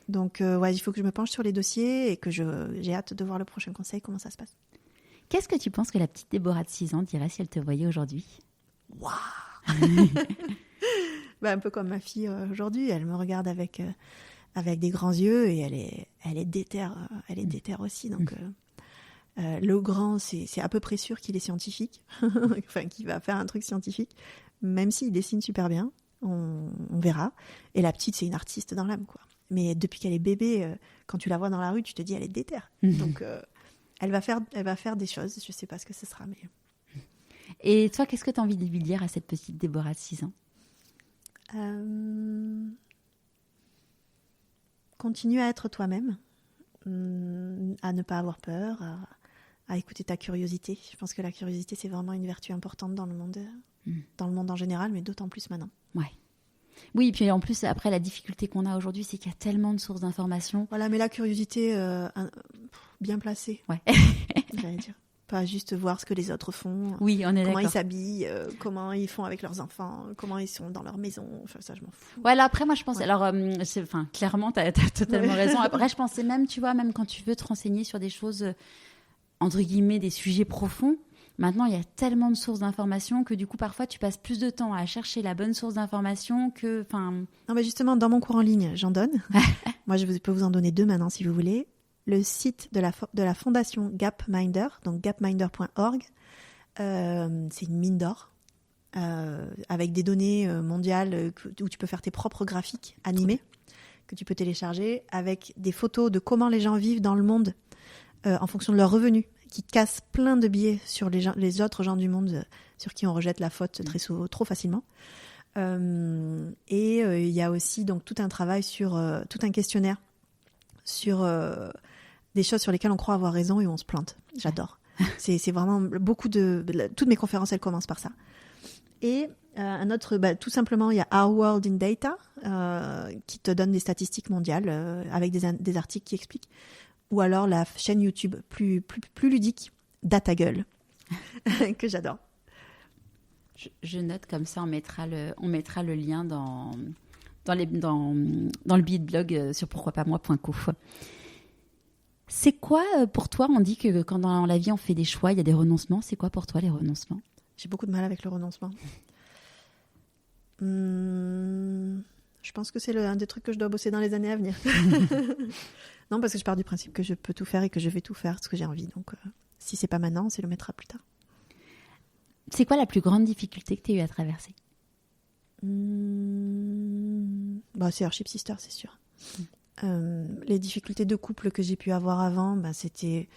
Donc, il faut que je me penche sur les dossiers et que j'ai hâte de voir le prochain conseil, comment ça se passe. Qu'est-ce que tu penses que la petite Déborah de 6 ans dirait si elle te voyait aujourd'hui ? Waouh. Un peu comme ma fille aujourd'hui, elle me regarde avec des grands yeux et elle est déterre aussi. Donc, le grand, c'est à peu près sûr qu'il est scientifique, enfin qu'il va faire un truc scientifique, même s'il dessine super bien, on verra. Et la petite, c'est une artiste dans l'âme, quoi. Mais depuis qu'elle est bébé, quand tu la vois dans la rue, tu te dis elle est déterre. Donc, elle va faire des choses. Je ne sais pas ce que ce sera. Mais... Et toi, qu'est-ce que tu as envie de lui dire à cette petite Déborah de 6 ans ? Continue à être toi-même, à ne pas avoir peur, à écouter ta curiosité. Je pense que la curiosité, c'est vraiment une vertu importante dans le monde en général, mais d'autant plus maintenant. Ouais. Oui, et puis en plus, après, la difficulté qu'on a aujourd'hui, c'est qu'il y a tellement de sources d'informations. Voilà, mais la curiosité bien placée. Ouais. J'allais dire. pas juste voir ce que les autres font. Oui, on est comment d'accord. ils s'habillent, comment ils font avec leurs enfants, comment ils sont dans leur maison. Enfin, ça, je m'en fous. Ouais, là, après, moi, je pense... Ouais. Alors, clairement, t'as totalement raison. Après, je pensais même, tu vois, même quand tu veux te renseigner sur des choses, entre guillemets, des sujets profonds, maintenant, il y a tellement de sources d'informations que du coup, parfois, tu passes plus de temps à chercher la bonne source d'information que... Non, mais justement, dans mon cours en ligne, j'en donne. Moi, je peux vous en donner 2 maintenant, si vous voulez. Le site de la fondation Gapminder, donc gapminder.org, c'est une mine d'or avec des données mondiales où tu peux faire tes propres graphiques animés que tu peux télécharger, avec des photos de comment les gens vivent dans le monde en fonction de leurs revenus, qui cassent plein de biais sur les autres gens du monde sur qui on rejette la faute trop facilement. Et il y a aussi donc tout un travail sur tout un questionnaire sur des choses sur lesquelles on croit avoir raison et où on se plante. J'adore. C'est vraiment toutes mes conférences, elles commencent par ça. Et un autre, tout simplement, il y a Our World in Data qui te donne des statistiques mondiales avec des articles qui expliquent. Ou alors la chaîne YouTube plus ludique, Data Gueule, que j'adore. Je note comme ça, on mettra le lien dans le billet de blog sur pourquoipasmoi.co. C'est quoi pour toi, on dit que quand dans la vie on fait des choix, il y a des renoncements. C'est quoi pour toi les renoncements? J'ai beaucoup de mal avec le renoncement. Je pense que c'est un des trucs que je dois bosser dans les années à venir. Non, parce que je pars du principe que je peux tout faire et que je vais tout faire ce que j'ai envie. Donc, si c'est pas maintenant, c'est le mettra plus tard. C'est quoi la plus grande difficulté que tu as eu à traverser? C'est Earthship Sister, c'est sûr. Les difficultés de couple que j'ai pu avoir avant, c'était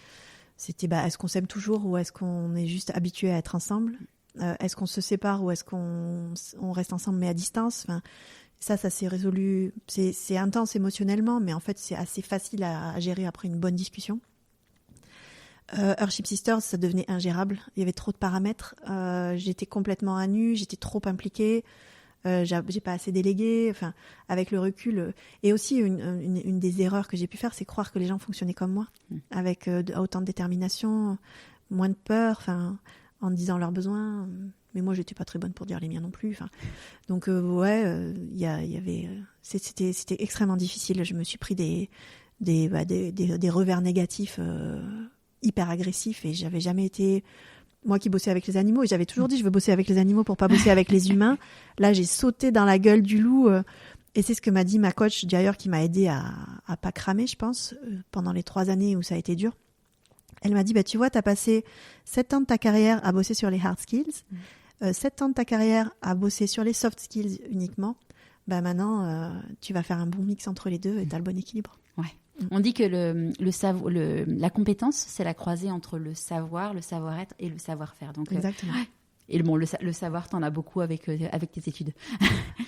est-ce qu'on s'aime toujours ou est-ce qu'on est juste habitué à être ensemble? Est-ce qu'on se sépare ou est-ce qu'on reste ensemble mais à distance? Ça s'est résolu. C'est intense émotionnellement, mais en fait, c'est assez facile à gérer après une bonne discussion. Earthship Sisters, ça devenait ingérable. Il y avait trop de paramètres. J'étais complètement à nu, j'étais trop impliquée. J'ai pas assez délégué. Enfin, avec le recul. Et aussi, une des erreurs que j'ai pu faire, c'est croire que les gens fonctionnaient comme moi, avec autant de détermination, moins de peur, en disant leurs besoins. Mais moi, j'étais pas très bonne pour dire les miens non plus. Donc, il y avait. C'était extrêmement difficile. Je me suis pris des revers négatifs hyper agressifs et j'avais jamais été. Moi qui bossais avec les animaux, et j'avais toujours dit je veux bosser avec les animaux pour pas bosser avec les humains. Là, j'ai sauté dans la gueule du loup. Et c'est ce que m'a dit ma coach, d'ailleurs, qui m'a aidée à pas cramer, je pense, pendant les 3 années où ça a été dur. Elle m'a dit, tu vois, t'as passé 7 ans de ta carrière à bosser sur les hard skills, 7 ans de ta carrière à bosser sur les soft skills uniquement. Maintenant, tu vas faire un bon mix entre les deux et t'as le bon équilibre. Ouais. On dit que la compétence, c'est la croisée entre le savoir, le savoir-être et le savoir-faire. Donc, exactement. Et le savoir, t'en as beaucoup avec tes études.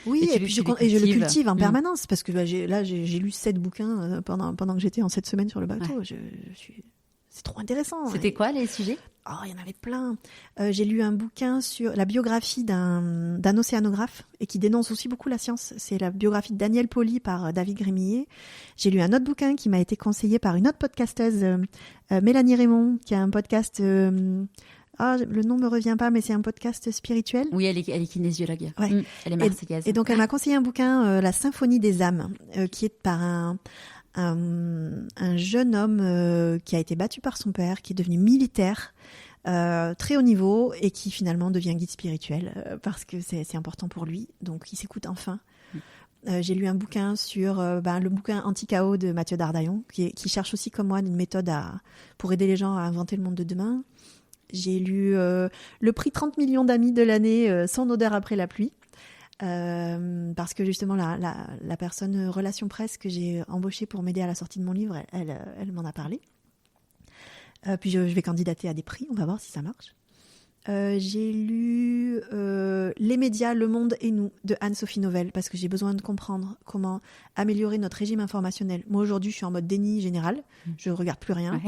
Oui, et puis je le cultive en permanence parce que j'ai lu 7 bouquins pendant que j'étais en 7 semaines sur le bateau. Ouais. C'est trop intéressant. C'était quoi les sujets? Il y en avait plein. J'ai lu un bouquin sur la biographie d'un océanographe et qui dénonce aussi beaucoup la science. C'est la biographie de Daniel Pauly par David Grémillet. J'ai lu un autre bouquin qui m'a été conseillé par une autre podcasteuse, Mélanie Raymond, qui a un podcast... le nom me revient pas, mais c'est un podcast spirituel. Oui, elle est kinésiologue. Ouais. Elle est marseillaise. Et donc, elle m'a conseillé un bouquin, La Symphonie des âmes, qui est par un jeune homme qui a été battu par son père, qui est devenu militaire, très haut niveau, et qui finalement devient guide spirituel parce que c'est important pour lui. Donc, il s'écoute enfin. J'ai lu un bouquin sur le bouquin Anti-Chaos de Mathieu Dardaillon, qui cherche aussi comme moi une méthode pour aider les gens à inventer le monde de demain. J'ai lu le prix 30 millions d'amis de l'année, Son odeur après la pluie. Parce que justement la personne relation presse que j'ai embauchée pour m'aider à la sortie de mon livre, elle m'en a parlé. Puis je vais candidater à des prix, on va voir si ça marche. J'ai lu Les médias, le monde et nous de Anne-Sophie Novelle parce que j'ai besoin de comprendre comment améliorer notre régime informationnel. Moi aujourd'hui je suis en mode déni général, je regarde plus rien.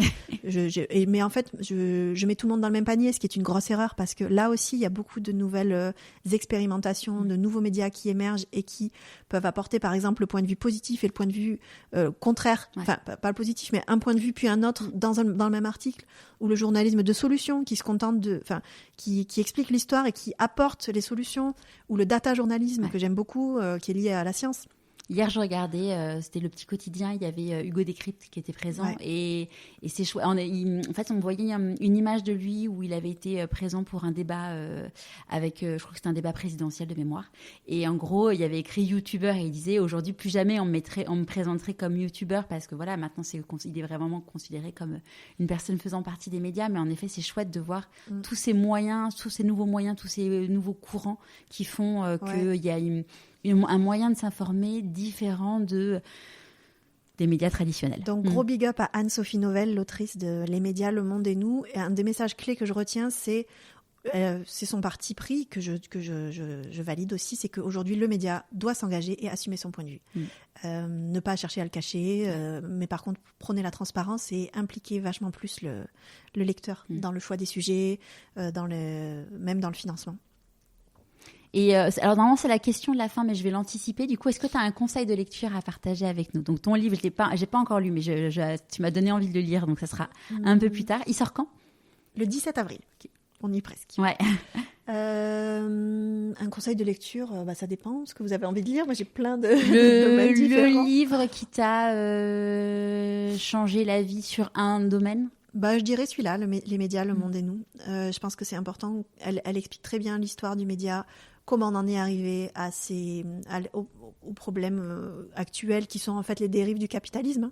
Ouais. Mais en fait je mets tout le monde dans le même panier, ce qui est une grosse erreur parce que là aussi il y a beaucoup de nouvelles expérimentations, de nouveaux médias qui émergent et qui peuvent apporter par exemple le point de vue positif et le point de vue contraire, enfin pas le positif mais un point de vue puis un autre dans le même article, ou le journalisme de solution qui se contente qui explique l'histoire et qui apporte les solutions, ou le data journalisme que j'aime beaucoup, qui est lié à la science. Hier, je regardais, c'était le petit quotidien, il y avait Hugo Décrypte qui était présent et c'est chouette. En fait, on voyait une image de lui où il avait été présent pour un débat avec, je crois que c'était un débat présidentiel de mémoire. Et en gros, il y avait écrit youtubeur et il disait aujourd'hui plus jamais on me présenterait comme youtubeur parce que voilà, maintenant il est vraiment considéré comme une personne faisant partie des médias. Mais en effet, c'est chouette de voir tous ces moyens, tous ces nouveaux moyens, tous ces nouveaux courants qui font qu'il y a un moyen de s'informer différent des médias traditionnels. Donc, gros big up à Anne-Sophie Novelle, l'autrice de Les médias, le monde et nous. Et un des messages clés que je retiens, c'est son parti pris que je valide aussi, c'est qu'aujourd'hui, le média doit s'engager et assumer son point de vue. Ne pas chercher à le cacher, mais par contre, prôner la transparence et impliquer vachement plus le lecteur dans le choix des sujets, même dans le financement. Et alors normalement c'est la question de la fin, mais je vais l'anticiper. Du coup, est-ce que tu as un conseil de lecture à partager avec nous? Donc ton livre, j'ai pas encore lu, mais tu m'as donné envie de le lire, donc ça sera un peu plus tard. Il sort quand? Le 17 avril. Okay. On y est presque. Ouais. Un conseil de lecture, ça dépend ce que vous avez envie de lire. Moi, j'ai plein de domaines différents. Le livre qui t'a changé la vie sur un domaine? Je dirais celui-là, Les médias, le monde et nous. Je pense que c'est important. Elle explique très bien l'histoire du média, comment on en est arrivé aux problèmes actuels qui sont en fait les dérives du capitalisme.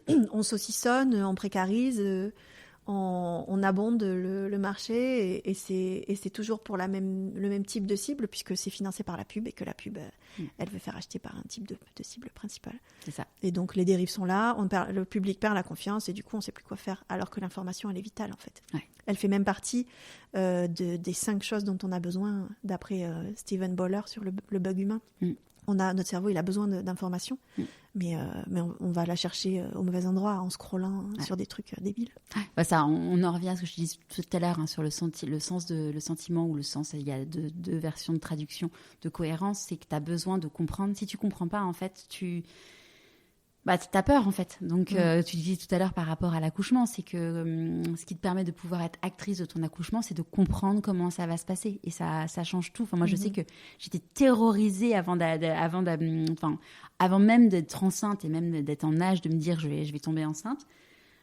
On saucissonne, on précarise, on abonde le marché et c'est toujours pour le même type de cible puisque c'est financé par la pub et que la pub, elle veut faire acheter par un type de cible principale. C'est ça. Et donc les dérives sont là, le public perd la confiance et du coup on ne sait plus quoi faire alors que l'information elle est vitale en fait. Ouais. Elle fait même partie des 5 choses dont on a besoin d'après Stephen Boller sur le bug humain. Notre cerveau, il a besoin d'informations, mais on va la chercher au mauvais endroit en scrollant sur des trucs débiles. Ça, on en revient à ce que je disais tout à l'heure sur le sentiment ou le sens. Il y a deux versions de traduction de cohérence. C'est que tu as besoin de comprendre. Si tu comprends pas, en fait, t'as peur en fait. Donc tu disais tout à l'heure par rapport à l'accouchement, c'est que ce qui te permet de pouvoir être actrice de ton accouchement, c'est de comprendre comment ça va se passer et ça change tout. Enfin moi je sais que j'étais terrorisée avant même d'être enceinte et même d'être en âge de me dire je vais tomber enceinte.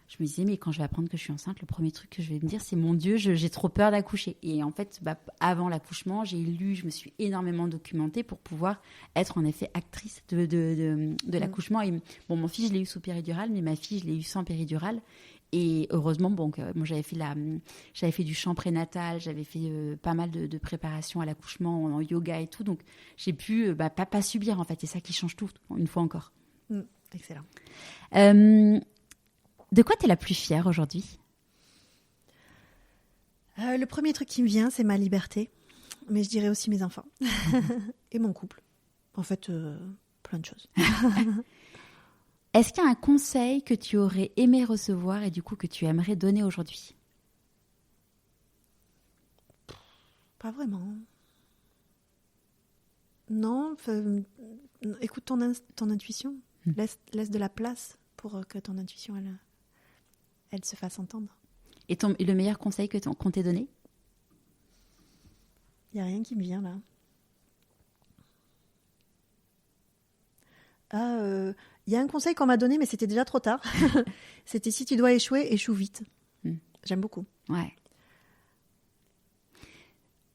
Je me disais mais quand je vais apprendre que je suis enceinte, le premier truc que je vais me dire c'est mon Dieu, j'ai trop peur d'accoucher. Et en fait avant l'accouchement, je me suis énormément documentée pour pouvoir être en effet actrice de l'accouchement. Et bon, mon fils je l'ai eu sous péridurale, mais ma fille je l'ai eu sans péridurale. Et heureusement, moi j'avais fait du chant prénatal, j'avais fait pas mal de préparation à l'accouchement en yoga et tout, donc j'ai pu pas subir en fait. C'est ça qui change tout, une fois encore. Excellent. De quoi tu es la plus fière aujourd'hui? Le premier truc qui me vient, c'est ma liberté. Mais je dirais aussi mes enfants. Et mon couple. En fait, plein de choses. Est-ce qu'il y a un conseil que tu aurais aimé recevoir et du coup que tu aimerais donner aujourd'hui? Pas vraiment. Non, écoute ton intuition. Laisse de la place pour que ton intuition, elle se fasse entendre. Et le meilleur conseil qu'on t'ait donné? Il n'y a rien qui me vient là. Il y a un conseil qu'on m'a donné, mais c'était déjà trop tard. C'était si tu dois échouer, échoue vite. J'aime beaucoup. Ouais.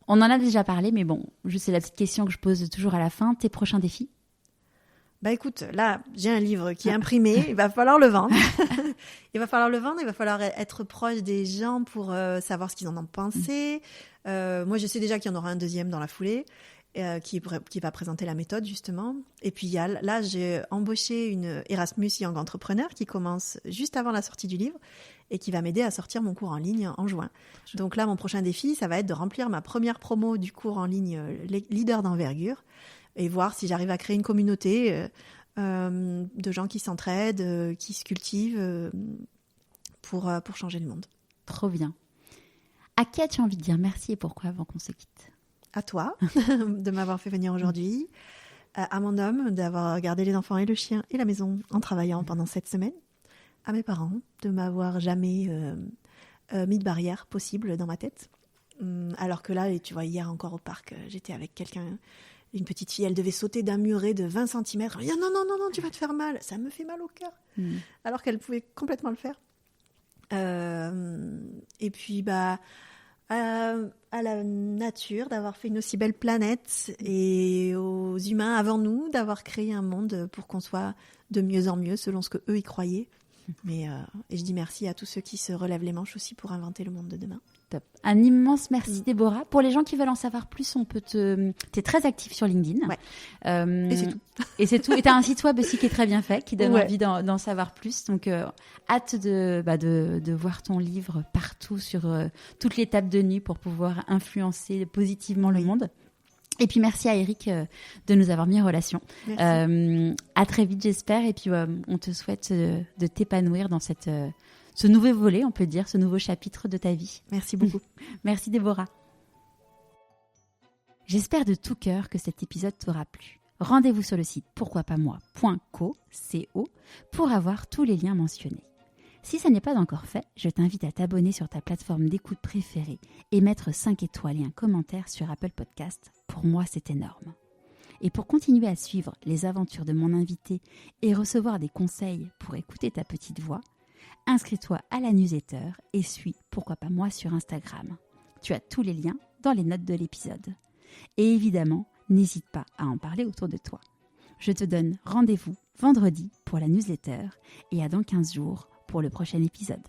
On en a déjà parlé, mais bon, c'est la petite question que je pose toujours à la fin. Tes prochains défis? Écoute, là, j'ai un livre qui est imprimé, il va falloir le vendre. Il va falloir être proche des gens pour savoir ce qu'ils en ont pensé. Moi, je sais déjà qu'il y en aura un deuxième dans la foulée. qui va présenter la méthode justement. Et puis là, j'ai embauché une Erasmus Young Entrepreneur qui commence juste avant la sortie du livre et qui va m'aider à sortir mon cours en ligne en juin. Donc là, mon prochain défi, ça va être de remplir ma première promo du cours en ligne Leader d'envergure et voir si j'arrive à créer une communauté de gens qui s'entraident, qui se cultivent pour changer le monde. Trop bien. À qui as-tu envie de dire merci et pourquoi avant qu'on se quitte ? À toi de m'avoir fait venir aujourd'hui, à mon homme d'avoir gardé les enfants et le chien et la maison en travaillant pendant 7 semaines, à mes parents de m'avoir jamais mis de barrière possible dans ma tête. Alors que là, tu vois, hier encore au parc, j'étais avec quelqu'un, une petite fille, elle devait sauter d'un muret de 20 cm. Elle dit non, tu vas te faire mal. Ça me fait mal au cœur. Alors qu'elle pouvait complètement le faire. Et puis, à la nature d'avoir fait une aussi belle planète et aux humains avant nous d'avoir créé un monde pour qu'on soit de mieux en mieux selon ce que eux y croyaient. Et je dis merci à tous ceux qui se relèvent les manches aussi pour inventer le monde de demain. Top. Un immense merci Déborah. Pour les gens qui veulent en savoir plus, t'es très active sur LinkedIn. Ouais. Et c'est tout. Et c'est tout. Et t'as un site web aussi qui est très bien fait, qui donne envie d'en savoir plus. Donc hâte de voir ton livre partout sur toutes les tables de nuit pour pouvoir influencer positivement le monde. Et puis merci à Eric de nous avoir mis en relation. À très vite j'espère. Et puis on te souhaite de t'épanouir dans ce nouveau volet, on peut dire, ce nouveau chapitre de ta vie. Merci beaucoup. Merci Déborah. J'espère de tout cœur que cet épisode t'aura plu. Rendez-vous sur le site pourquoipasmoi.co pour avoir tous les liens mentionnés. Si ça n'est pas encore fait, je t'invite à t'abonner sur ta plateforme d'écoute préférée et mettre 5 étoiles et un commentaire sur Apple Podcast. Pour moi, c'est énorme. Et pour continuer à suivre les aventures de mon invité et recevoir des conseils pour écouter ta petite voix, inscris-toi à la newsletter et suis Pourquoi pas moi sur Instagram. Tu as tous les liens dans les notes de l'épisode. Et évidemment, n'hésite pas à en parler autour de toi. Je te donne rendez-vous vendredi pour la newsletter et à dans 15 jours pour le prochain épisode.